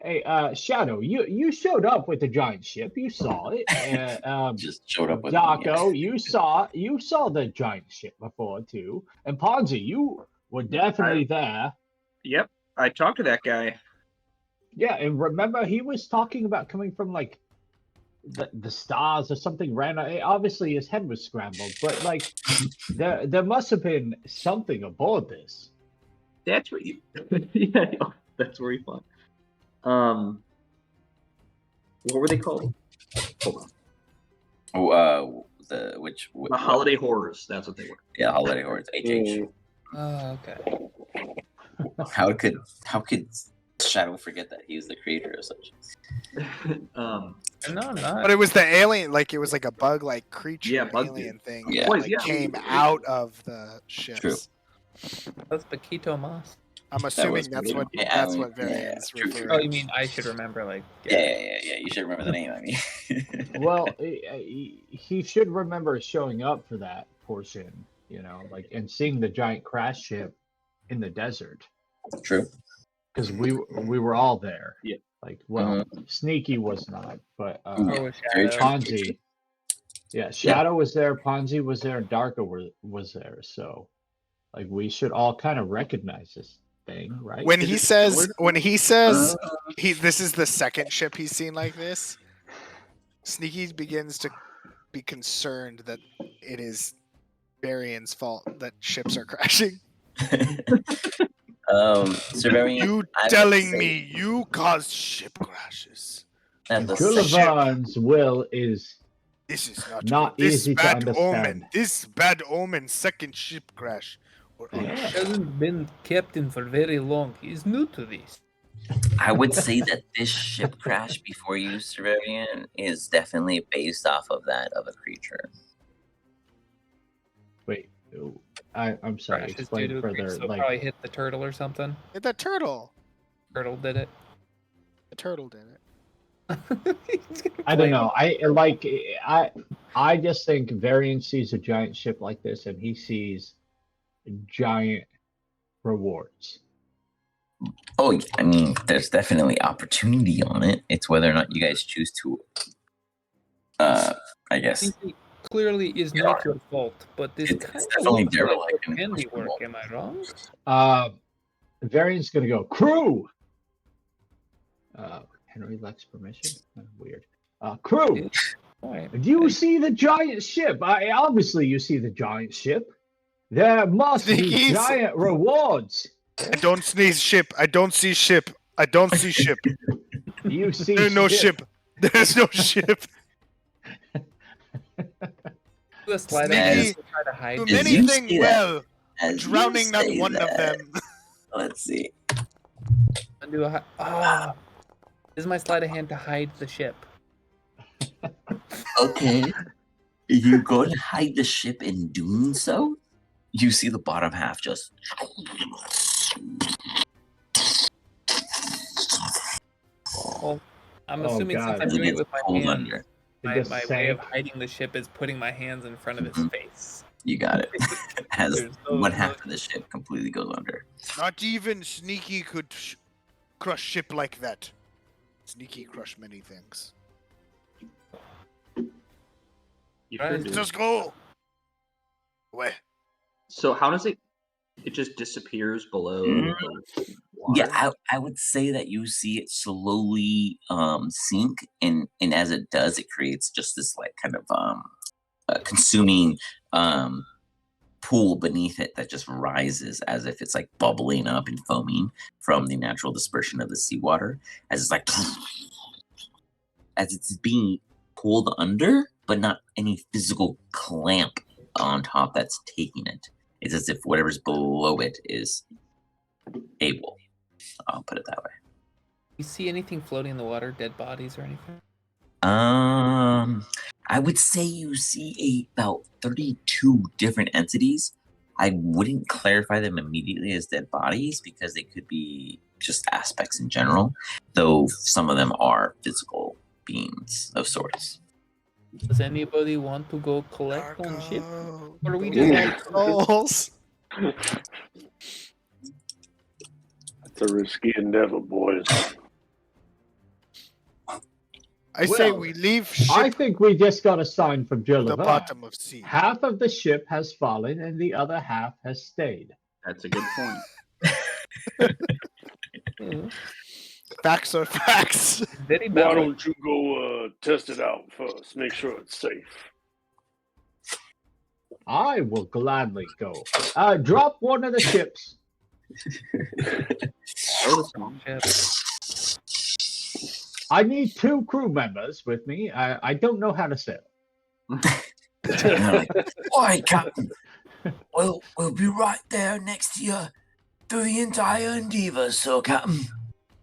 hey, Shadow, you showed up with the giant ship. You saw it. Just showed up with Darko, you saw the giant ship before too. And Ponzi, you were definitely there. Yep, I talked to that guy. Yeah, and remember he was talking about coming from the stars or something random. Obviously, his head was scrambled, but there must have been something aboard this. That's where you. Yeah, that's where he fought. What were they called? Hold on. The Holiday Horrors. That's what they were. Yeah, Holiday Horrors. HH. Oh, okay. How could Shadow forget that he was the creator of such? No, I'm not. But it was the alien, it was like a bug-like creature, bug alien thing. Yeah. That came out of the ships. True. That's Paquito Mas. I'm assuming that's what variants refer to. Oh, you mean I should remember, Yeah. You should remember the name. I mean, well, he should remember showing up for that portion, and seeing the giant crash ship in the desert. True. Because we were all there. Yeah. Sneaky was not, but Shadow. Ponzi. Yeah, Shadow was there, Ponzi was there, and Darko was there. So, we should all kind of recognize this thing, right? When he says this is the second ship he's seen like this, Sneaky begins to be concerned that it is Varian's fault that ships are crashing. Sir Varian, you telling me you caused ship crashes? Gullivan's will is. This is not easy to understand. Omen. This bad omen second ship crash. He hasn't been captain for very long. He's new to this. I would say that this ship crash before you, Sir Varian, is definitely based off of that of a creature. Wait, I'm sorry. Explain further. So probably hit the turtle or something. Hit the turtle. Turtle did it. The turtle did it. I don't know. I just think Varian sees a giant ship like this, and he sees giant rewards. Oh, I mean, there's definitely opportunity on it. It's whether or not you guys choose to. I guess. Clearly is not your fault, but this it's kind of definitely looks derelict like handiwork. Am I wrong? Varian's gonna go crew. Henry lacks permission. Weird. Crew. Do you see the giant ship? Obviously, you see the giant ship. There must be giant rewards. I don't see ship. I don't see ship. I don't see ship. You see There's no ship. There's no ship. Sneaky, do many things well. Drowning not one of them. Let's see. This is my sleight of hand to hide the ship. Okay. You go to hide the ship. In doing so, you see the bottom half just. Well, I'm assuming since I'm doing it with my hands, under. my way of hiding the ship is putting my hands in front of his face. You got it. As one half no... of the ship completely goes under. Not even Sneaky could crush ship like that. Sneaky crush many things. Just go. Where? So how does it? It just disappears below the water? Yeah, I would say that you see it slowly sink, and as it does, it creates just this like kind of consuming pool beneath it that just rises as if it's like bubbling up and foaming from the natural dispersion of the seawater, as it's like as it's being pulled under, but not any physical clamp on top that's taking it. It's as if whatever's below it is able. I'll put it that way. You see anything floating in the water, dead bodies or anything? I would say you see about 32 different entities. I wouldn't clarify them immediately as dead bodies because they could be just aspects in general, though some of them are physical beings of sorts. Does anybody want to go collect on ship? Or are we just like souls? It's a risky endeavor, boys. I say we leave ship. I think we just got a sign from Jill. The bottom of sea. Half of the ship has fallen and the other half has stayed. That's a good point. Facts are facts. Why don't you go test it out first? Make sure it's safe. I will gladly go. Drop one of the ships. I need 2 crew members with me. I don't know how to sail. Alright, Captain. We'll be right there next to you through the entire endeavor, so Captain.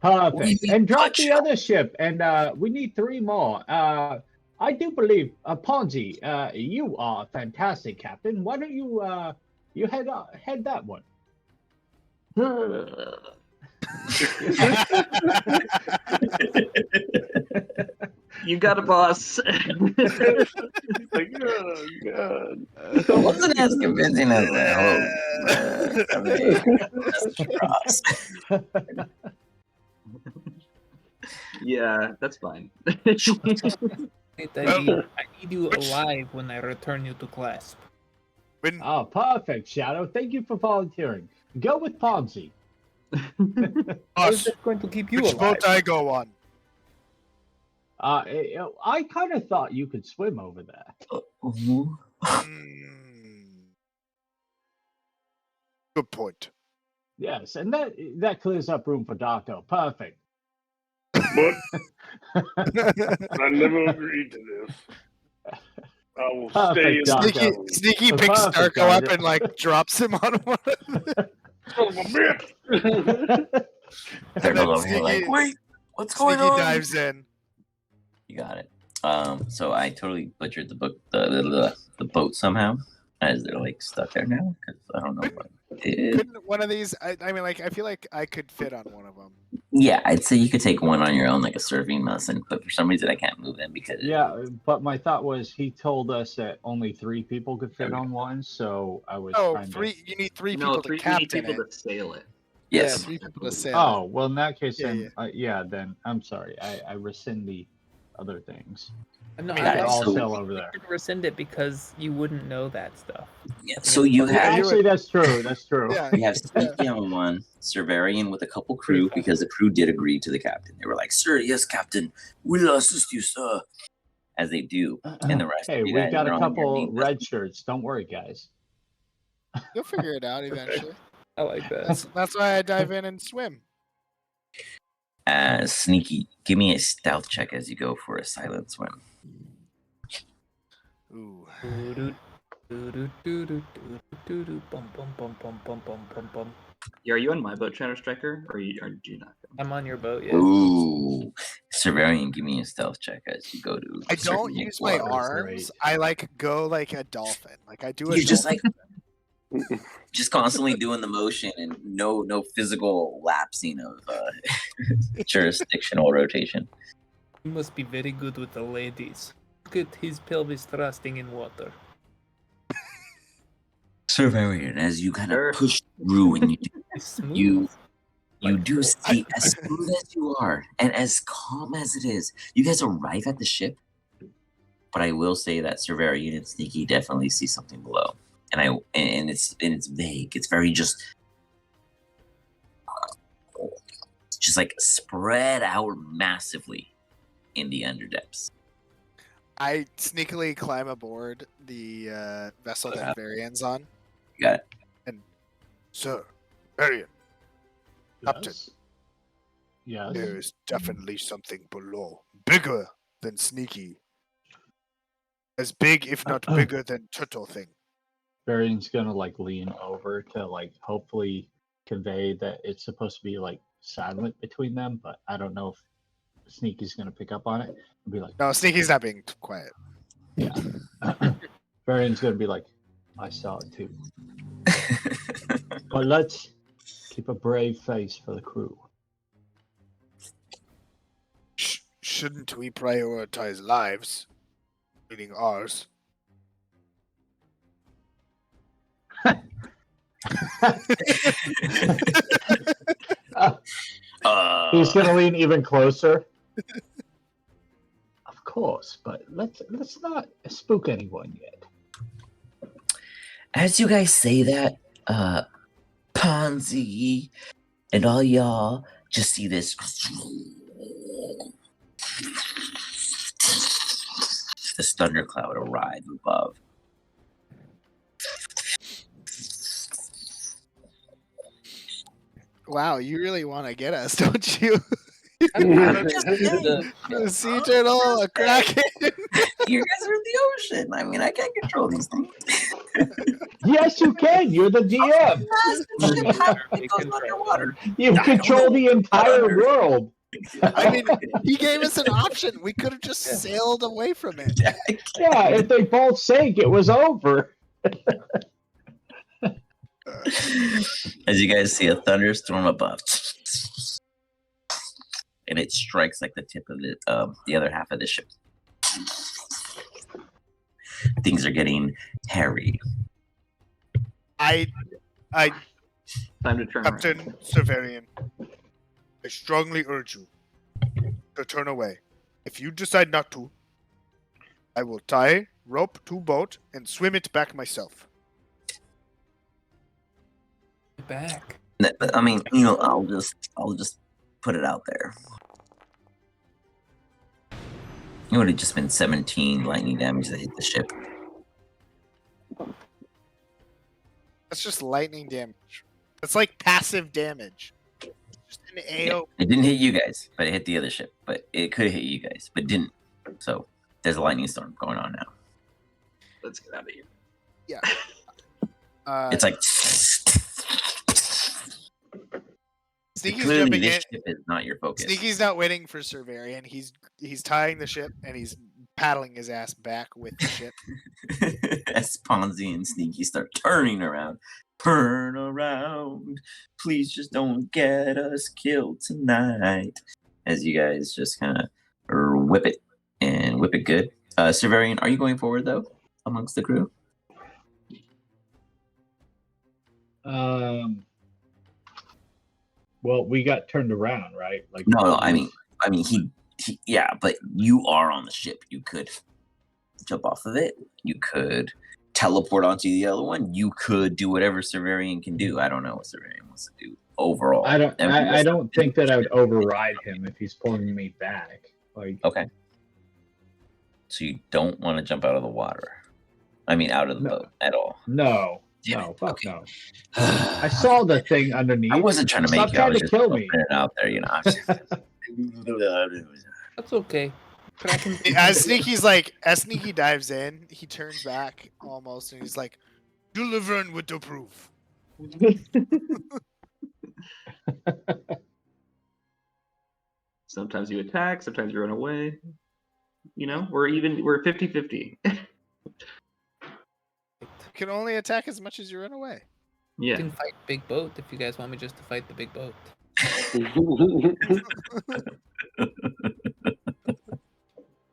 Perfect. And drop the other ship. And we need 3 more. I do believe, Ponzi, you are fantastic, Captain. Why don't you you head that one? You got a boss. Like, oh, God. It wasn't as convincing as I hoped. Yeah, that's fine. I need you alive when I return you to clasp. Oh, perfect, Shadow. Thank you for volunteering. Go with Ponzi. I was just going to keep you alive. Which boat I go on? I kind of thought you could swim over there. Good point. Yes, and that clears up room for Darko. Perfect. But I never agreed to this. I will stay in Sneaky picks Darko up and like drops him on one of them. Son of a bitch! Like, wait, what's going on? Sneaky dives in. You got it. So I totally butchered the book, the boat somehow, as they're like stuck there now. Because I don't know what it is. Couldn't one of these? I mean, like, I feel like I could fit on one of them. Yeah, I'd say you could take one on your own, like a serving lesson. But for some reason, I can't move them because. Yeah, but my thought was he told us that only 3 people could fit on one, so I was. trying 3. To... You need 3 people to captain it. To sail it. Yes. Yeah, 3 people to sail. Oh well, in that case, then yeah. Then I'm sorry. I rescind the other things. No, I all sail over there. You could rescind it because you wouldn't know that stuff. Yeah, so you have actually that's true. That's true. Yeah. You have Sneaky on one, Servarian with a couple crew because the crew did agree to the captain. They were like, "Sir, yes, captain, we'll assist you, sir," as they do. And the rest. Hey, of you we've guys got are a on couple your red shirts. Don't worry, guys. You'll figure it out eventually. I like that. That's why I dive in and swim. Sneaky, give me a stealth check as you go for a silent swim. Ooh. Yeah, are you on my boat, Shadow Striker, or do you not? I'm on your boat, yeah. Ooh. Severian, give me a stealth check as you go to. I don't use my arms. I go like a dolphin. Like I do. You're just like just constantly doing the motion and no physical lapsing of jurisdictional rotation. He must be very good with the ladies. Look at his pelvis thrusting in water. Severian, as you kind of push through and you do see, as smooth as you are and as calm as it is, you guys arrive at the ship. But I will say that Severian and Sneaky definitely see something below, and it's vague. It's very just like spread out massively in the underdepths. I sneakily climb aboard the vessel that Varian's on. You got it. And Sir, Varian, Captain. Yes. There is definitely something below, bigger than Sneaky. As big, if not bigger, than Turtle Thing. Varian's gonna like lean over to like hopefully convey that it's supposed to be like silent between them, but I don't know if Sneaky's gonna pick up on it and be like, no, Sneaky's not being quiet. Yeah. Varian's gonna be like, I saw it too. But let's keep a brave face for the crew. Shouldn't we prioritize lives, meaning ours? He's gonna lean even closer. Of course, but let's not spook anyone yet. As you guys say that, Ponzi and all y'all just see this thundercloud arrive above. Wow, you really want to get us, don't you? A sea turtle, a kraken. You guys are in the ocean. I mean, I can't control these things. Yes, you can. You're the DM. You control the entire world. I mean, he gave us an option. We could have just sailed away from it. Yeah, if they both sank, it was over. As you guys see a thunderstorm above, and it strikes like the tip of the other half of the ship. Things are getting hairy. Time to turn Captain around. Severian, I strongly urge you to turn away. If you decide not to, I will tie rope to boat and swim it back myself. Back. I mean, I'll just put it out there. It would have just been 17 lightning damage that hit the ship. That's just lightning damage. That's like passive damage. Just an AO. It didn't hit you guys, but it hit the other ship. But it could hit you guys, but didn't. So there's a lightning storm going on now. Let's get out of here. Yeah. It's like Sneaky's clearly jumping this in. ship is not your focus. Sneaky's not waiting for Severian. He's tying the ship and he's paddling his ass back with the ship. As Ponzi and Sneaky start turning around. Turn around. Please just don't get us killed tonight. As you guys just kind of whip it and whip it good. Severian, are you going forward though amongst the crew? Well, we got turned around, right? Like No. I mean, he yeah, but you are on the ship. You could jump off of it. You could teleport onto the other one. You could do whatever Severian can do. I don't know what Severian wants to do overall. I don't think that I would override him if he's pulling me back. Like, okay. So you don't want to jump out of the water. I mean, out of the boat at all. No. Damn No, it. fuck Okay. no. I saw the thing underneath. I wasn't trying to make Stop you. I trying was to just kill me. putting it out there, That's okay. As Sneaky dives in, he turns back almost and he's like, "Deliverin would approve." Sometimes you attack, sometimes you run away. You know, we're 50-50. You can only attack as much as you run away. Yeah. You can fight big boat if you guys want me just to fight the big boat.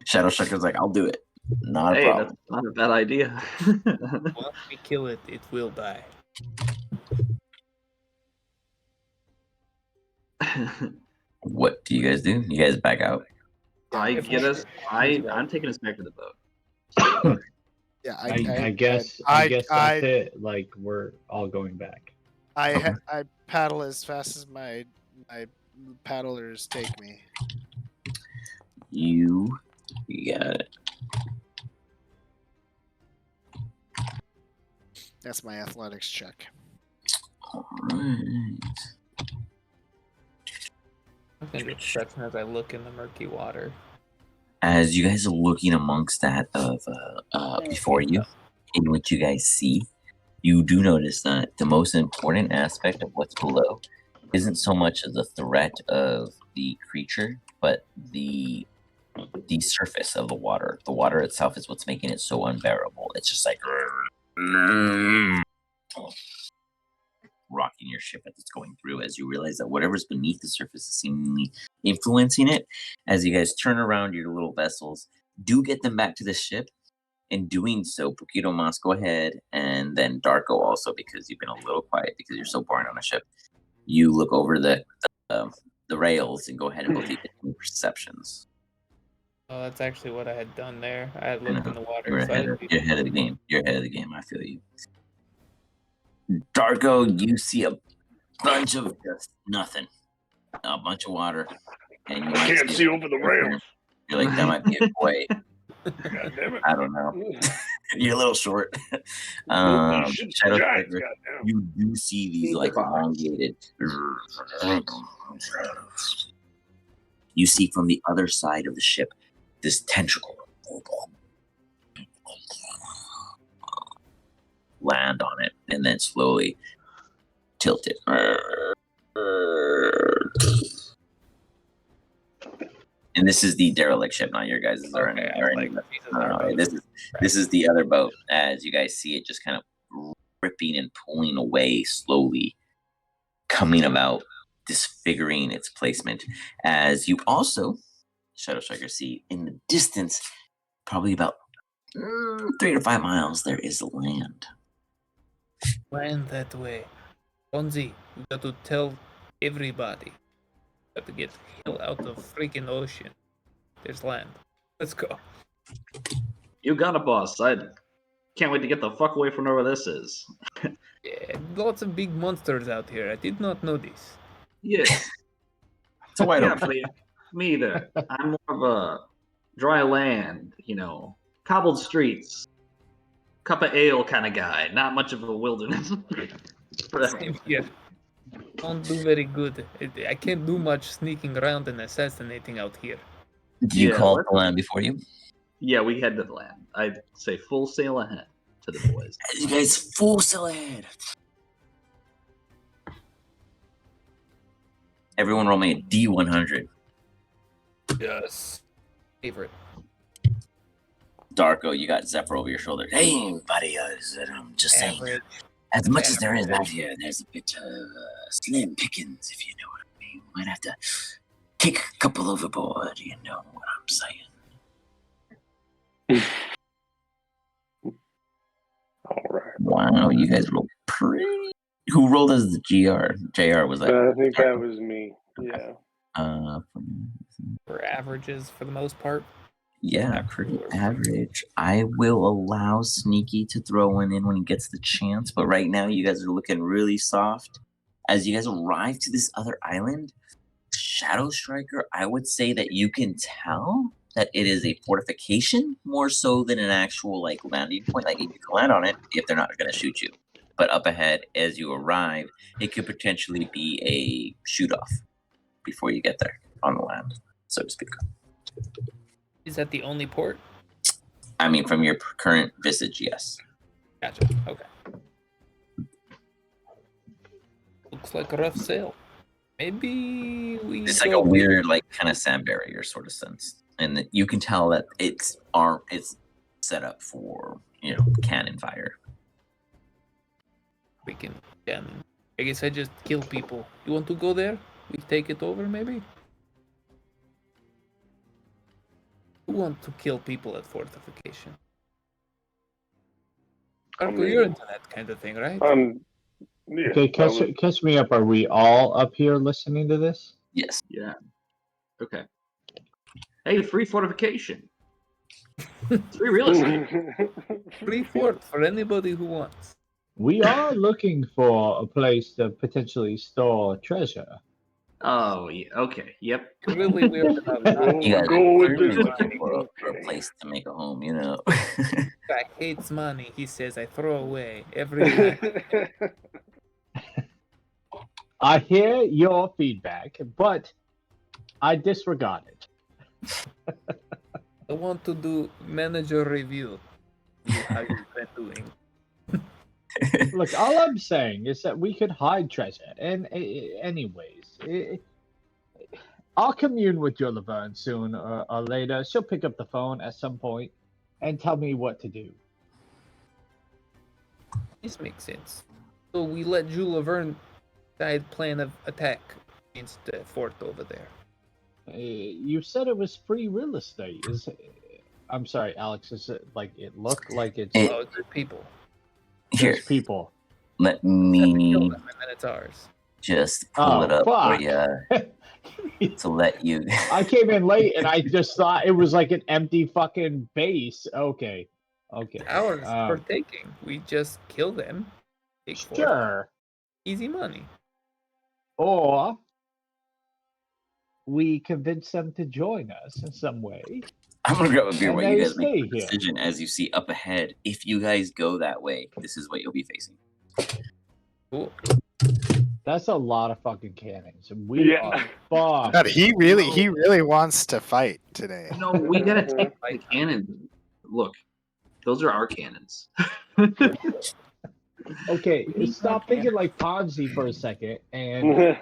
Shadow Striker's like, I'll do it. Not a Hey, problem. that's not a bad idea. Once we kill it, it will die. What do you guys do? You guys back out? I'm taking us back to the boat. Yeah, I guess that's it. Like, we're all going back. I paddle as fast as my paddlers take me. You got it. That's my athletics check. All right. I'm gonna be stretching as I look in the murky water. As you guys are looking amongst that of before you, in what you guys see, you do notice that the most important aspect of what's below isn't so much of the threat of the creature, but the surface of the water. The water itself is what's making it so unbearable. It's just like rocking your ship as it's going through, as you realize that whatever's beneath the surface is seemingly influencing it. As you guys turn around your little vessels, do get them back to the ship. In doing so, Pukito Mas, go ahead, and then Darko also, because you've been a little quiet because you're so boring on a ship. You look over the rails and go ahead and both take perceptions. Oh, that's actually what I had done there. I had looked in the water. You're ahead of the game. You're ahead of the game. I feel you. Darko, you see a bunch of just nothing. A bunch of water. And you can't see over the rails. You're like, that might be a boy. God damn it. I don't know. You're a little short. Shadow Striker, you do see these like elongated. You see from the other side of the ship this tentacle land on it and then slowly tilt it. And this is the derelict ship, not your guys'. This is the other boat. As you guys see it, just kind of ripping and pulling away slowly, coming about, disfiguring its placement. As you also, Shadow Striker, see in the distance, probably about 3 to 5 miles, there is land. Land that way. Bonzi, you got to tell everybody. Got to get the hell out of freaking ocean. There's land. Let's go. You got it, boss. I can't wait to get the fuck away from wherever this is. Yeah, lots of big monsters out here. I did not know this. Yeah. So why Yeah, don't me either. I'm more of a dry land, cobbled streets, cup of ale kind of guy. Not much of a wilderness. Same here. Don't do very good. I can't do much sneaking around and assassinating out here. Do you call the land before you? Yeah, we head to the land. I'd say full sail ahead to the boys. You guys full sail ahead. Everyone roll me a D100. Yes. Favorite. Darko, you got Zephyr over your shoulder. Hey, buddy, I'm just saying. As much as there is out here, there's a bit of slim pickings, if you know what I mean. Might have to kick a couple overboard, you know what I'm saying. All right. Wow, you guys rolled pretty. Who rolled as the GR? JR was that? I think that was me. Yeah. For averages, for the most part. Yeah, pretty average. I will allow Sneaky to throw one in when he gets the chance, but right now you guys are looking really soft. As you guys arrive to this other island, Shadow Striker, I would say that you can tell that it is a fortification more so than an actual landing point. Like you can land on it if they're not going to shoot you. But up ahead, as you arrive, it could potentially be a shoot-off before you get there on the land, so to speak. Is that the only port? I mean, from your current visage, yes. Gotcha. Okay. Looks like a rough sail. Maybe we. It's like a weird, like kind of sand barrier sort of sense, and that you can tell that it's set up for cannon fire. We can. I guess I just kill people. You want to go there? We take it over, maybe. Who want to kill people at fortification? You're into that kind of thing, right? Yeah, okay, catch me up. Are we all up here listening to this? Yes. Yeah. Okay. Hey, free fortification. Free real estate. Free fort for anybody who wants. We are looking for a place to potentially store treasure. Oh, yeah. Okay. Yep. Really weird about that. You guys Go are with clearly this. looking for a place to make a home, Guy hates money. He says I throw away every time. I hear your feedback, but I disregard it. I want to do manager review. How you've been doing? Look, all I'm saying is that we could hide treasure. And anyways, I'll commune with your Laverne soon or later. She'll pick up the phone at some point and tell me what to do. This makes sense. So we let Jules Laverne decide plan of attack against the fort over there. You said it was free real estate. I'm sorry, Alex. Is it like it looked like it's it's people. Here, people. Let me kill them and then it's ours. just pull it up for you to let you. I came in late and I just thought it was like an empty fucking base. Okay. Ours for taking. We just kill them. Sure. Easy money. Or we convince them to join us in some way. I'm gonna grab a beer while you guys make stay the decision. As you see up ahead, if you guys go that way, this is what you'll be facing. Cool. That's a lot of fucking cannons. We are fucked. God, he really wants to fight today. No, we gotta take the cannons. Look, those are our cannons. Okay, stop thinking like Ponzi for a second, and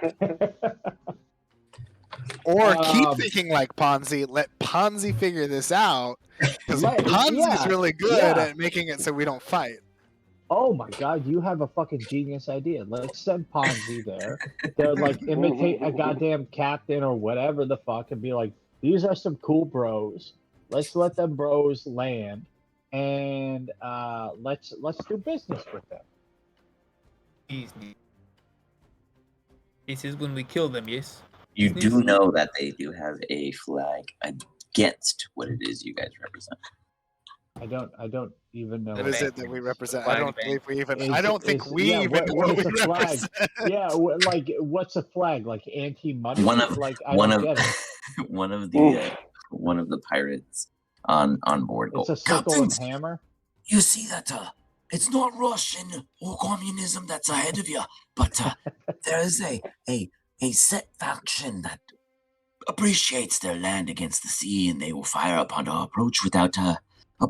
or keep thinking like Ponzi. Let Ponzi figure this out, because Ponzi's really good at making it so we don't fight. Oh my god, you have a fucking genius idea. Let's send Ponzi there. They'll like imitate a goddamn captain or whatever the fuck and be like, these are some cool bros. Let's let them bros land and let's do business with them. Easy. This is when we kill them, yes? You do know that they do have a flag against what it is you guys represent. I don't even know. What is it that we represent? I don't believe we even. I don't think we even know what we represent. Yeah, like what's a flag? Like anti-money? One of one of the pirates on board. It's a circle and hammer. You see that it's not Russian or communism that's ahead of you, but there is a set faction that appreciates their land against the sea, and they will fire upon our approach without a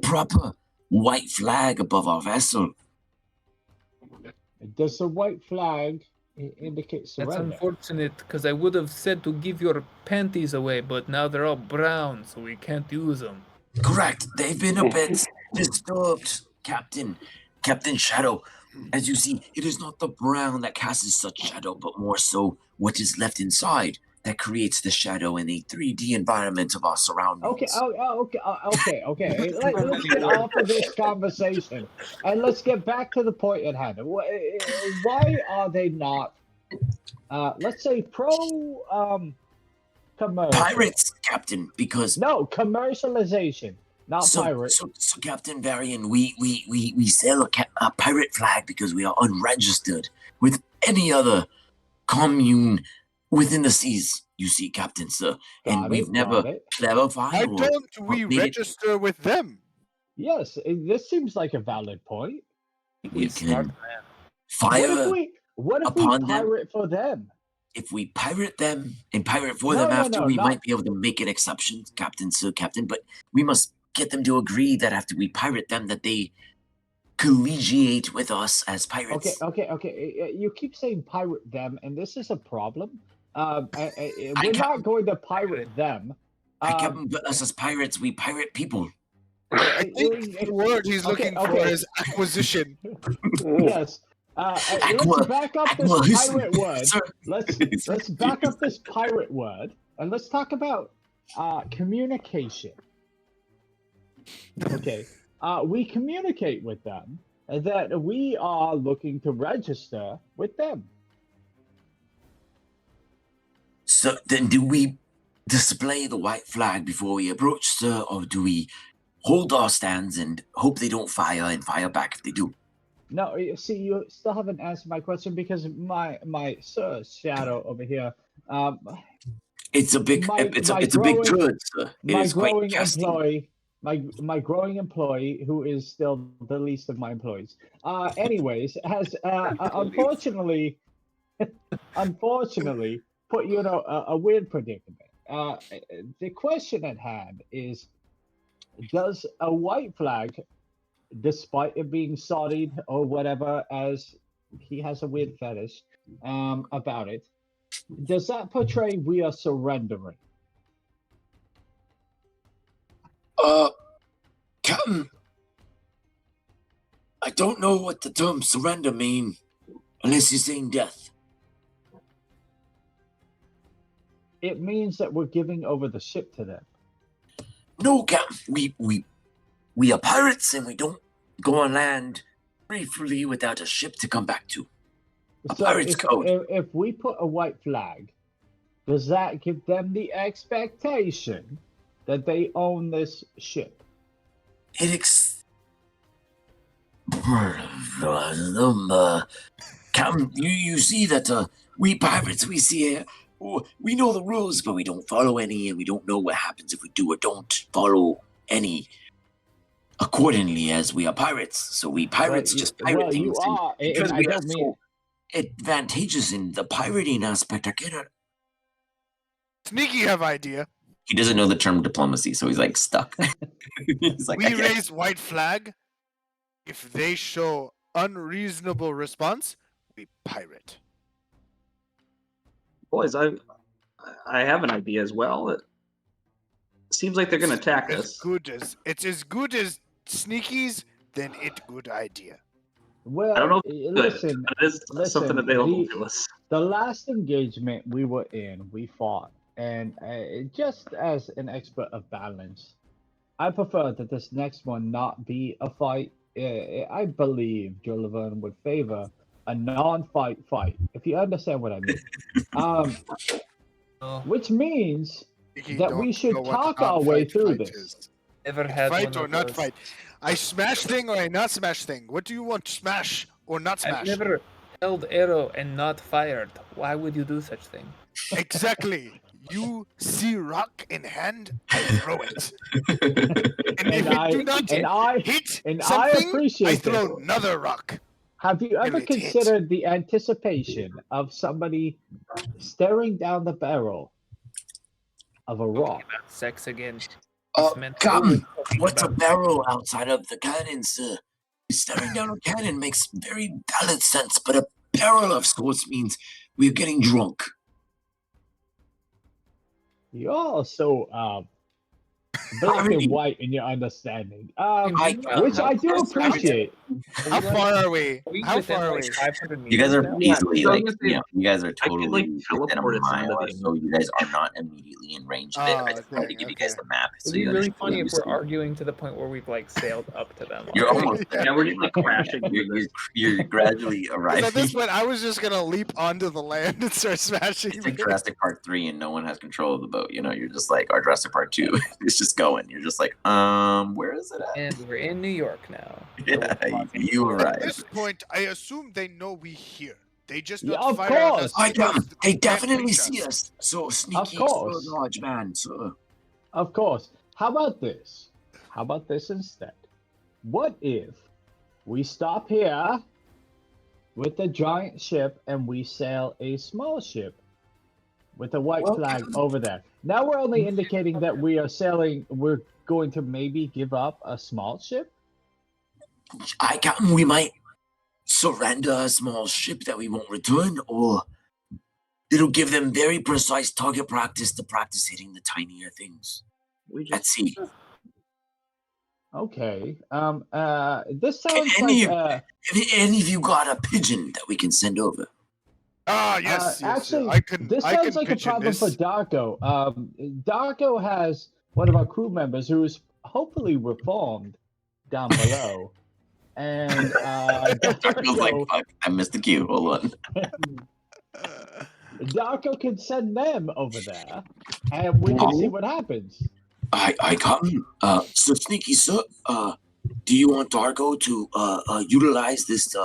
proper white flag above our vessel. Does the white flag indicate surrender? That's unfortunate, because I would have said to give your panties away, but now they're all brown, so we can't use them. Correct. They've been a bit disturbed, Captain Shadow. As you see, it is not the brown that casts such shadow, but more so what is left inside that creates the shadow in a 3D environment of our surroundings. Okay. Let's get off of this conversation and let's get back to the point at hand. Why are they not, let's say, pro commercial? Pirates, Captain, because no commercialization, not pirates. So Captain Varian, we sail a pirate flag because we are unregistered with any other commune within the seas, you see, Captain, sir. And we've never clarified. Why don't we register with them? Yes, this seems like a valid point. We can fire what if we pirate for them? If we pirate them and pirate for them after, we might be able to make an exception, Captain, sir, Captain. But we must get them to agree that after we pirate them, that they collegiate with us as pirates. Okay. You keep saying pirate them, and this is a problem We're not going to pirate them. Captain, but us as pirates, we pirate people. I think the word he's looking for is acquisition. Yes. Let's back up this pirate word. Let's back up this pirate word, and let's talk about communication. Okay. We communicate with them that we are looking to register with them. So then, do we display the white flag before we approach, sir, or do we hold our stands and hope they don't fire and fire back if they do? No, see, you still haven't answered my question because my sir Shadow over here. It's a big, it's a big turd, sir. My growing employee, my growing employee, who is still the least of my employees. Anyways, has unfortunately put you in a weird predicament. The question at hand is, does a white flag, despite it being sodied or whatever, as he has a weird fetish about it, does that portray we are surrendering? Captain, I don't know what the term surrender mean, unless you're saying death. It means that we're giving over the ship to them. No, Captain, we are pirates and we don't go on land briefly without a ship to come back to. A pirate's code. If we put a white flag, does that give them the expectation that they own this ship? Captain, you see that we pirates, we see we know the rules, but we don't follow any, and we don't know what happens if we do or don't follow any accordingly, as we are pirates. So we pirates just pirate things. Because we are so advantageous in the pirating aspect, I cannot. Sneaky have idea. He doesn't know the term diplomacy, so he's like stuck. He's like, we raise white flag. If they show unreasonable response, we pirate. Boys, I have an idea as well. It seems like they're going to attack us. It's as good as Sneaky's, then it's good idea. Well, I don't know. Listen, it is something available to us. The last engagement we were in, we fought, and just as an expert of balance, I prefer that this next one not be a fight. I believe Joe Laverne would favor a non-fight fight, if you understand what I mean. Which means that we should talk our way through this. Never had fight or not fight. I smash thing or I not smash thing. What do you want? Smash or not smash? I've never held arrow and not fired. Why would you do such thing? Exactly. You see rock in hand, I throw it. And if it do not hit something, I throw another rock. Have you ever considered the anticipation of somebody staring down the barrel of a rock? Sex again. Captain, what's a barrel outside of the cannon, sir? Staring down a cannon makes very valid sense, but a barrel of sorts means we're getting drunk. You're so black and white in your understanding, which I do appreciate. How far are we? How far are we? You guys are easily like, you guys are totally within a mile, so you guys are not immediately in range of it. I just tried to give you guys the map. It'd be really funny if we're arguing to the point where we've like sailed up to them. You're almost yeah, we're like crashing. You're gradually arriving. At this point, I was just gonna leap onto the land and start smashing. It's like Jurassic Park 3 and no one has control of the boat. You know, you're just like, or Jurassic Park 2. It's just going. You're just like, where is it at? And we're in New York now. Yeah, you were right. At this point, I assume they know we here. They just Yeah, not of fire at course. us. They definitely see us. So sneaky, Of course. so large man. So. Of course. How about this? How about this instead? What if we stop here with the giant ship and we sail a small ship with a white flag over there? Now we're only indicating that we are sailing. We're going to maybe give up a small ship. We might surrender a small ship that we won't return, or It'll give them very precise target practice to practice hitting the tinier things at sea. Okay. This sounds like Have any of you got a pigeon that we can send over? Yes. Actually, this sounds like a problem for Darko. Darko has one of our crew members who is hopefully reformed down below. And Darko's like, fuck, I missed the cue. Hold on. Darko can send them over there, and we can see what happens. I got him. So Sneaky, sir, do you want Darko to utilize this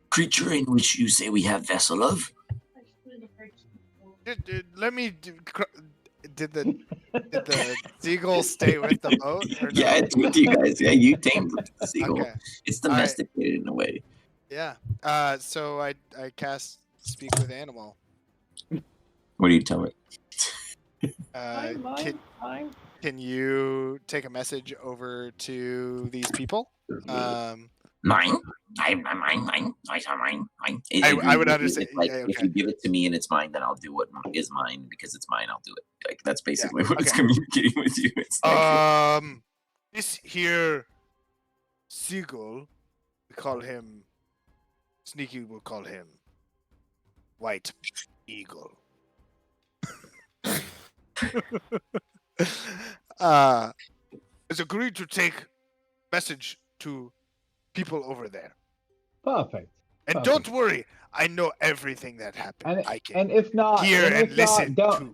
creature in which you say we have vessel of? Let me. Did the seagull stay with the boat? Or no? Yeah, it's with you guys. Yeah, you tamed the seagull. Okay. It's domesticated in a way. Yeah. So I cast Speak with Animal. What do you tell it? Can you take a message over to these people? Mine. Mine. I would understand. Like, if you give it to me and it's mine, then I'll do what is mine because it's mine. I'll do it. Like that's basically what it's communicating with you. It's like, this here seagull, we call him Sneaky. Will call him White Eagle. Has agreed to take message to people over there. Perfect. And don't worry, I know everything that happened. I can if not, hear and listen not, to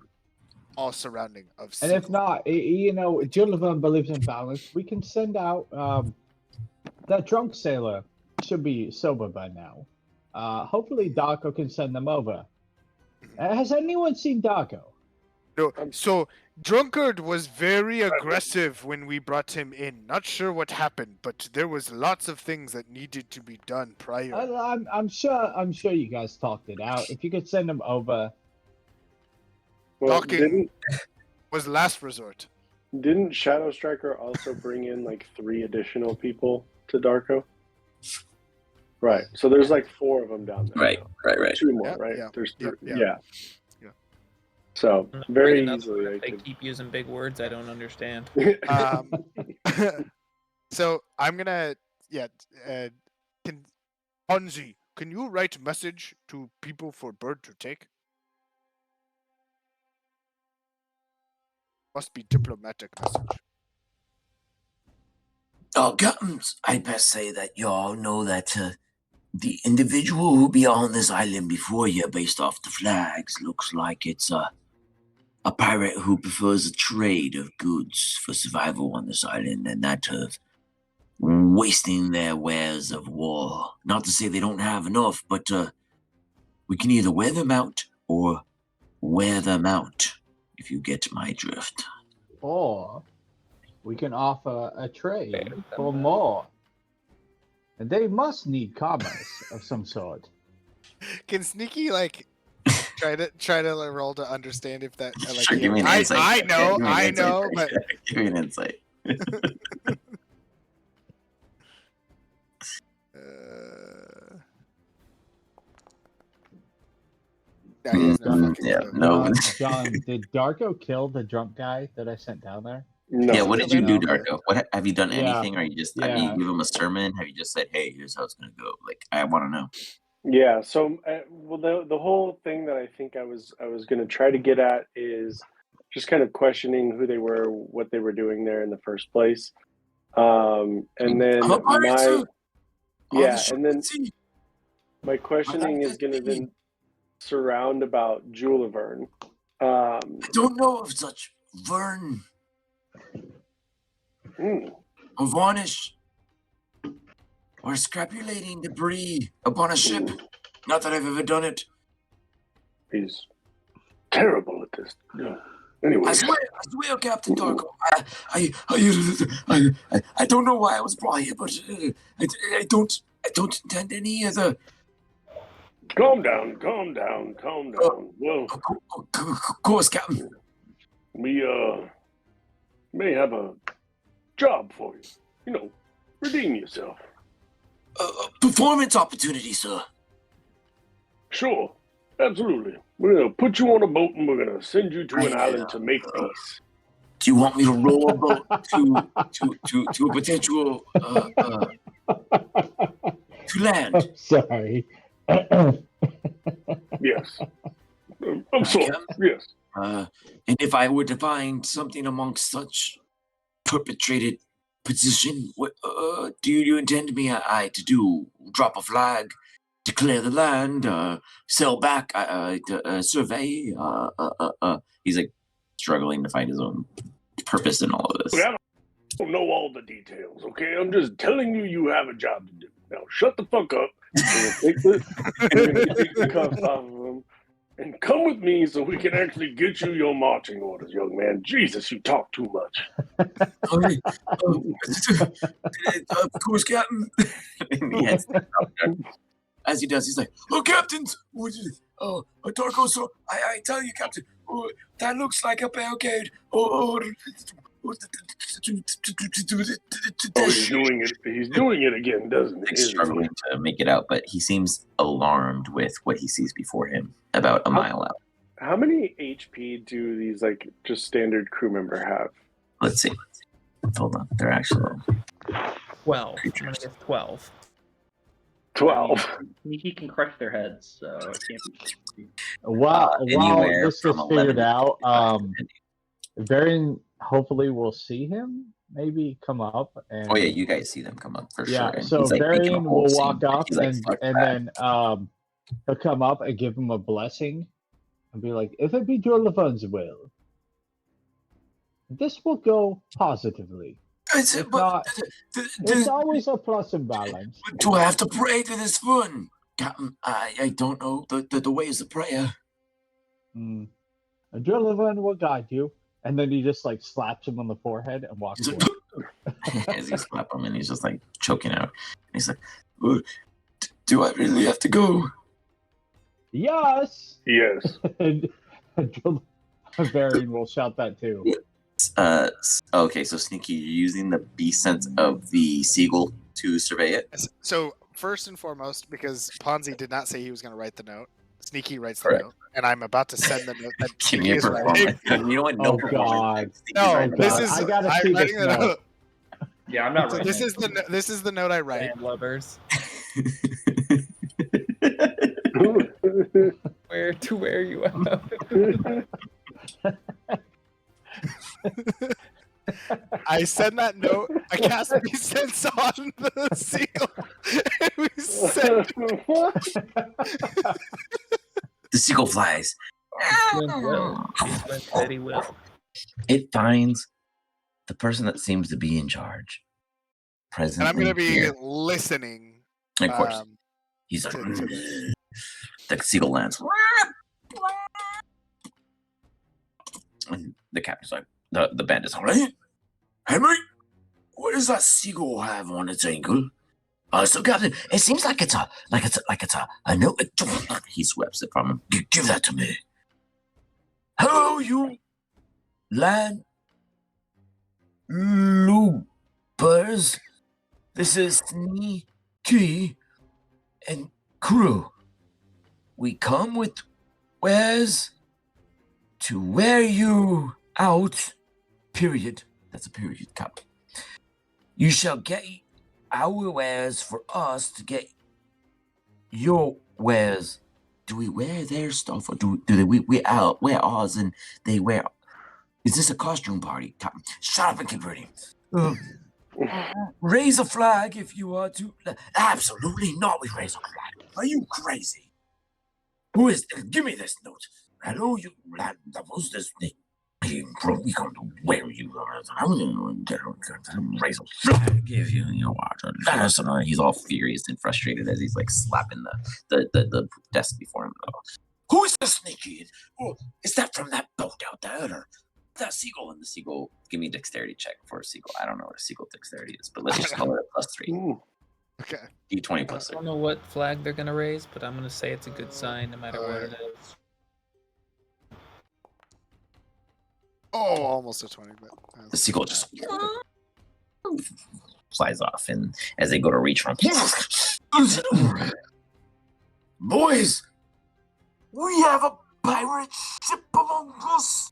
all surrounding of. And if not, Gillivan believes in balance. We can send out that drunk sailor. Should be sober by now. Hopefully, Darko can send them over. Has anyone seen Darko? No. So Drunkard was very aggressive when we brought him in. Not sure what happened, but there was lots of things that needed to be done prior. I'm sure you guys talked it out. If you could send him over. Well, Talking was last resort. Didn't Shadow Striker also bring in like 3 additional people to Darko? Right. So there's like 4 of them down there. Right. 2 more, right? Yeah. There's 3. Yeah. So very easily. They keep using big words I don't understand. So I'm gonna Ponzi, can you write message to people for bird to take? Must be diplomatic message. Captains, I best say that you all know that the individual who be on this island before you, based off the flags, looks like it's a pirate who prefers a trade of goods for survival on this island and that of wasting their wares of war. Not to say they don't have enough, but we can either wear them out or wear them out, if you get my drift. Or we can offer a trade for more. And they must need commerce of some sort. Can Sneaky try to roll to understand if that Sure, give me an insight. I know, but give me an insight. No. John, did Darko kill the drunk guy that I sent down there? No. Yeah, what did you do, Darko? What have you done anything, or you just have you Yeah. give him a sermon? Have you just said, "Hey, here's how it's gonna go"? Like, I want to know. Yeah. So, well, the whole thing that I think I was going to try to get at is just kind of questioning who they were, what they were doing there in the first place, and then I'm a pirate, sir. and then my questioning is going to then surround about Julaverne. I don't know of such Vern or varnish or scrapulating debris upon a ship. Not that I've ever done it. He's terrible at this. No. Anyway, I swear, Captain Darko. I don't know why I was brought here, but I don't intend any other. Calm down. Well, of course, Captain. We may have a job for you. You know, redeem yourself. Performance opportunity, sir. Sure. Absolutely. We're gonna put you on a boat and we're gonna send you to an island to make peace. Do you want me to row a boat to a potential to land? Sorry. Yes. I'm sorry. Yes. And if I were to find something amongst such perpetrated position, what do you intend me to do? Drop a flag, declare the land, sell back, survey? He's like struggling to find his own purpose in all of this. I don't know all the details, okay? I'm just telling you, you have a job to do. Now shut the fuck up. Take the cuffs off of him and come with me so we can actually get you your marching orders, young man. Jesus, you talk too much. Okay. Of course, Captain. As he does, he's like, "Oh, captains! Darko, so I tell you, Captain, that looks like a barricade. He's doing it again, doesn't he? He's struggling to make it out, but he seems alarmed with what he sees before him about a mile out. How many HP do these like just standard crew member have? Let's see. Hold on. They're actually 12. I'm gonna guess 12. 12. He can crush their heads, so it can't be. While this is figured out, to Varian hopefully will see him maybe come up and Oh yeah, you guys see them come up for yeah, sure. so He's, like, making a Varian whole will scene, walk but up he's like, and "Fuck that." then he'll come up and give him a blessing and be like, if it be Durlavan's will, this will go positively. If not, it's always a plus and balance. Do I have to pray to this fun? Captain, I don't know the ways of prayer. Durlavan will guide you. And then he just like slaps him on the forehead and walks away. As you slap him and he's just like choking out. And he's like, do I really have to go? Yes. Yes. And Varian will shout that too. Okay, so Sneaky, you're using the beast sense of the seagull to survey it. So first and foremost, because Ponzi did not say he was going to write the note, Sneaky writes the Correct. note, and I'm about to send the note that Give me Sneaky a is writing. performance. You know what? No Oh, performance. God. No, this is I gotta I'm see this writing the note. note. Yeah, I'm not So writing. this is the note I write. Band lovers. Where you at? I send that note. I cast beast sense on the seal, and we send. The seagull flies. Eddie will. It finds the person that seems to be in charge. Presently And I'm going to be here. listening. Of course. He's like, the seagull lands. And the captain's like, the band is like, Henry, what does that seagull have on its ankle? So Captain, it seems like it's a note. he sweeps it from him. Give that to me. Hello, you land loopers. This is Sneaky and crew. We come with wares to wear you out. Period. That's a period, Cap. You shall get our wares for us to get your wares. Do we wear their stuff, or do we wear ours and they wear? Is this a costume party? Captain, shut up and keep reading. Raise a flag if you are to. Absolutely not. We raise a flag. Are you crazy? Who is? Give me this note. Hello, you lad. Who's this thing? We come to where you are. I'm going to raise a flag if you watch. he's all furious and frustrated as he's like slapping the desk before him. Who is this sneaky? Oh, is that from that boat out there? Or That seagull and the seagull. Give me a dexterity check for a seagull. I don't know what a seagull dexterity is, but let's just call it a +3. Ooh. Okay. D20 I +3. don't know what flag they're gonna raise, but I'm gonna say it's a good sign no matter what it is. Oh, almost a 20, but The seagull just flies off, and as they go to reach from boys, We have a pirate ship among us.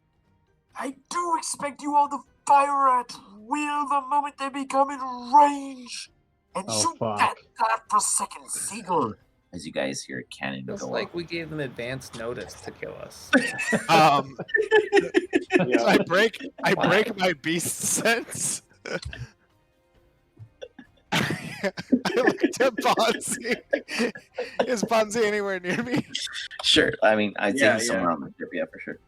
I do expect you all to fire at will the moment they become in range. And shoot that godforsaken seagull. As you guys hear a cannon Feels go like off. we gave them advance notice to kill us. Yeah. I break my beast sense. I looked at Bonzi. Is Bonzi anywhere near me? Sure. I mean, I'd say Yeah, he's somewhere on the ship, yeah, for sure.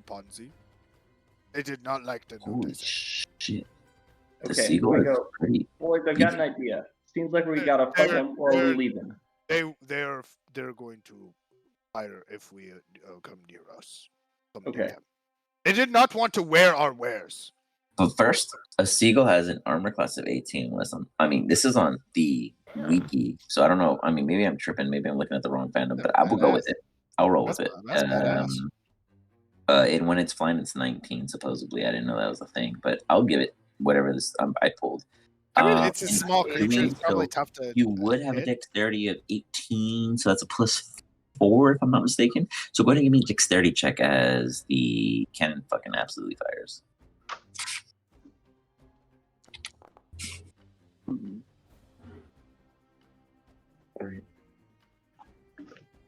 Bonzi. They did not like the Holy notice. shit. The Okay, seagull is pretty. Boys, I've got an idea. Seems like we gotta fight them or are we leaving? They're going to fire if we come near us. Okay. Them. They did not want to wear our wares. But first, a seagull has an armor class of 18. Listen, I mean, this is on the wiki, so I don't know. I mean, maybe I'm tripping. Maybe I'm looking at the wrong fandom, but I will go with it. I'll roll with it. And when it's flying, it's 19, supposedly. I didn't know that was a thing, but I'll give it whatever this I pulled. I mean, it's a small creature. It's probably tough to. You would have a dexterity of 18, so that's a +4 if I'm not mistaken. So go ahead and give me a dexterity check as the cannon fucking absolutely fires.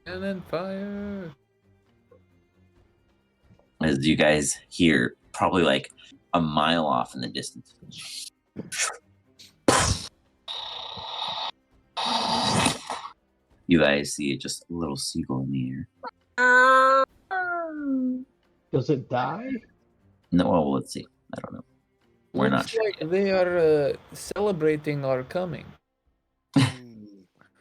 Cannon fire. As you guys hear, probably like a mile off in the distance. You guys see just a little seagull in the air. Does it die? No, well, let's see. I don't know. We're not Looks sure like yet. they are celebrating our coming.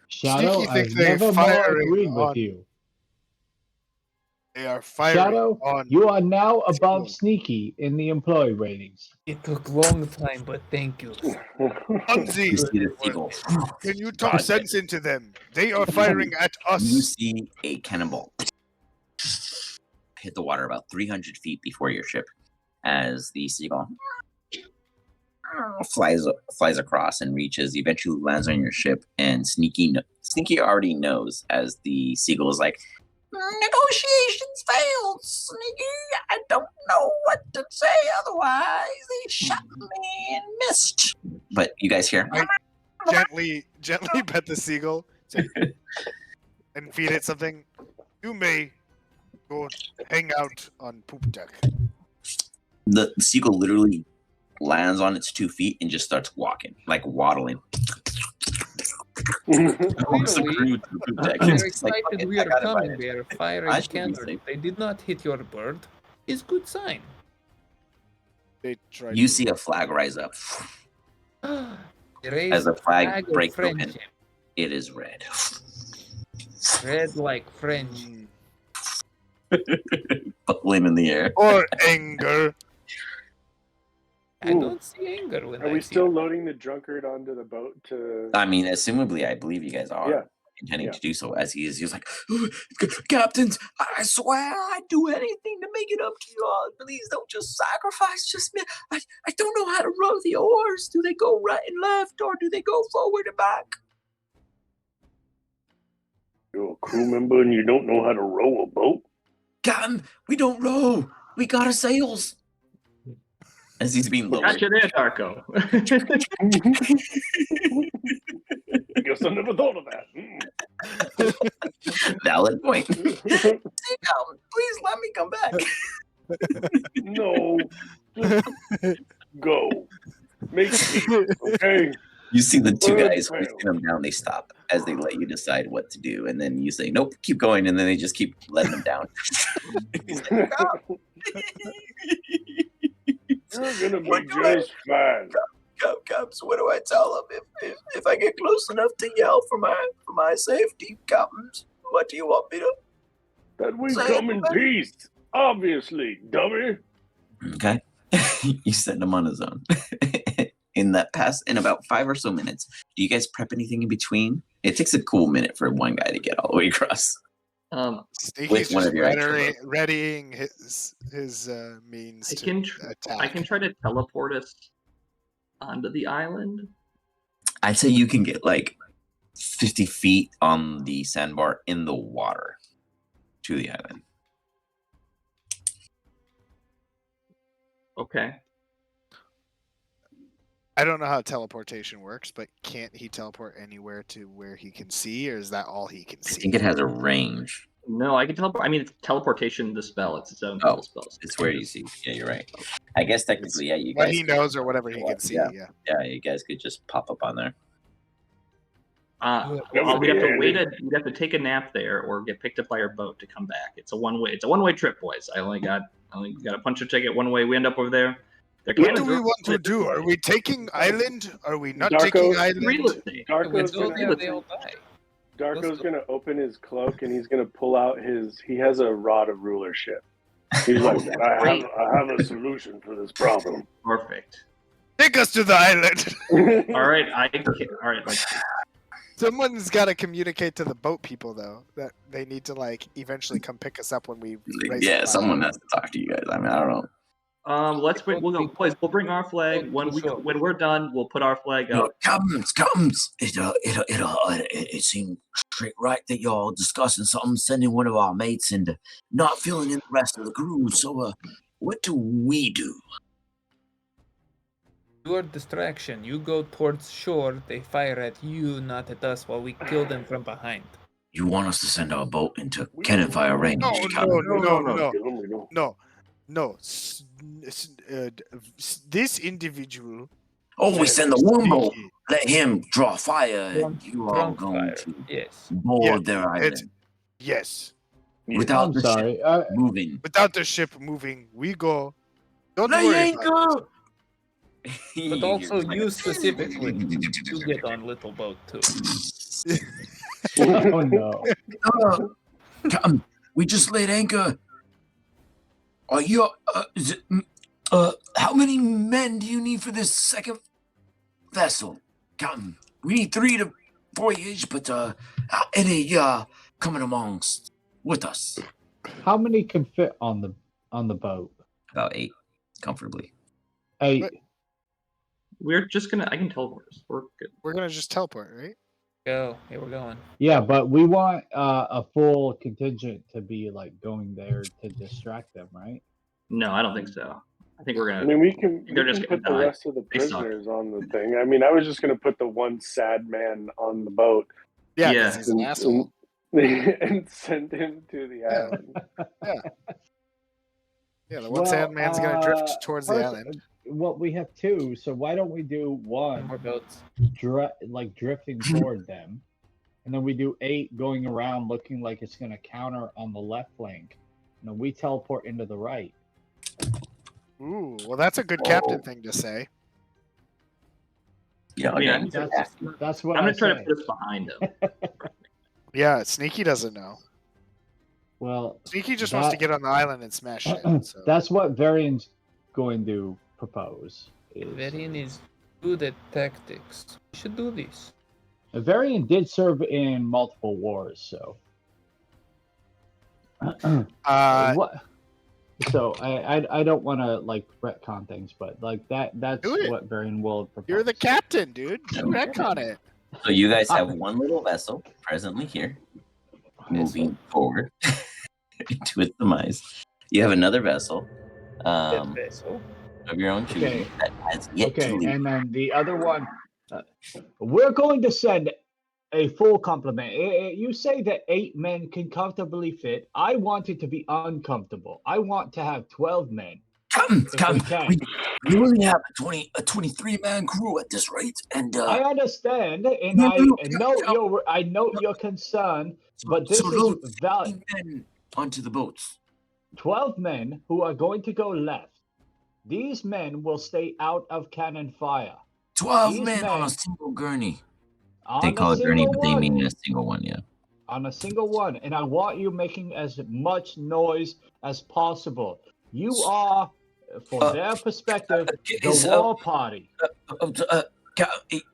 Shadow, Sneaky I've thinks they're never more firing agreed on- with you. They are firing Shadow, on. you are now above Sneaky in the employee ratings. It took long time, but thank you. Bonzi, You see the seagull. can you talk sense into them? They are firing at You us. see a cannonball hit the water about 300 feet before your ship as the seagull flies across and eventually lands on your ship. And Sneaky already knows as the seagull is like, negotiations failed, Sneaky. I don't know what to say otherwise. They shot me and missed. But you guys hear? Gently pet the seagull and feed it something. You may go hang out on poop deck. The seagull literally lands on its 2 feet and just starts walking, like waddling. They're excited we are coming. They are firing cannons. They did not hit your bird. It's good sign. You see a flag rise up. As the flag breaks open, it is red. Red like French. Bubbling in the air. Or anger. I don't see anger when Are we still loading the drunkard onto the boat to... I mean, assumably, I believe you guys are intending to do so as he's like, Captains, I swear I'd do anything to make it up to you all. Please don't just sacrifice just me. I don't know how to row the oars. Do they go right and left or do they go forward and back? You're a crew member and you don't know how to row a boat? Captain, we don't row. We got our sails. As he's being lowered. Gotcha there, Darko. Guess I never thought of that. Valid point. Please let me come back. No. Just go. Make peace, okay? You see the two guys hoisting them down. They stop as they let you decide what to do. And then you say, nope, keep going. And then they just keep letting them down. You're gonna be just fine. Caps, what do I tell them if I get close enough to yell for my safety, Captains? What do you want me to? That we come in peace, obviously, dummy. Okay, you send him on his own. In about 5 or so minutes, do you guys prep anything in between? It takes a cool minute for one guy to get all the way across. Sneaky's just readying his means to attack. I can try to teleport us onto the island. I'd say you can get like 50 feet on the sandbar in the water to the island. Okay. I don't know how teleportation works, but can't he teleport anywhere to where he can see, or is that all he can see? I think it has a range. No, I can teleport. I mean, it's teleportation. The spell. It's its own spell. It's where you see. Yeah, you're right. I guess technically, yeah, you what guys. He knows or whatever he can see. Yeah. Yeah, you guys could just pop up on there. We'd have to take a nap there or get picked up by our boat to come back. It's a one-way trip, boys. I only got a punch a ticket one way. We end up over there. What do we want to do? Are we taking island? Are we not taking island? Darko's gonna open his cloak and he's gonna pull out he has a rod of rulership. He's like, I have a solution for this problem. Perfect. Take us to the island. All right. Someone's got to communicate to the boat people though that they need to like eventually come pick us up when we. Someone has to talk to you guys. I mean, I don't know. We'll go, boys. We'll bring our flag when we're done. We'll put our flag up. Captains, it seemed straight right that y'all discussing something, sending one of our mates and not filling in the rest of the crew. So, what do we do? Your distraction. You go towards shore. They fire at you, not at us, while we kill them from behind. You want us to send our boat into cannon fire range? No. This individual. Oh, we send the one boat. Let him draw fire, and you are going to board their island. Yes. Without the ship moving. Without the ship moving, we go. Don't worry about it. But also you specifically, you get on little boat too. Oh no. We just laid anchor. Are you how many men do you need for this second vessel? Captain, we need 3 to voyage, but any coming amongst with us. How many can fit on the boat? About 8, comfortably. 8. But we're just gonna. I can teleport us. We're good. We're gonna just teleport, right? Go. Here we're going. Yeah, but we want a full contingent to be like going there to distract them, right? No, I don't think so. I think we're gonna. I mean, we can just put the rest of the prisoners on the thing. I mean, I was just gonna put the one sad man on the boat. Yeah, because he's an asshole. And send him to the island. Yeah, the one sad man's gonna drift towards the island. Well, we have 2, so why don't we do 1 more boats, drifting toward them, and then we do 8 going around looking like it's going to counter on the left flank, and then we teleport into the right. Ooh, well, that's a good captain thing to say. Yeah, that's what I'm gonna I try say. to put us behind him. Yeah, Sneaky doesn't know. Well, Sneaky just wants to get on the island and smash shit. So. That's what Varian's going to propose. Varian is good at tactics. We should do this. Varian did serve in multiple wars, so. What? So I don't want to like retcon things, but like that's what Varian will propose. You're the captain, dude. Retcon it. So you guys have one little vessel presently here, moving forward to its demise. You have another vessel. Of your own choosing that has yet to leave. And then the other one, we're going to send a full complement. You say that 8 men can comfortably fit. I want it to be uncomfortable. I want to have 12 men. Come. We only have a 23-man crew at this rate, and I understand, and I know your concern, but this is valid. Men onto the boats. 12 men who are going to go left. These men will stay out of cannon fire. 12 men on a single gurney. They call it gurney, but they mean a single one, yeah. On a single one, and I want you making as much noise as possible. You are, from their perspective, the war party.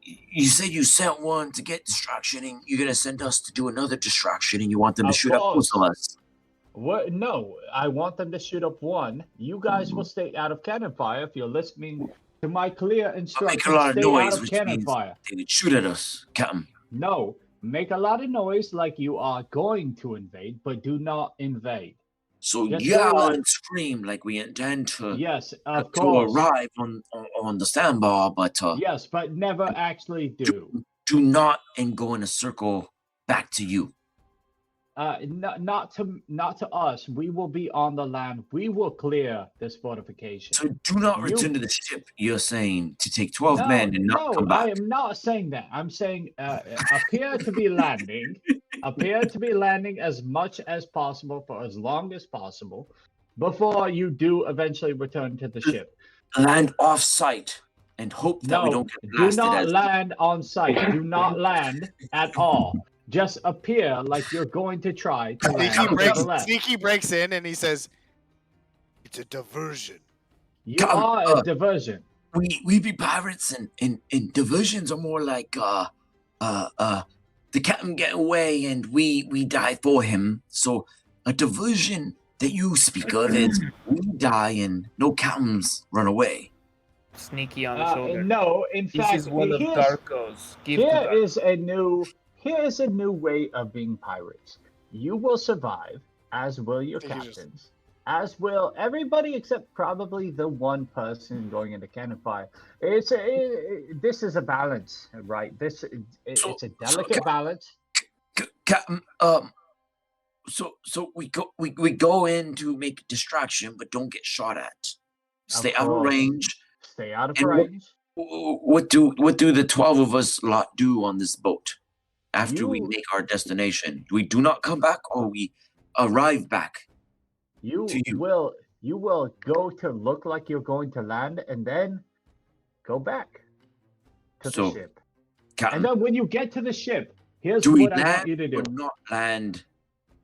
You said you sent one to get distraction, and you're gonna send us to do another distraction, and you want them to shoot up both of us. What? No, I want them to shoot up one. You guys will stay out of cannon fire if you're listening to my clear instructions. Make a lot of noise, out of which cannon means fire. they would shoot at us, Captain. No, Make a lot of noise like you are going to invade, but do not invade. So Just yell go and scream like we intend to Yes, of to course. arrive on the sandbar, but Yes, but never actually do. do not and go in a circle back to you. Not to us. We will be on the land. We will clear this fortification. So do not You- return to the ship. You're saying to take 12 No, men and not come back. I am not saying that. I'm saying appear to be landing. Appear to be landing as much as possible for as long as possible before you do eventually return to the ship. Land off site and hope that we No, don't get do blasted. not land on site. Do not land at all. Just appear like you're going to try to land to the left. Sneaky breaks in and he says, "It's a diversion." You are a diversion. We be pirates and diversions are more like the captain get away and we die for him. So a diversion that you speak of is we die and no captains run away. Sneaky on the shoulder. No, in fact, this is one of Darko's. Here's a new way of being pirates. You will survive, as will your captains, as will everybody except probably the one person going into cannon fire. This is a balance, right? It's a delicate balance. Captain, so we go in to make a distraction, but don't get shot at. Stay out of range. Stay out of range. What do the 12 of us lot do on this boat after we make our destination? We do not come back, or we arrive back. You will go to look like you're going to land, and then go back to the ship. Captain, and then when you get to the ship, here's what I want you to do. Or not land,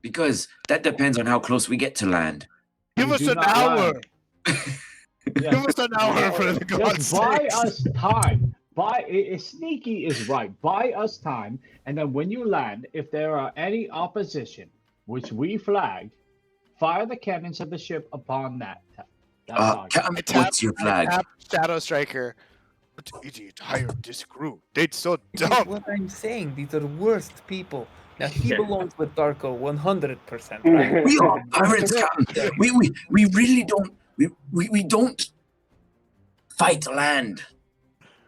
because that depends on how close we get to land. Give us an hour. Give us an hour for the God's sake. Buy us time. Sneaky is right. Buy us time, and then when you land, if there are any opposition, which we flagged, fire the cannons of the ship upon that. What's your flag? Shadow Striker. What idiot hired this crew? They're so dumb. That's what I'm saying. These are the worst people. Now he belongs with Darko 100%. Right? We are pirates, Captain. We really don't. We don't fight land,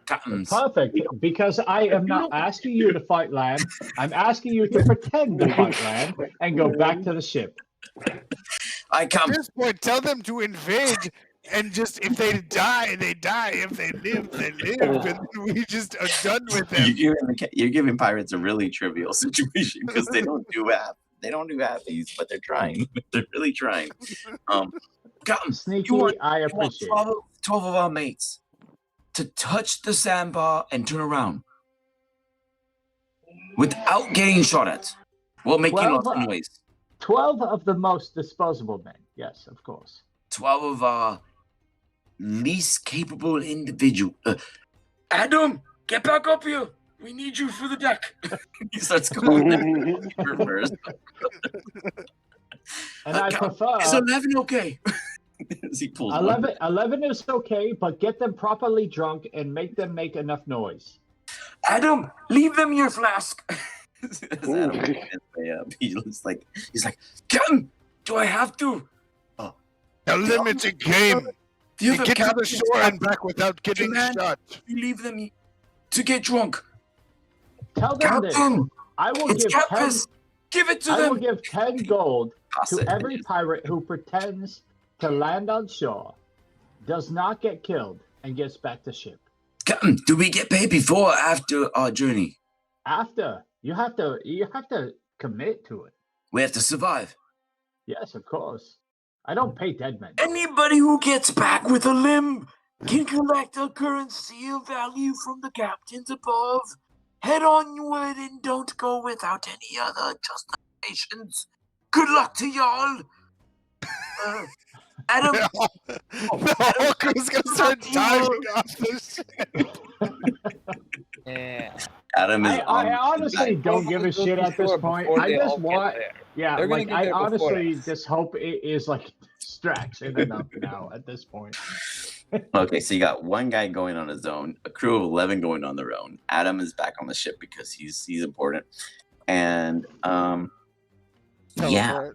captains. Perfect, because I am not asking you to fight land. I'm asking you to pretend to fight land and go back to the ship. I come. At this point, tell them to invade, and just if they die, they die. If they live, they live, and we just are done with them. You're giving pirates a really trivial situation because they don't do half. They don't do halfies, but they're trying. They're really trying. Captain, Sneaky, I appreciate 12 of our mates to touch the sandbar and turn around without getting shot at while making lots of noise. 12 of the most disposable men. Yes, of course. 12 of our least capable individual. Adam, get back up here. We need you for the deck. He starts going first. And I prefer. Is 11 okay? He pulls 11 is okay, but get them properly drunk and make them make enough noise. Adam, leave them your flask. Adam he's like, Captain, do I have to? Tell them it's a game. You get to the shore and back without getting shot. You leave them to get drunk. Tell them Captain, this. I will give 10. Give it to them. I will give 10 gold to every pirate who pretends to land on shore, does not get killed, and gets back to ship. Captain, do we get paid before or after our journey? After. You have to commit to it. We have to survive. Yes, of course. I don't pay dead men. Anybody who gets back with a limb can collect a currency of value from the captains above. Head onward and don't go without any other justifications. Good luck to y'all. Adam. The Hulk is going to start diving off the ship. Yeah. Adam is. I honestly don't give a shit at this point. I just want. Yeah, like I honestly just hope it is like distraction enough now at this point. Okay, so you got one guy going on his own, a crew of 11 going on their own. Adam is back on the ship because he's important, and yeah.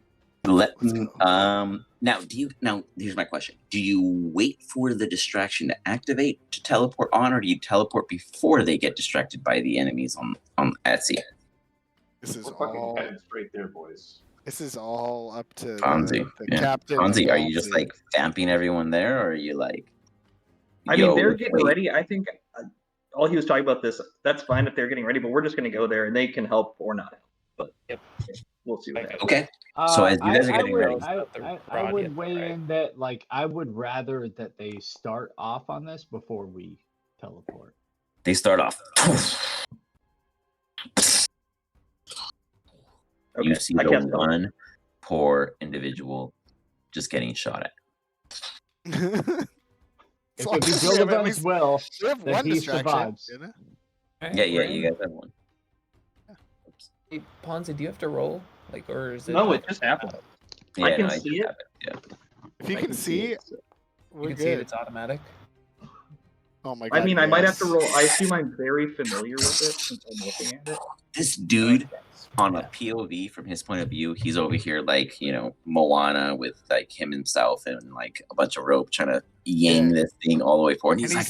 Now here's my question: do you wait for the distraction to activate to teleport on, or do you teleport before they get distracted by the enemies on at sea? This is fucking all heading straight there, boys. This is all up to Fonzie. the captain. Fonzie, are you just like vamping everyone there, or are you like? I mean, they're getting ready. I think all he was talking about this. That's fine if they're getting ready, but we're just going to go there and they can help or not. But we'll see what happens. Okay. So as you guys are getting ready, I would weigh in that like I would rather that they start off on this before we teleport. They start off. You see the one poor individual just getting shot at. If it be Gillivan's will, then he survives. Yeah, you guys have one. Hey, Ponzi, do you have to roll? Like, or is it? No, it just happened. Yeah, I can see it. Yeah. If you can see, you can see it. It's automatic. Oh my god! I mean, I might have to roll. I assume I'm very familiar with it since I'm looking at it. This dude, on a POV from his point of view, he's over here like, you know, Moana with like him himself and like a bunch of rope trying to yang this thing all the way forward. And he's like,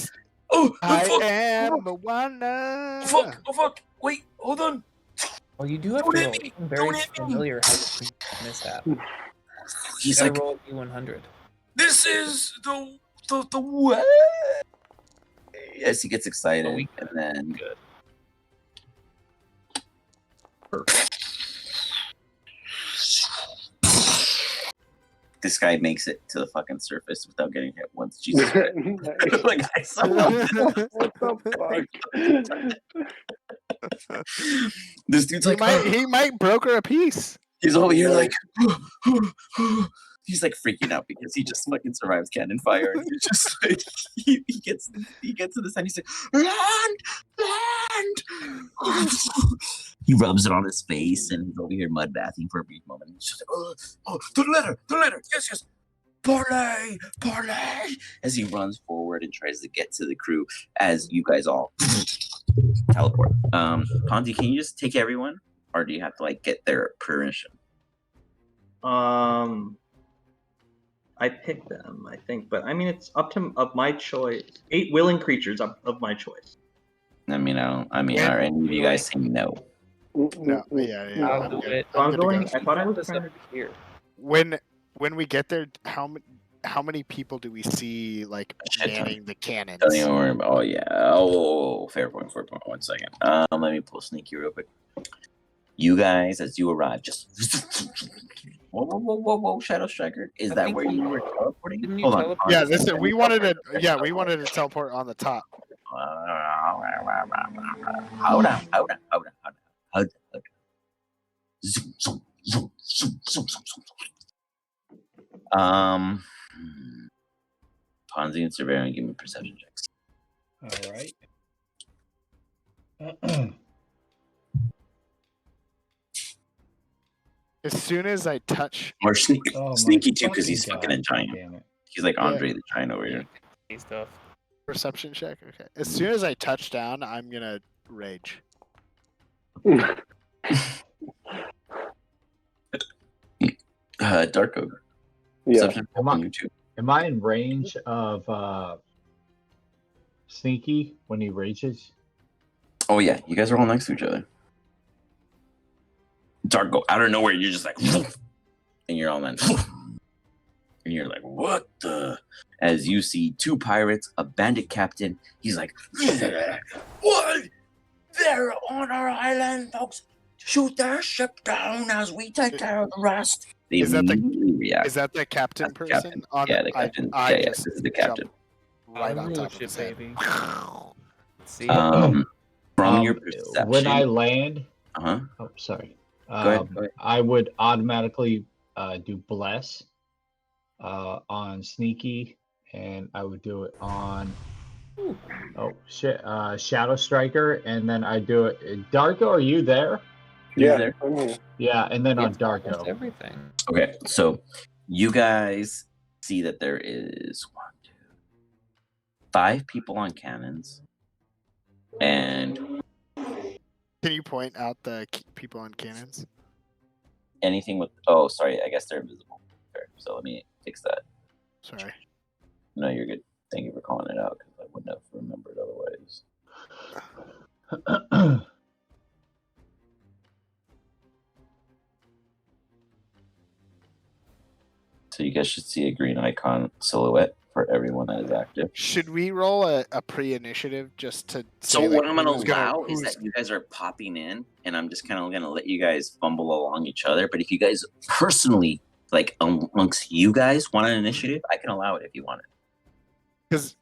"Oh, I fuck, am Moana. Oh fuck! Wait, hold on." Well, you do have to roll. I'm very familiar how to miss that. He's like, roll a D100. This is the way. Yes, he gets excited, and then this guy makes it to the fucking surface without getting hit once. Jesus Christ. Like, I saw what the fuck? This dude's like, he might broker a piece. He's over here like, he's like freaking out because he just fucking survives cannon fire, and he's just like, he gets to the side, he's like, land. He rubs it on his face, and he's over here mud bathing for a brief moment. He's just like, oh, to the letter, yes, parlay, as he runs forward and tries to get to the crew as you guys all teleport. Ponzi, can you just take everyone, or do you have to like get their permission? I picked them, I think, but I mean, it's up to of my choice. 8 willing creatures of my choice. I mean, are any of you guys saying no? No, yeah. I'll do it. So I'm going. I thought I was trying to here. When we get there, how many people do we see like manning the cannons? Oh yeah. Oh, fair point. 1 second. Let me pull Sneaky real quick. You guys, as you arrive, just whoa, Shadow Striker. Is that where you were teleporting? Hold on. Yeah, listen, we wanted to teleport on the top. Hold on. Zoom. Ponzi and Surveyor, give me perception checks. All right. As soon as I touch, or sneaky too, because he's fucking a giant. He's like Andre the Giant over here. Stuff. Perception check. Okay. As soon as I touch down, I'm gonna rage. Dark Ogre. Yeah. Am I in range of Sneaky when he rages? Oh yeah, you guys are all next to each other. Dark go out of nowhere. You're just like, and you're all then, and you're like, what the? As you see 2 pirates, a bandit captain. He's like, what? They're on our island, folks. Shoot their ship down as we take care of the rest. Is that the captain person? Yeah, the captain. This is the captain. Right on top of his head. See. From your perception, when I land. Oh, sorry. Go ahead. I would automatically do bless on Sneaky, and I would do it on Shadow Striker, and then I do it. Darko, are you there? Yeah, yeah, and then on Darko. Everything. Okay, so you guys see that there is 5 people on cannons, and Can you point out the people on cannons? anything with. Oh, sorry. I guess they're invisible. Fair. So let me fix that. Sorry. No, you're good. Thank you for calling it out because I wouldn't have remembered otherwise. So you guys should see a green icon silhouette for everyone that is active. Should we roll a pre-initiative just to So say, what like, I'm gonna who's allow is that you guys are popping in, and I'm just kind of gonna let you guys fumble along each other. But if you guys personally, like amongst you guys, want an initiative, I can allow it if you want it. Because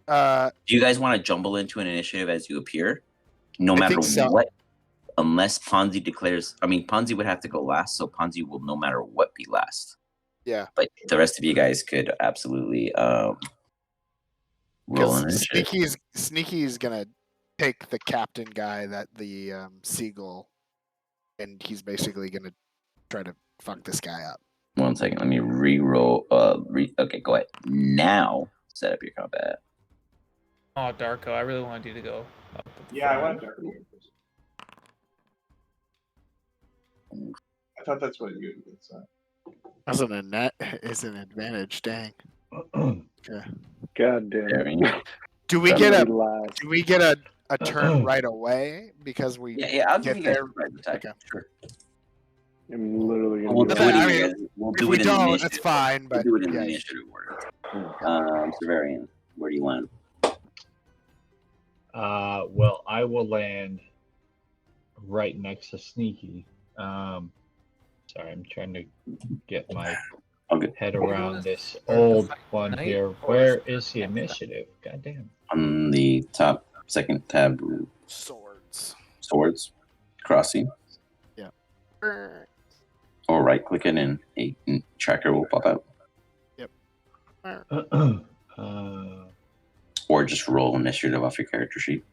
do you guys want to jumble into an initiative as you appear, no matter what? Unless Ponzi declares, I mean, Ponzi would have to go last, so Ponzi will no matter what be last. Yeah. But the rest of you guys could absolutely roll an initiative. Sneaky is gonna take the captain guy that the seagull, and he's basically gonna try to fuck this guy up. 1 second, let me re-roll. Okay, go ahead. Now set up your combat. Oh, Darko, I really wanted you to go. Yeah, I wanted Darko. I thought that's what you would say. That's an advantage. Dang. Okay. God damn. Do we get a turn right away because we I'll give you guys there? right attack. Okay. Sure. I'm literally gonna We'll do do it. I mean, We'll if we do it in don't, initiative. that's fine. But We'll do it in yeah. the initiative order. Severian, where do you land? Well, I will land right next to Sneaky. Sorry, I'm trying to get my head around this old one here. Where is the initiative? Goddamn. On the top second tab. Swords. Crossing. Yeah. Or right click it and a tracker will pop out. Yep. Or just roll initiative off your character sheet.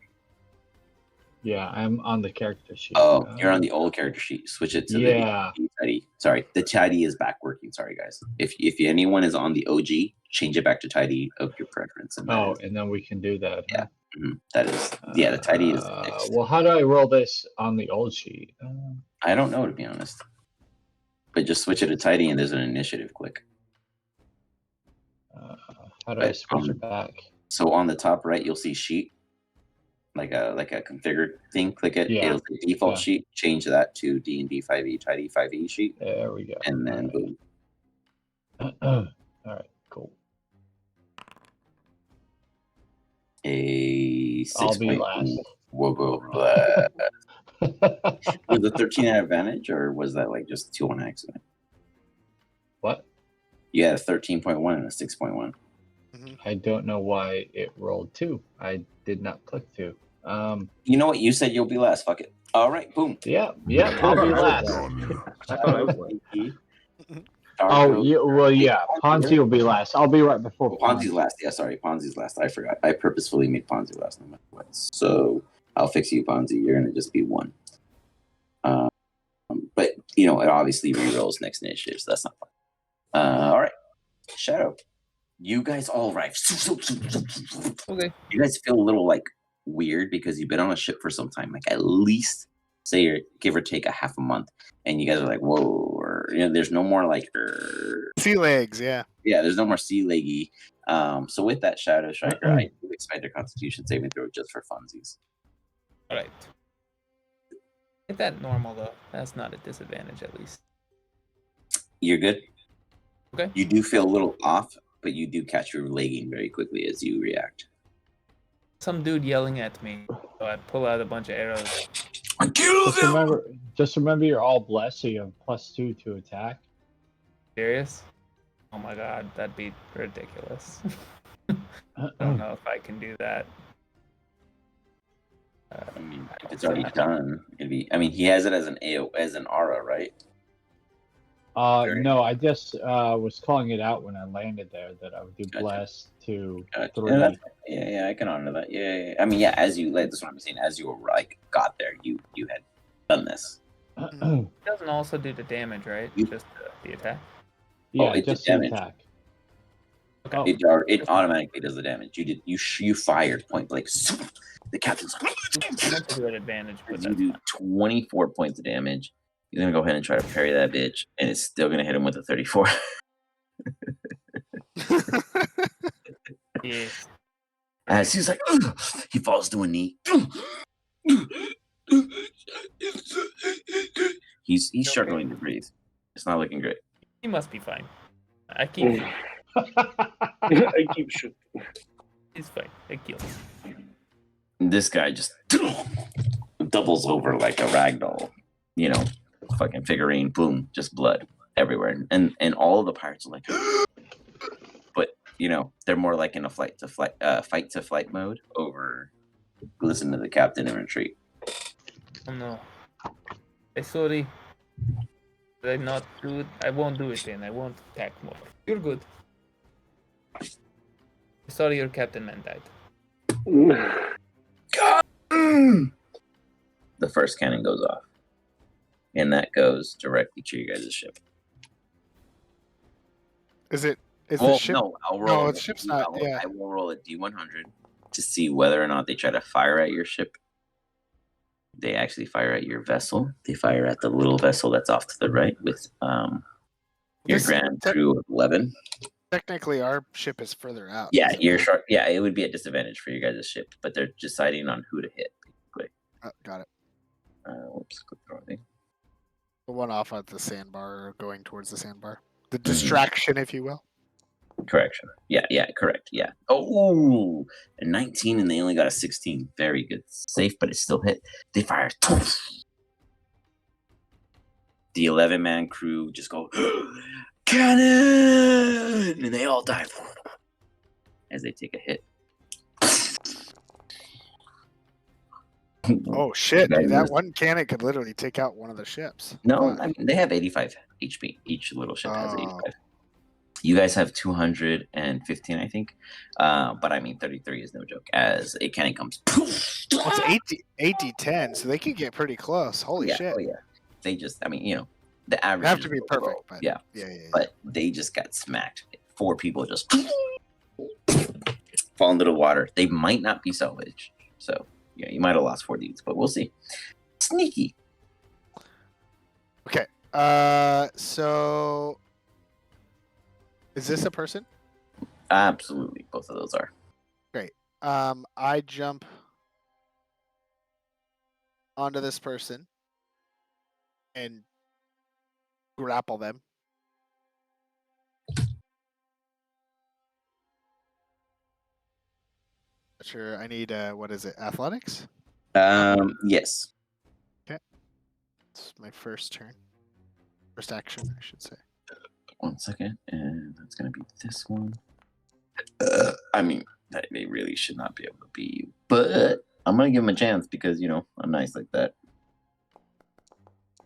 Yeah, I'm on the character sheet. Oh, you're on the old character sheet. Switch it to the tidy. Sorry, the tidy is back working. Sorry, guys. If anyone is on the OG, change it back to tidy of your preference. And and then we can do that. Yeah, that is. The tidy is. Well, how do I roll this on the old sheet? I don't know, to be honest. But just switch it to tidy, and there's an initiative click. How do I switch it back? So on the top right, you'll see sheet, like a configured thing. Click it. Yeah. It'll say default sheet. Change that to D&D 5e tidy 5e sheet. There we go. And then boom. All right. Cool. A 6. I'll be last. We'll go last. Was the 13 an advantage, or was that like just 2 on accident? What? You had a 13.1 and a 6.1. I don't know why it rolled 2. I did not click 2. You know what? You said you'll be last. Fuck it. All right. Boom. Yeah. I'll be last. I thought I was last. Oh, yeah. Well, yeah. Ponzi will be last. I'll be right before Ponzi's last. Yeah, sorry. Ponzi's last. I forgot. I purposefully made Ponzi last no matter what. So I'll fix you, Ponzi. You're gonna just be 1. But it obviously re-rolls next initiative, so that's not fun. All right, Shadow. You guys all arrive. Okay. You guys feel a little like weird because you've been on a ship for some time, like at least say you're give or take a half a month, and you guys are like, whoa, or there's no more like sea legs, yeah. Yeah, there's no more sea leggy. So with that, Shadow Striker, I do expect a Constitution saving throw just for funsies. All right. Get that normal though. That's not a disadvantage at least. You're good. Okay. You do feel a little off, but you do catch your legging very quickly as you react. Some dude yelling at me, so I pull out a bunch of arrows. Just remember, you're all blessed, so you have +2 to attack. Serious? Oh my god, that'd be ridiculous. I don't know if I can do that. I mean, if it's already done, it'd be. I mean, he has it as an aura, right? No, I just was calling it out when I landed there that I would do blessed to 3. Yeah, I can honor that. Yeah. I mean, yeah, as you that's what I'm saying. As you were got there, you had done this. It doesn't also do the damage, right? Just the attack. Yeah, just the attack. Okay. It automatically does the damage. You fired point blank. The captain's like, That's a good advantage, but you do 24 points of damage. You're gonna go ahead and try to parry that bitch, and it's still gonna hit him with a 34. Yes. As he's like, ugh, he falls to a knee. He's struggling to breathe. It's not looking great. He must be fine. I keep. I keep shooting. He's fine. I kill him. This guy just doubles over like a ragdoll, fucking figurine. Boom, just blood everywhere, and all of the pirates are like, but they're more like in a fight to flight mode over. Listen to the captain and retreat. Oh no! Sorry. Did I not do it? I won't do it then. I won't attack more. You're good. Sorry, your captain man died. The first cannon goes off, and that goes directly to your guys' ship. Is the ship? No, I'll roll. No, the ship's not. Yeah. I will roll a D100 to see whether or not they try to fire at your ship. They actually fire at your vessel. They fire at the little vessel that's off to the right with your grand crew of 11. Technically, our ship is further out. Yeah, you're short. Yeah, it would be a disadvantage for your guys' ship, but they're deciding on who to hit. Basically. Got it. Whoops, click the wrong thing. The one off at the sandbar, going towards the sandbar. The distraction, if you will. Correction. Yeah, correct. Yeah. Oh, a 19, and they only got a 16. Very good. Safe, but it still hit. They fire. The 11-man crew just go, cannon! And they all die as they take a hit. Oh, shit. Dude, that one cannon could literally take out one of the ships. No, I mean, they have 85 HP. Each little ship has 85. You guys have 215, I think. But I mean, 33 is no joke. As a cannon comes, it's 80-10, so they can get pretty close. Holy shit! Oh yeah. They just, I mean, the average. They have to be perfect. But yeah. But they just got smacked. 4 people just fall into the water. They might not be salvaged. So yeah, you might have lost 4 dudes, but we'll see. Sneaky. Okay. So. Is this a person? Absolutely, both of those are. Great. I jump onto this person and grapple them. Sure, I need what is it? Athletics? Yes. Okay. It's my first turn. First action, I should say. 1 second, and that's gonna be this one. I mean, they really should not be able to beat you, but I'm gonna give them a chance because I'm nice like that.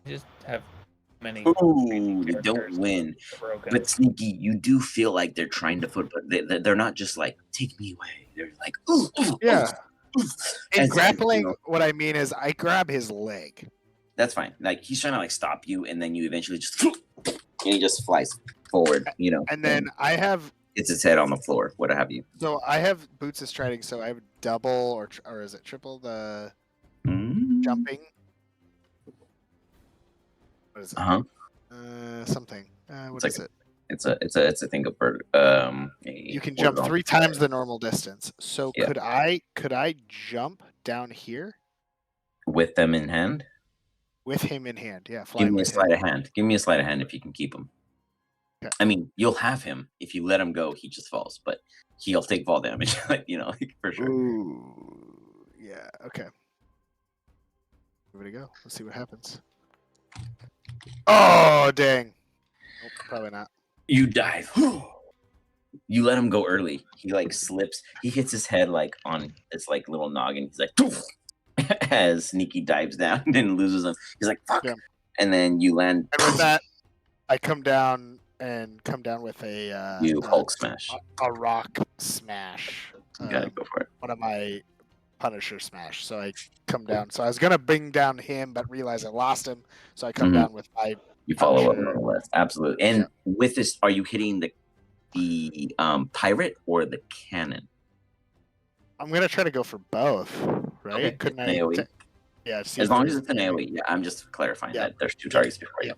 You just have many. Ooh, they don't win. But Sneaky, you do feel like they're trying to put, but they're not just like take me away. They're like, ooh, yeah. In grappling, like, what I mean is I grab his leg. That's fine. Like he's trying to like stop you, and then you eventually just. And he just flies forward, And then I have. It's his head on the floor. What have you? So I have boots of striding. So I have double or is it triple the jumping? What is it? Something. What is it? It's a thing of bird. You can jump 3 times the normal distance. So could I jump down here with them in hand? With him in hand, yeah. Give me a sleight of hand. Give me a sleight of hand if you can keep him. Okay. I mean, you'll have him if you let him go. He just falls, but he'll take fall damage, for sure. Ooh, yeah. Okay. Give it a go. Let's see what happens. Oh dang! Nope, probably not. You dive. You let him go early. He like slips. He hits his head like on this like little noggin. He's like. Poof! As Sneaky dives down and loses him. He's like, fuck. Yeah. And then you land. And with that, I come down with a you Hulk smash. A rock smash. You gotta go for it. One of my Punisher smash. So I come down. So I was gonna bring down him, but realized I lost him. So I come down with my You follow up nonetheless. Absolutely. And with this, are you hitting the pirate or the cannon? I'm gonna try to go for both, right? Okay, Couldn't it's an AoE. Yeah, As long as it's an AoE. Yeah, I'm just clarifying that there's two targets before you.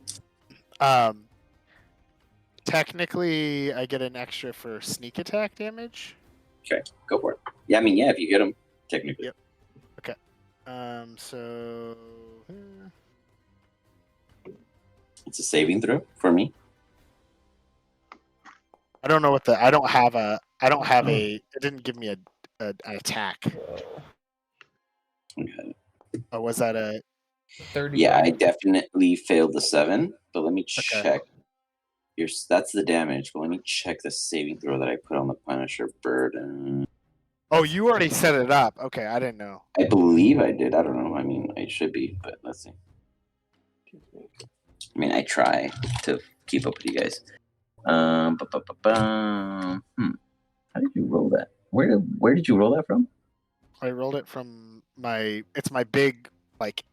Technically, I get an extra for sneak attack damage. Okay, go for it. Yeah, I mean, yeah, if you get them, technically. Yep. Okay. So it's a saving throw for me. I don't know what the. I don't have a. It didn't give me an attack. Okay. Oh, was that a? 30. Yeah, I definitely failed the 7, but let me check. That's the damage, but let me check the saving throw that I put on the Punisher bird. Oh, you already set it up. Okay, I didn't know. I believe I did. I don't know. I mean, I should be, but let's see. I mean, I try to keep up with you guys. How did you roll that? Where did you roll that from? I rolled it from my. It's my big like.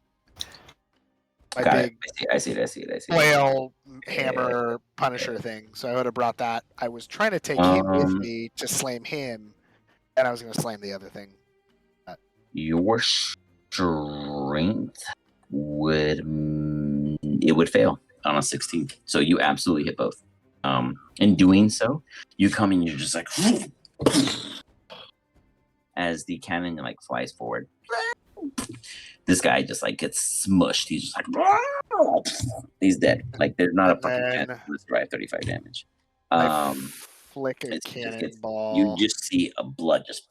My Got big. It. I see it. Flail hammer Punisher thing. So I would have brought that. I was trying to take him with me to slam him, and I was going to slam the other thing. Your strength would fail on a 16, so you absolutely hit both. In doing so, you come and you're just like as the cannon like flies forward. This guy just like gets smushed. He's just like he's dead. Like there's not a fucking chance to survive 35 damage. Flick a cannonball. You just see a blood just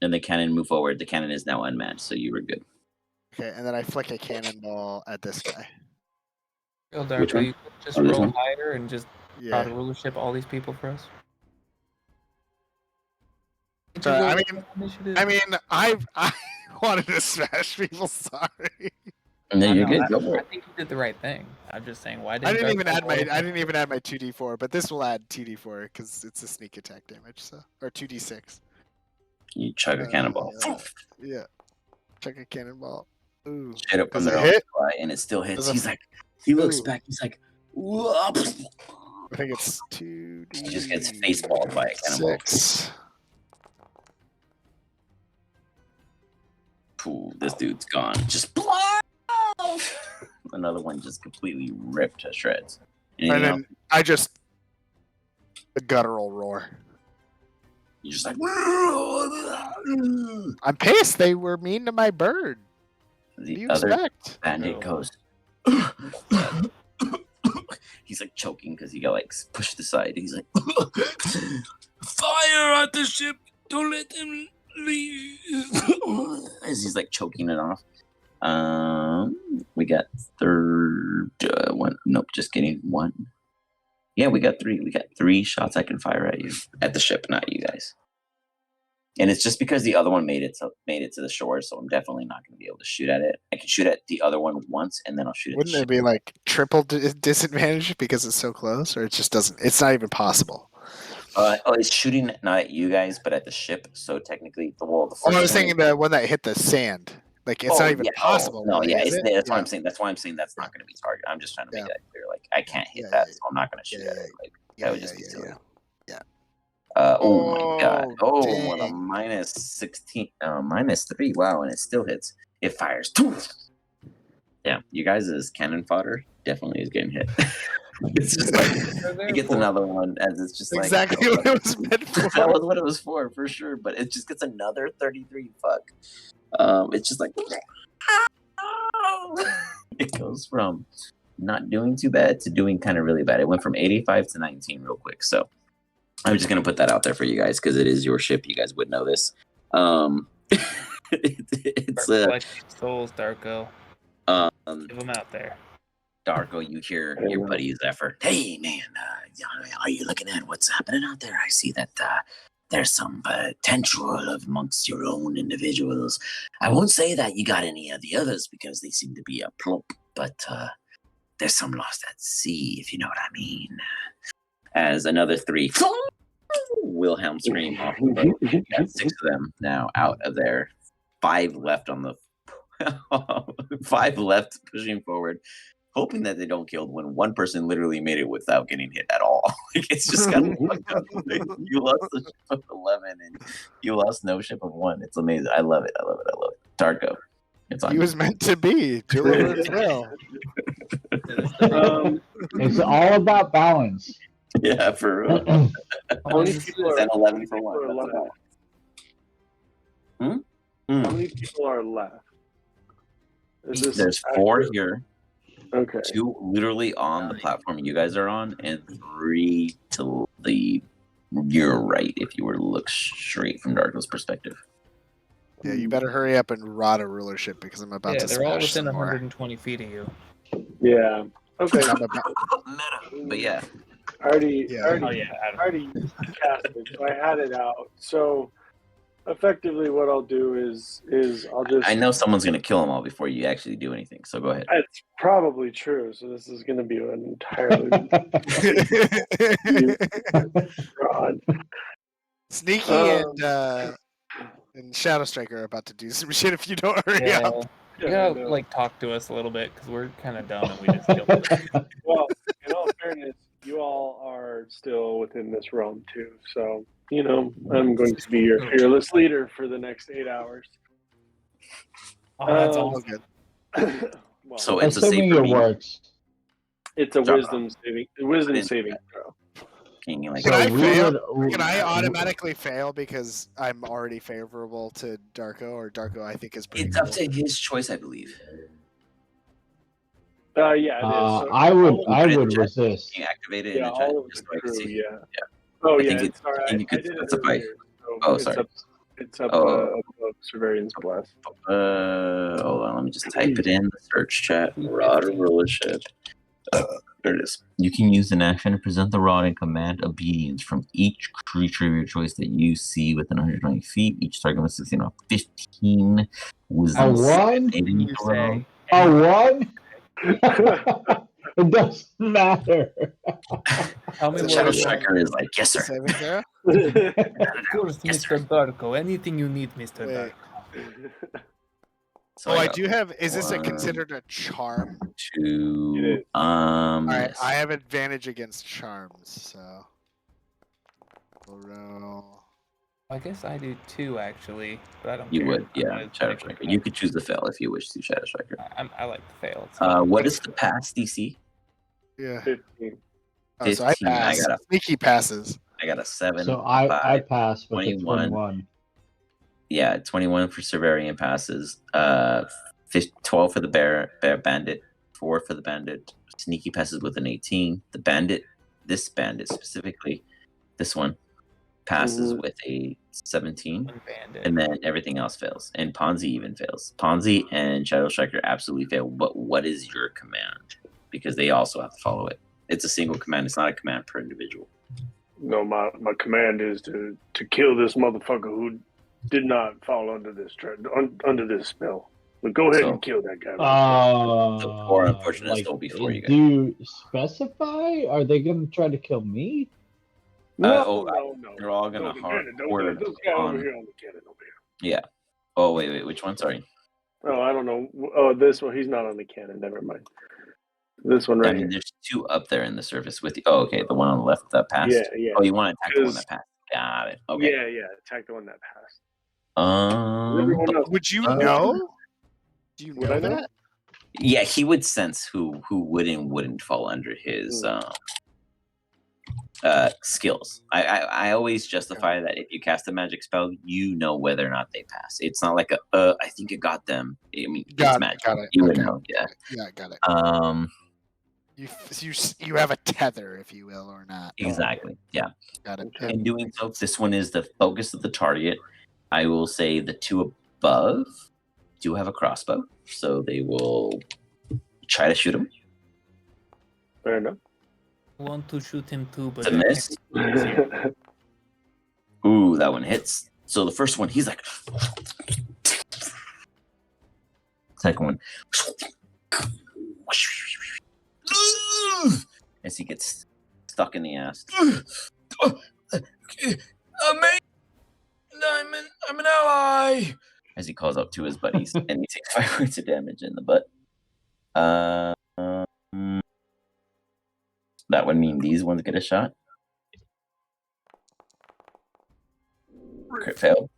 and the cannon move forward. The cannon is now unmatched, so you were good. Okay, and then I flick a cannonball at this guy. Darko, you could just roll higher and just try to rulership all these people for us. I wanted to smash people. Sorry. No, you're good. Go for I it. think you did the right thing. I'm just saying, why didn't I didn't even add my 2d4, but this will add 2d4 because it's a sneak attack damage, or 2d6. You chug a cannonball. Yeah, chug a cannonball. Ooh. Straight up from Does their it own hit? supply, and it still hits. He's like, he looks back. He's like, whoop. I think it's 2d6. He just gets face-balled by a cannonball. Cool, this dude's gone. Just another one just completely ripped to shreds. And then the guttural roar. You're just like, I'm pissed. They were mean to my bird. The other bandit goes. He's like choking because he got like pushed aside. He's like, fire at the ship! Don't let them leave. As he's like choking it off. We got third one. Nope, just kidding. One. Yeah, we got 3. We got 3 shots I can fire at you, at the ship, not you guys. And it's just because the other one made it to the shore, so I'm definitely not going to be able to shoot at it. I can shoot at the other one once, and then I'll shoot at Wouldn't it be like triple disadvantage because it's so close, or it just doesn't? It's not even possible. It's shooting not at you guys, but at the ship. So technically, the wall. I was thinking the one that hit the sand. Like it's not even possible. No, really, yeah, that's why Yeah. I'm saying. That's why I'm saying that's not going to be targeted. I'm just trying to make that clear. Like I can't hit that, so I'm not going to shoot at it. Like that would just be silly. Oh my god! Oh, what a minus 16, minus 3. Wow, and it still hits. It fires. Yeah, you guys' cannon fodder definitely is getting hit. It's just like it gets another one as it's just like exactly what it was meant for. That was what it was for sure. But it just gets another 33. Fuck. It's just like it goes from not doing too bad to doing kind of really bad. It went from 85 to 19 real quick. So I'm just gonna put that out there for you guys because it is your ship. You guys would know this. It's souls, Darko. Give them out there. Darko, you hear your buddy Zephyr. Hey man, are you looking at what's happening out there? I see that there's some potential amongst your own individuals. I won't say that you got any of the others because they seem to be a plump, but there's some lost at sea, if you know what I mean. As another 3 Wilhelm scream off the boat. You got 6 of them now out of there. 5 left on the 5 left pushing forward. hoping that they don't kill when one person literally made it without getting hit at all. Like it's just kind of fucked up. Like, you lost the ship of 11 and you lost no ship of 1. It's amazing. I love it. Darko. It's on. He was meant to be. Deliver his will. It's all about balance. Yeah, for real. How many people are 11 for 1. That's left? How many people are left? There's 4 here. Okay. 2 literally on the platform you guys are on, and 3 to your right if you were to look straight from Darko's perspective. Yeah, you better hurry up and rot a rulership because I'm about to they're all smash within some more. 120 feet of you. Yeah. Okay. But yeah. I already Adam. cast it, so I had it out. So effectively what I'll do is I'll just... I know someone's going to kill them all before you actually do anything, so go ahead. It's probably true, so this is going to be an entirely... God. Sneaky and Shadow Striker are about to do some shit if you don't hurry up. You gotta like talk to us a little bit because we're kind of dumb and we just killed it. Well, in all fairness, you all are still within this realm too, so I'm going to be your fearless leader for the next 8 hours. Oh, that's all good. Well, So it's a assuming safe it works. It's a wisdom saving throw. Can you like? Can I we fail? would- Can I automatically fail because I'm already favorable to Darko, or Darko I think is pretty It's up cool? to his choice, I believe. Yeah, it is. So I would Can resist. you activate it in Yeah, the chat? all of the Just so I can crew. see? Yeah. Oh I yeah. think Sorry, I think you I could did it specify. earlier, so Oh, it's sorry. It's up Oh. above Surveillance Bless. Hold on, let me just type it in the search chat. Rod or rulership. There it is. You can use an action to present the rod and command obedience from each creature of your choice that you see within 120 feet. Each target must succeed on 15 wisdom. A 1? saving throw. A 1? It doesn't matter. Tell me The what Shadow it Striker is like, yes, sir. Saving throw? Of course, Yes, Mr. Darko. Anything you need, Mr. Wait. Darko. So I got do have. Is this 1, considered a charm? 2. All right, Yes. I have advantage against charms, so we'll roll. I guess I do too, actually, but I don't You care. would, I'm yeah, gonna Shadow stick with Striker. that. You could choose to fail if you wish to, Shadow Striker. I like to fail. It's fine. What is the pass DC? Yeah. 15. Oh, so I 15. pass. Sneaky passes. I got a 7. So I 5, pass with 21. a 21. Yeah, 21 for Severian passes. 12 for the bear bandit. 4 for the bandit. Sneaky passes with an 18. The bandit, this bandit specifically, this one passes with a 17. And then everything else fails. And Ponzi even fails. Ponzi and Shadow Striker absolutely fail. But what is your command? Because they also have to follow it. It's a single command. It's not a command per individual. No, my command is to kill this motherfucker who did not fall under this under this spell. But go ahead and kill that guy. The poor unfortunate soul before you guys. Do you specify? Are they going to try to kill me? No. They're all gonna hard Don't this guy over here on the cannon over here. Yeah. Oh wait, which one? Sorry. Oh, I don't know. Oh, this one. He's not on the cannon. Never mind. This one right I mean, there's 2 up there in the surface with you. Oh, okay, the one on the left that passed. Yeah. Oh, you want to attack the one that passed? Got it. Okay. Yeah. Attack the one that passed. Would you know? Do you know that? Yeah, he would sense who would and wouldn't fall under his skills. I always justify that if you cast a magic spell, you know whether or not they pass. It's not like I think it got them. I mean, it's magic. Got it. You would know. Yeah. Yeah, got it. You have a tether, if you will, or not. Exactly. Yeah. Got it. In doing so, this one is the focus of the target. I will say the 2 above do have a crossbow, so they will try to shoot him. Fair enough. I want to shoot him too, but It's a miss. Ooh, that one hits. So the first one, he's like. Second one. As he gets stuck in the ass. I'm an ally. As he calls up to his buddies, and he takes 5 points of damage in the butt. that would mean these ones get a shot. Crit fail.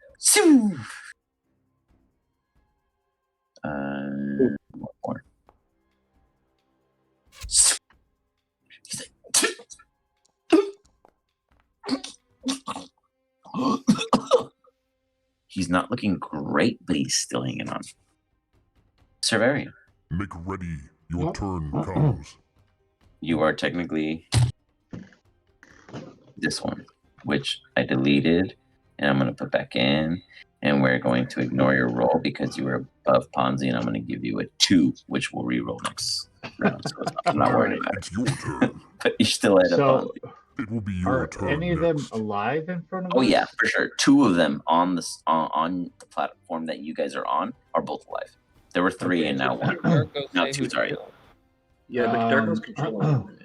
One more. He's not looking great, but he's still hanging on. Servarian. Make ready. Your turn comes. You are technically this one, which I deleted, and I'm going to put back in. And we're going to ignore your roll because you were above Ponzi, and I'm going to give you a 2, which will re-roll next round. So I'm not worried about it. It's your turn. But you're still at a Ponzi. It will be your turn. Are any of them alive in front of us? Oh yeah, for sure. 2 of them on the platform that you guys are on are both alive. There were 3 and now 1. Now 2, sorry. Yeah, but Darko's controlling.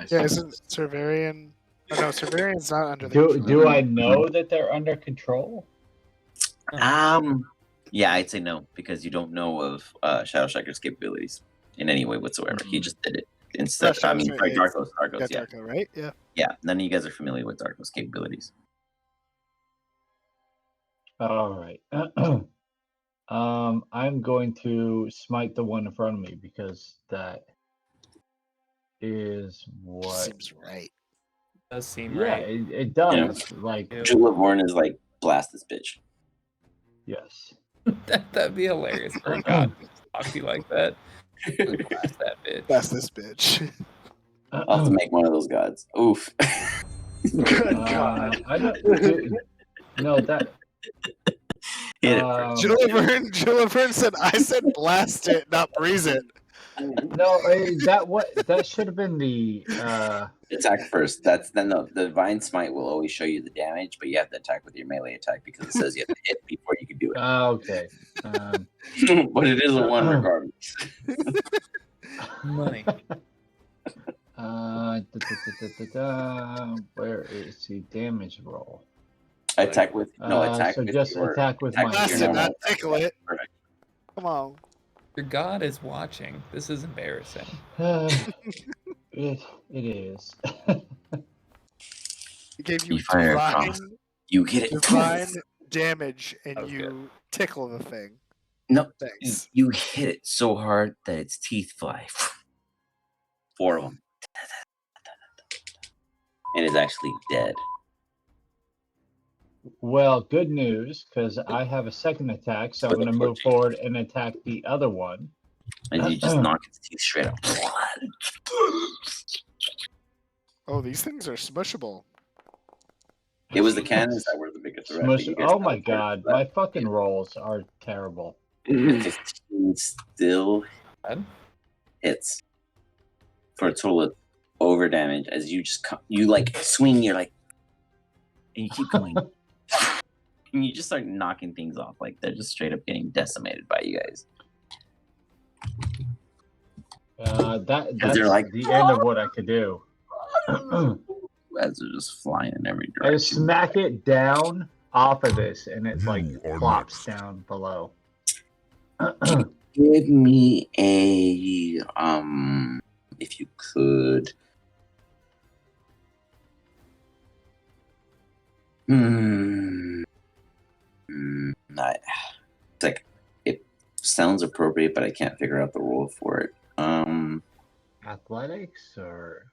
Yeah, isn't Servarian? Oh, no, Servarian's not under the control. Do I know that they're under control? Yeah, I'd say no, because you don't know of Shadow Striker's capabilities in any way whatsoever. He just did it instead. Yeah, Darko's, yeah. Darko, right? Yeah. Yeah, none of you guys are familiar with Darko's capabilities. All right. I'm going to smite the one in front of me because that is what seems right. Does seem yeah, right. it does. Yeah. Like Jewel of Warren is like blast this bitch. Yes. That'd be hilarious for a god to talk to you like that. Blast that bitch. Blast this bitch. I'll have to make one of those gods. Oof. Good God. I don't. No, that. Jillivern said, "I said blast it, not breeze it." No, that should have been the attack first. That's then the divine smite will always show you the damage, but you have to attack with your melee attack because it says you have to hit before you can do it. Okay. But it is a 1 regardless. Money. Where is the damage roll? Attack with attack. So with just your, attack with attack my blast it, not tickle it. Perfect. Come on. Your god is watching. This is embarrassing. It is. He gave you fire across. You get it. divine damage, and That was you good. tickle the thing. No, Thanks. you hit it so hard that its teeth fly. 4 of them. And it's actually dead. Well, good news, because I have a second attack, so I'm going to move forward and attack the other one. And you just knock its teeth straight out. Oh, these things are smushable. It was the cannons that were the biggest threat. Smush- oh my god, my fucking rolls are terrible. 15 still hits for a total of over damage as you just you like swing, you're like, and you keep going. And you just start knocking things off. Like they're just straight up getting decimated by you guys. That's like, the end of what I could do. As they're just flying in every I direction. smack it down off of this, and it like plops down below. Give me a if you could. It's like it sounds appropriate, but I can't figure out the rule for it. Athletics or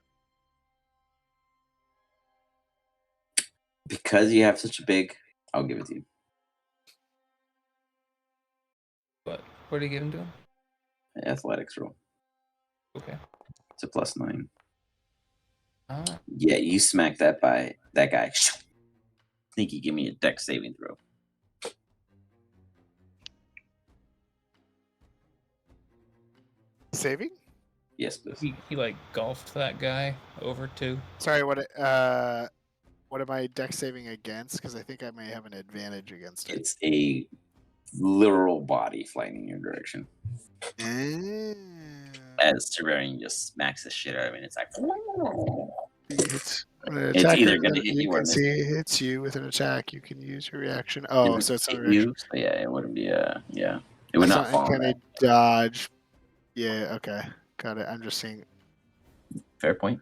because you have such a big, I'll give it to you. What are you giving to him? Athletics roll. Okay. It's a +9. Ah. Yeah, you smack that guy. Sneaky, give me a dex saving throw. Saving? Yes, please. He like golfed that guy over too. Sorry, what am I dex saving against? Because I think I may have an advantage against it. It's a literal body flying in your direction. As Terrarian just smacks the shit out of it, it's like. It's either going to hit you or miss. It hits you with an attack. You can use your reaction. Oh, so it's not a reaction. So yeah, it wouldn't be yeah. It would not fall. Can I dodge? Yeah. Okay. Got it. I'm just seeing. Fair point.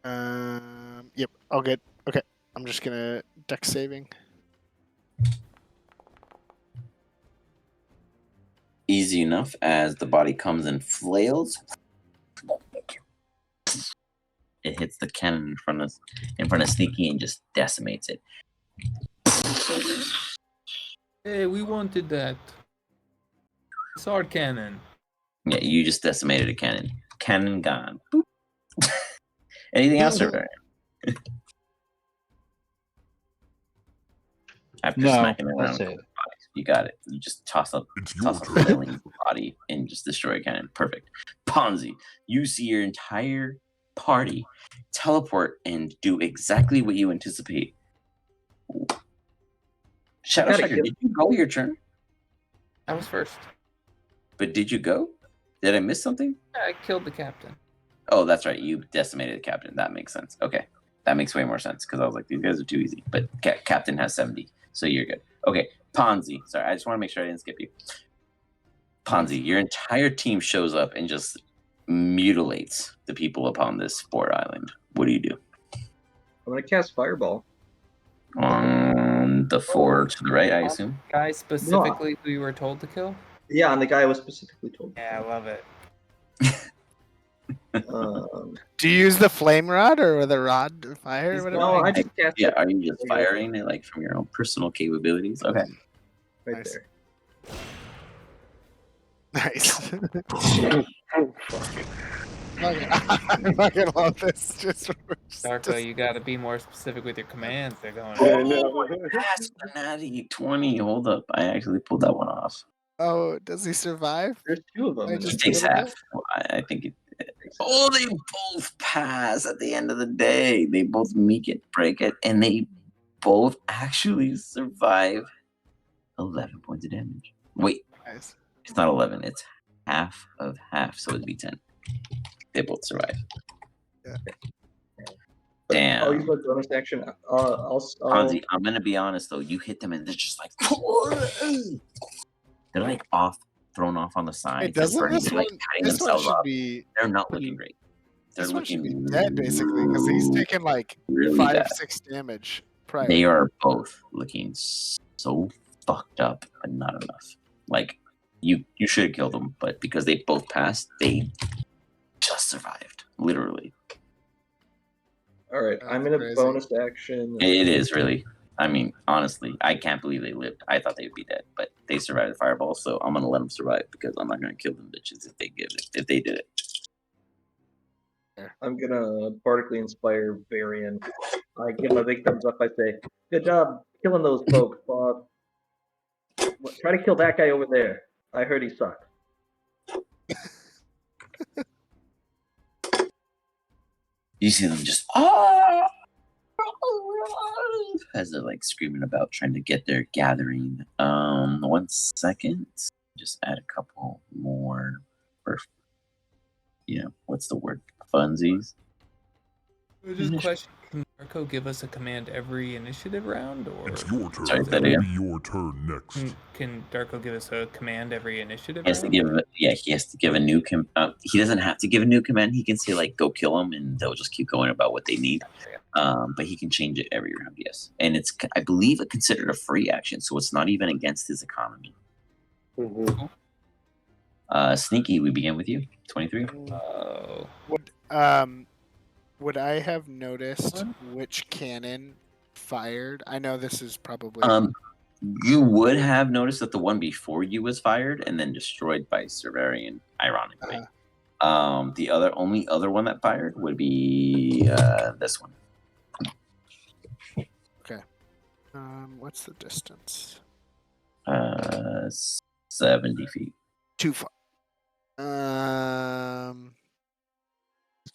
Yep. All good. Okay. I'm just gonna dex saving. Easy enough as the body comes and flails. It hits the cannon in front of Sneaky and just decimates it. Hey, we wanted that. Sword cannon. Yeah, you just decimated a cannon. Cannon gone. Boop. Anything else, sir? After smacking it around, you got it. You just toss a flailing body and just destroy a cannon. Perfect. Ponzi, you see your entire party teleport and do exactly what you anticipate. Shadow Striker, did you go your turn? I was first. But did you go? Did I miss something? Yeah, I killed the captain. Oh, that's right. You decimated the captain. That makes sense. Okay. That makes way more sense because I was like, these guys are too easy. But captain has 70, so you're good. Okay. Ponzi. Sorry, I just want to make sure I didn't skip you. Ponzi, your entire team shows up and just mutilates the people upon this sport island. What do you do? I'm going to cast Fireball. On the 4 to the right, I assume? Guy specifically who you were told to kill? Yeah, on the guy I was specifically told. Yeah, I love it. Do you use the flame rod or the rod of fire? Or whatever? No, I just cast it. Are you just firing it like from your own personal capabilities? Okay. Right nice. there. Nice. Oh, fuck. I'm not gonna love this. Darko, you gotta be more specific with your commands. They're going. That's a natty 20. Hold up. I actually pulled that one off. Oh, does he survive? There's 2 of them. He takes half. I think it. Oh, they both pass at the end of the day. They both make it, break it, and they both actually survive 11 points of damage. Wait, nice. It's not 11. It's half of half, so it'd be 10. They both survive. Yeah. Damn. I'll use my bonus action. Ponzi, I'm gonna be honest though. You hit them and they're just like they're like thrown off on the side. Hey, doesn't this one? This one should be. They're not looking great. They're this one should looking be dead basically because he's taken like really 5-6 damage. Prior. They are both looking so fucked up, but not enough. Like you should have killed them, but because they both passed, they just survived, literally. All right, I'm in a bonus action. It is really. I mean, honestly, I can't believe they lived. I thought they would be dead, but they survived the fireball, so I'm gonna let them survive because I'm not gonna kill them bitches if they did it. I'm gonna partically inspire Varian. I give my big thumbs up. I say, "Good job killing those folks, Bob. Try to kill that guy over there. I heard he sucks." You see them just as they're like screaming about trying to get their gathering. 1 second. Just add a couple more for, what's the word? Funsies. Just a question. Can Darko give us a command every initiative round, or it's your turn? Sorry, It'll be your turn next. Can Darko give us a command every initiative? He has to give a new he doesn't have to give a new command. He can say like go kill them and they'll just keep going about what they need. But he can change it every round, yes. And it's, I believe, considered a free action, so it's not even against his economy. Mm-hmm. Sneaky, we begin with you. 23. Would I have noticed which cannon fired? I know this is probably. You would have noticed that the one before you was fired and then destroyed by Servarian, ironically. The only other one that fired would be this one. Okay. What's the distance? 70 feet. Too far.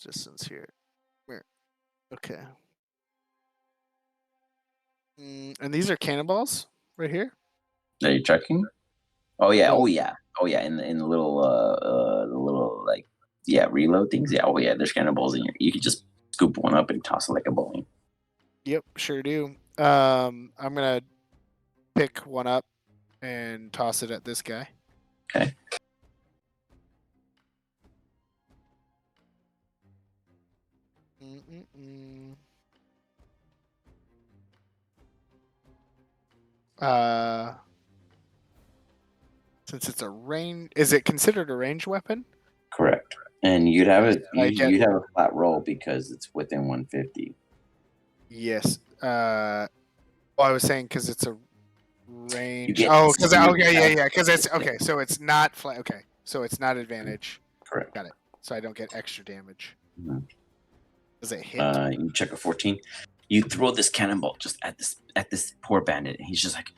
Distance here. Where? Okay. And these are cannonballs right here. Are you checking? Oh yeah. In the little like reload things. Yeah. Oh yeah. There's cannonballs in here. You can just scoop one up and toss it like a bowling. Yep, sure do. I'm gonna pick one up and toss it at this guy. Okay. Since it's a range, is it considered a ranged weapon? Correct. And you'd have you'd have a flat roll because it's within 150. Yes. I was saying because it's a range. Because because it's okay. So it's not flat. Okay, so it's not advantage. Correct. Got it. So I don't get extra damage. Mm-hmm. Does it hit? You check a 14. You throw this cannonball just at this poor bandit, and he's just like,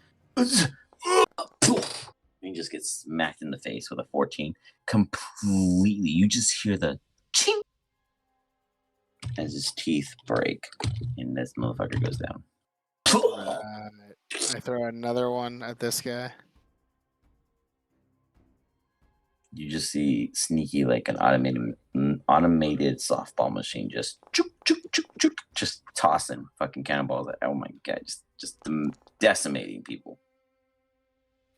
he just gets smacked in the face with a 14. Completely, you just hear the ching as his teeth break, and this motherfucker goes down. I throw another one at this guy. You just see Sneaky like an automated softball machine, just just tossing fucking cannonballs. Oh my god, just decimating people.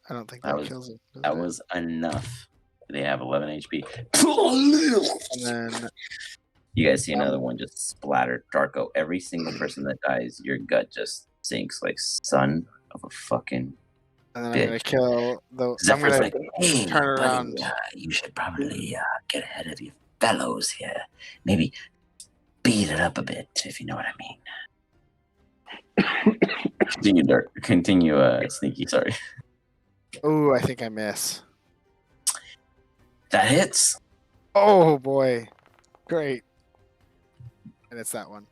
I don't think that kills him. That was enough. They have 11 HP. And then you guys see another one just splattered. Darko, every single person that dies, your gut just sinks like son of a fucking. And then bitch. I'm gonna kill the. Zephyr's I'm like, gonna hey, turn buddy, around. you should probably get ahead of your fellows here. Maybe beat it up a bit, if you know what I mean. Continue, Dark. Continue, Sneaky. Sorry. Oh, I think I miss. That hits. Oh boy, great. And it's that one.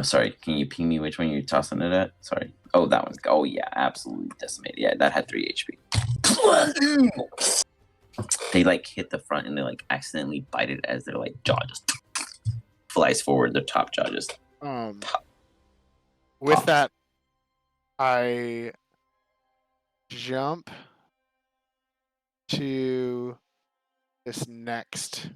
Sorry. Can you ping me which one you're tossing it at? Sorry. Oh, that one. Oh yeah, absolutely decimated. Yeah, that had 3 HP. They like hit the front and they like accidentally bite it as their like jaw just flies forward. Their top jaw just. With that, I jump to this next.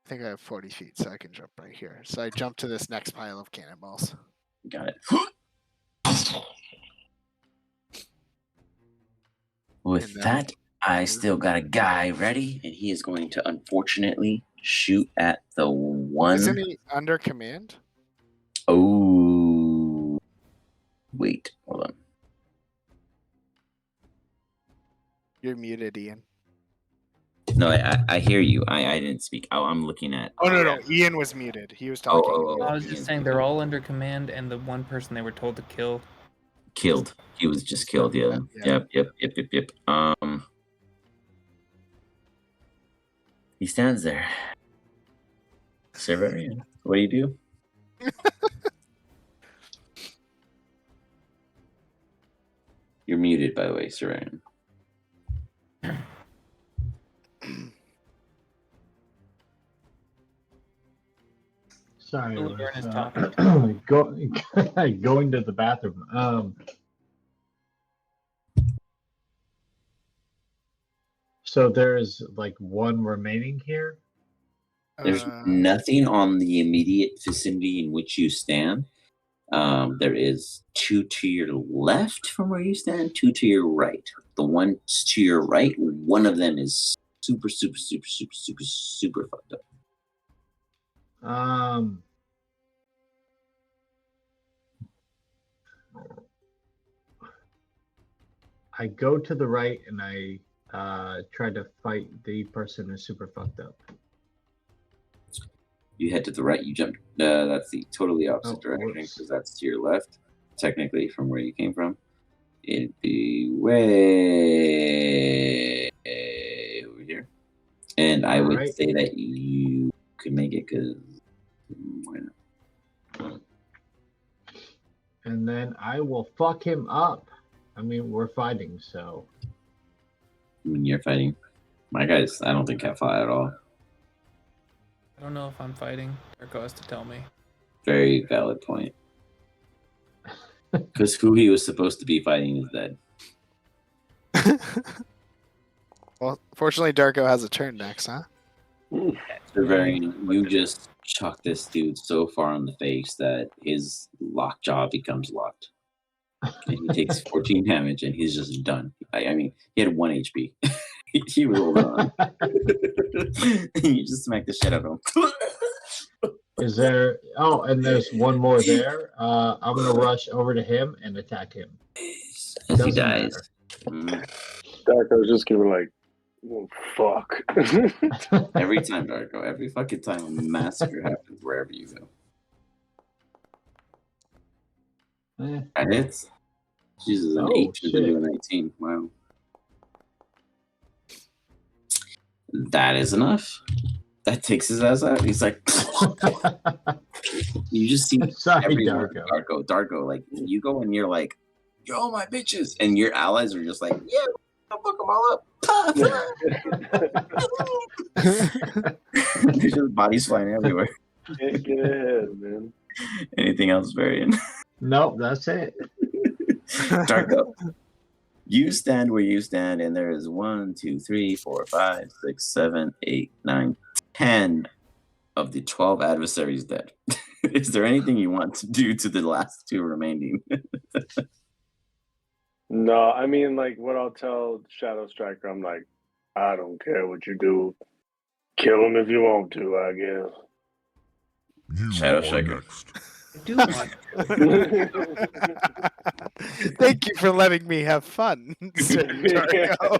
I think I have 40 feet, so I can jump right here. So I jump to this next pile of cannonballs. Got it. With that, I still got a guy ready, and he is going to unfortunately shoot at the one. Isn't he under command? Oh, wait, hold on. You're muted, Ian. No, I hear you. I didn't speak. I'm looking at. Oh no, Ian was muted. He was talking. I was just saying they're all under command, and the one person they were told to kill. Killed. He was just killed. Yeah. Yep. He stands there. Severian, what do you do? You're muted, by the way, Severian. Sorry, going to the bathroom. So there's like one remaining here? There's nothing on the immediate vicinity in which you stand. There is 2 to your left from where you stand, 2 to your right. The ones to your right, one of them is super fucked up. I go to the right and I try to fight the person who's super fucked up. You head to the right, you jump. That's the totally opposite direction because that's to your left, technically, from where you came from. It'd be way over here. And I would say that you could make it because why not? And then I will fuck him up. I mean, we're fighting, so. I mean, you're fighting. My guys, I don't think have fought at all. I don't know if I'm fighting. Darko has to tell me. Very valid point. Because who he was supposed to be fighting is dead. Well, fortunately, Darko has a turn next, huh? You just chuck this dude so far in the face that his lockjaw becomes locked. And he takes 14 damage and he's just done. I mean, he had 1 HP. He was holding on. You just smack the shit out of him. Is there? Oh, and there's one more there. I'm gonna rush over to him and attack him. As he Doesn't dies. Darko's just gonna be like, oh, fuck. Every time, Darko. Every fucking time a massacre happens wherever you go. That hits. Jesus, an 8 turns into a 19. Wow. That is enough. That takes his ass out. He's like, you just see everyone. Darko. Like, you go and you're like, you're all my bitches. And your allies are just like, yeah, I'll fuck them all up. There's just bodies flying everywhere. Can't get ahead, man. Anything else, Varian? Nope, that's it. Darko. You stand where you stand, and there is 1, 2, 3, 4, 5, 6, 7, 8, 9, 10 of the 12 adversaries dead. Is there anything you want to do to the last 2 remaining? No, I mean, like, what I'll tell Shadow Striker, I'm like, I don't care what you do. Kill him if you want to, I guess. Shadow Striker. Do want Thank you for letting me have fun, Sir Darko.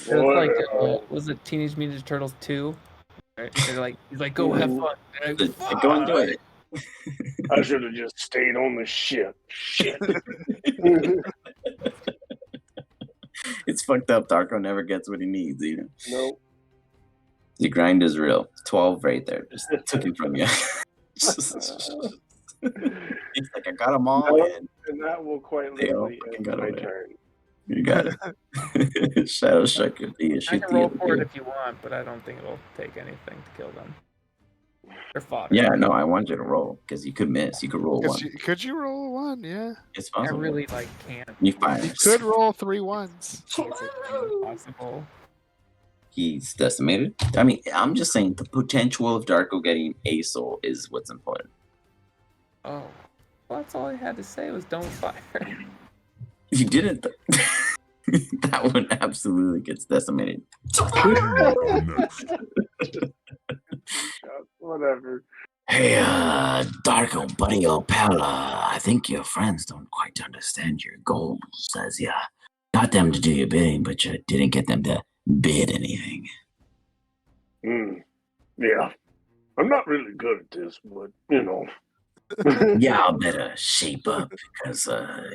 It was like, was it Teenage Mutant Ninja Turtles 2? Right? They're like, he's like, go have fun. Like, go and do it. I should have just stayed on the ship. Shit. It's fucked up. Darko never gets what he needs, you know? Nope. The grind is real. 12 right there. Just took it from you. It's like, I got them all. And that will quite literally end my turn. You got it. Shadow Striker. I can roll for it if you want, but I don't think it'll take anything to kill them. They're fodder. Yeah, no, I want you to roll because you could miss. You could roll 1. Could you roll a 1? Yeah. It's possible. I really can't. You fire. You could roll 3 1s. Is it impossible? He's decimated. I mean, I'm just saying the potential of Darko getting a soul is what's important. Oh, well, that's all I had to say was don't fire. You didn't. That one absolutely gets decimated. Whatever. Hey, Darko, buddy, old pal, I think your friends don't quite understand your goals, as you got them to do your bidding, but you didn't get them to bid anything. Yeah. I'm not really good at this, but, you know. Y'all better shape up, because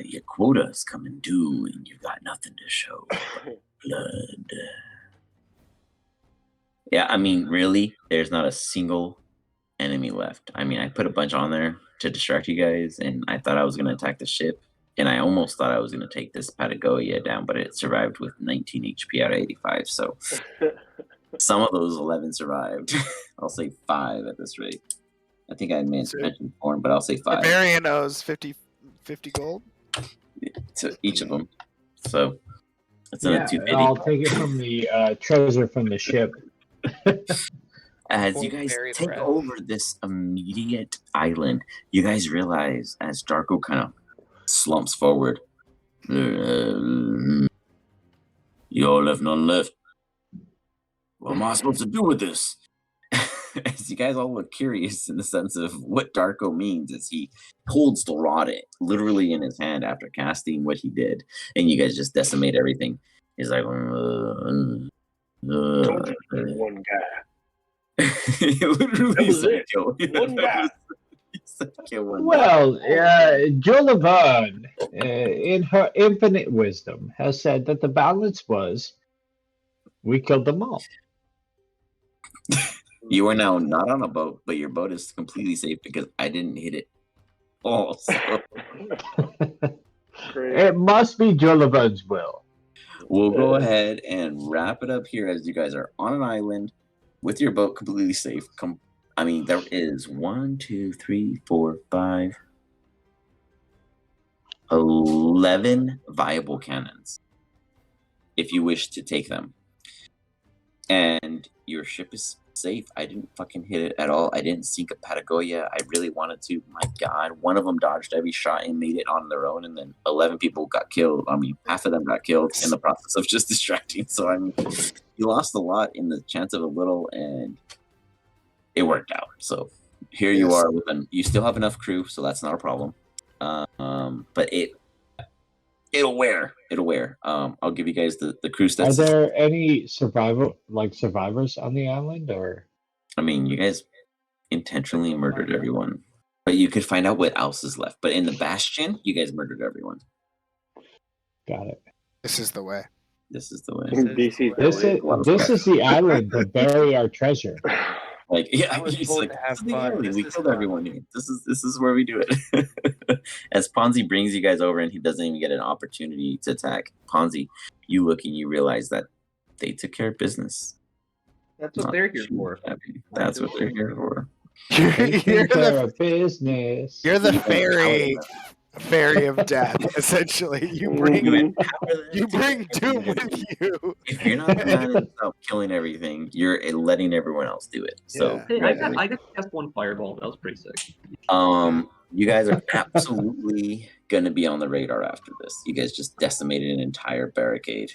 your quota's coming due, and you got nothing to show but blood. Yeah, I mean, really, there's not a single enemy left. I mean, I put a bunch on there to distract you guys, and I thought I was going to attack the ship, and I almost thought I was going to take this Patagonia down, but it survived with 19 HP out of 85, so some of those 11 survived. I'll say 5 at this rate. I think I mentioned 4, but I'll say 5. Barbarian owes 50 gold to each of them, so it's another 250. I'll take it from the treasure from the ship. As you guys take over this immediate island, you guys realize as Darko kind of slumps forward, you all left none left. What am I supposed to do with this? As you guys all look curious in the sense of what Darko means as he holds the rod literally in his hand after casting what he did, and you guys just decimate everything. He's like, One guy. literally said kill. One guy. Well, Jolivon, in her infinite wisdom, has said that the balance was we killed them all. You are now not on a boat, but your boat is completely safe because I didn't hit it all. So. It must be Jolivon's will. We'll go ahead and wrap it up here as you guys are on an island with your boat completely safe. I mean, there is 1, 2, 3, 4, 5, 11 viable cannons if you wish to take them. And your ship is safe. I didn't fucking hit it at all. I didn't sink a Patagonia. I really wanted to. My God, one of them dodged every shot and made it on their own, and then 11 people got killed. I mean, half of them got killed in the process of just distracting. So, I mean, you lost a lot in the chance of a little, and it worked out. So here you are with you still have enough crew, so that's not a problem. But it'll wear. I'll give you guys the crew stats. Are there any survivors on the island, or? I mean, you guys intentionally murdered everyone, but you could find out what else is left. But in the Bastion, you guys murdered everyone. Got it. This is the way. This is the way. This is the island to bury our treasure. Like, yeah, I was he's told like, to have "This is the fun. island. This We is killed fun." everyone here. This is where we do it." As Ponzi brings you guys over and he doesn't even get an opportunity to attack, Ponzi, you look and you realize that they took care of business. That's what they're here for. That's what they're here for. You're the business. You're the fairy of death, essentially. You bring doom with you. If you're not the man about killing everything, you're letting everyone else do it. So Hey, I got to cast one fireball. That was pretty sick. You guys are absolutely gonna be on the radar after this. You guys just decimated an entire barricade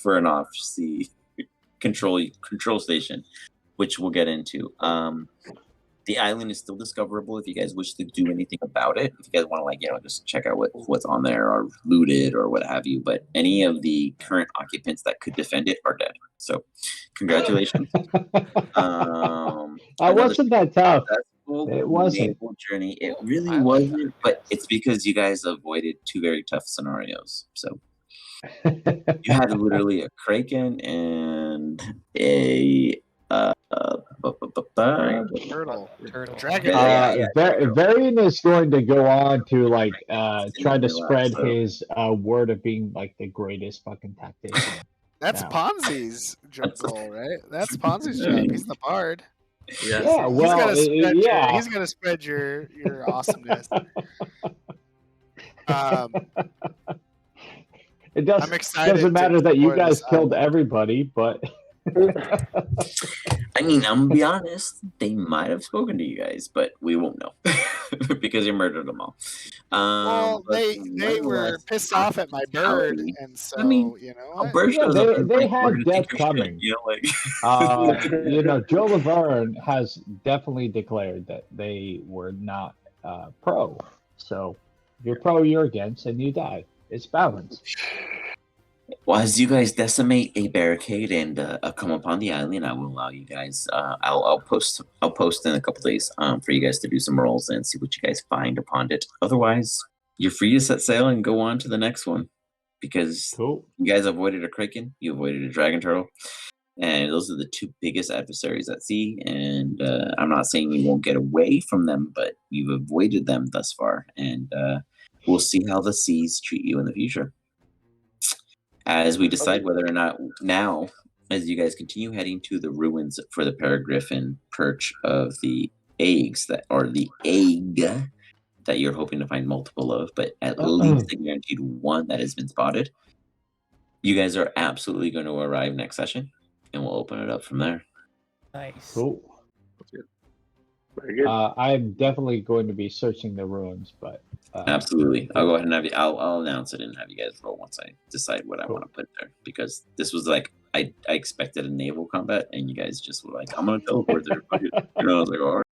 for an off-sea control station, which we'll get into. The island is still discoverable if you guys wish to do anything about it. If you guys want to just check out what's on there or loot it or what have you. But any of the current occupants that could defend it are dead. So congratulations. I wasn't that tough. It wasn't. Journey. It really wasn't, but it's because you guys avoided two very tough scenarios. So you had literally a Kraken and a turtle. Dragon. Varian is going to go on to try to spread his word of being like the greatest fucking tactician. That's Ponzi's goal, right? That's Ponzi's job. He's the bard. Yeah, well, he's gonna spread your awesomeness. It doesn't. I'm excited. Doesn't matter that you guys killed everybody, but. I mean, I'm gonna be honest. They might have spoken to you guys, but we won't know because you murdered them all. Well, they were pissed off at my bird, and so they had death coming. Joe Laverne has definitely declared that they were not pro. So if you're pro, you're against, and you die. It's balanced. Well, as you guys decimate a barricade and come upon the island, I will allow you guys. I'll post in a couple days for you guys to do some rolls and see what you guys find upon it. Otherwise, you're free to set sail and go on to the next one because you guys avoided a Kraken, you avoided a dragon turtle, and those are the two biggest adversaries at sea. And I'm not saying you won't get away from them, but you've avoided them thus far, and we'll see how the seas treat you in the future. As we decide whether or not now, as you guys continue heading to the ruins for the Peregriffin perch of the eggs the egg that you're hoping to find multiple of, but at least a guaranteed one that has been spotted, you guys are absolutely going to arrive next session, and we'll open it up from there. Nice. Cool. That's good. Very good. I'm definitely going to be searching the ruins, but absolutely, I'll go ahead and have you. I'll announce it and have you guys roll once I decide what I want to put there, because this was like I expected a naval combat, and you guys just were like, "I'm gonna teleport there." I was like, "All right."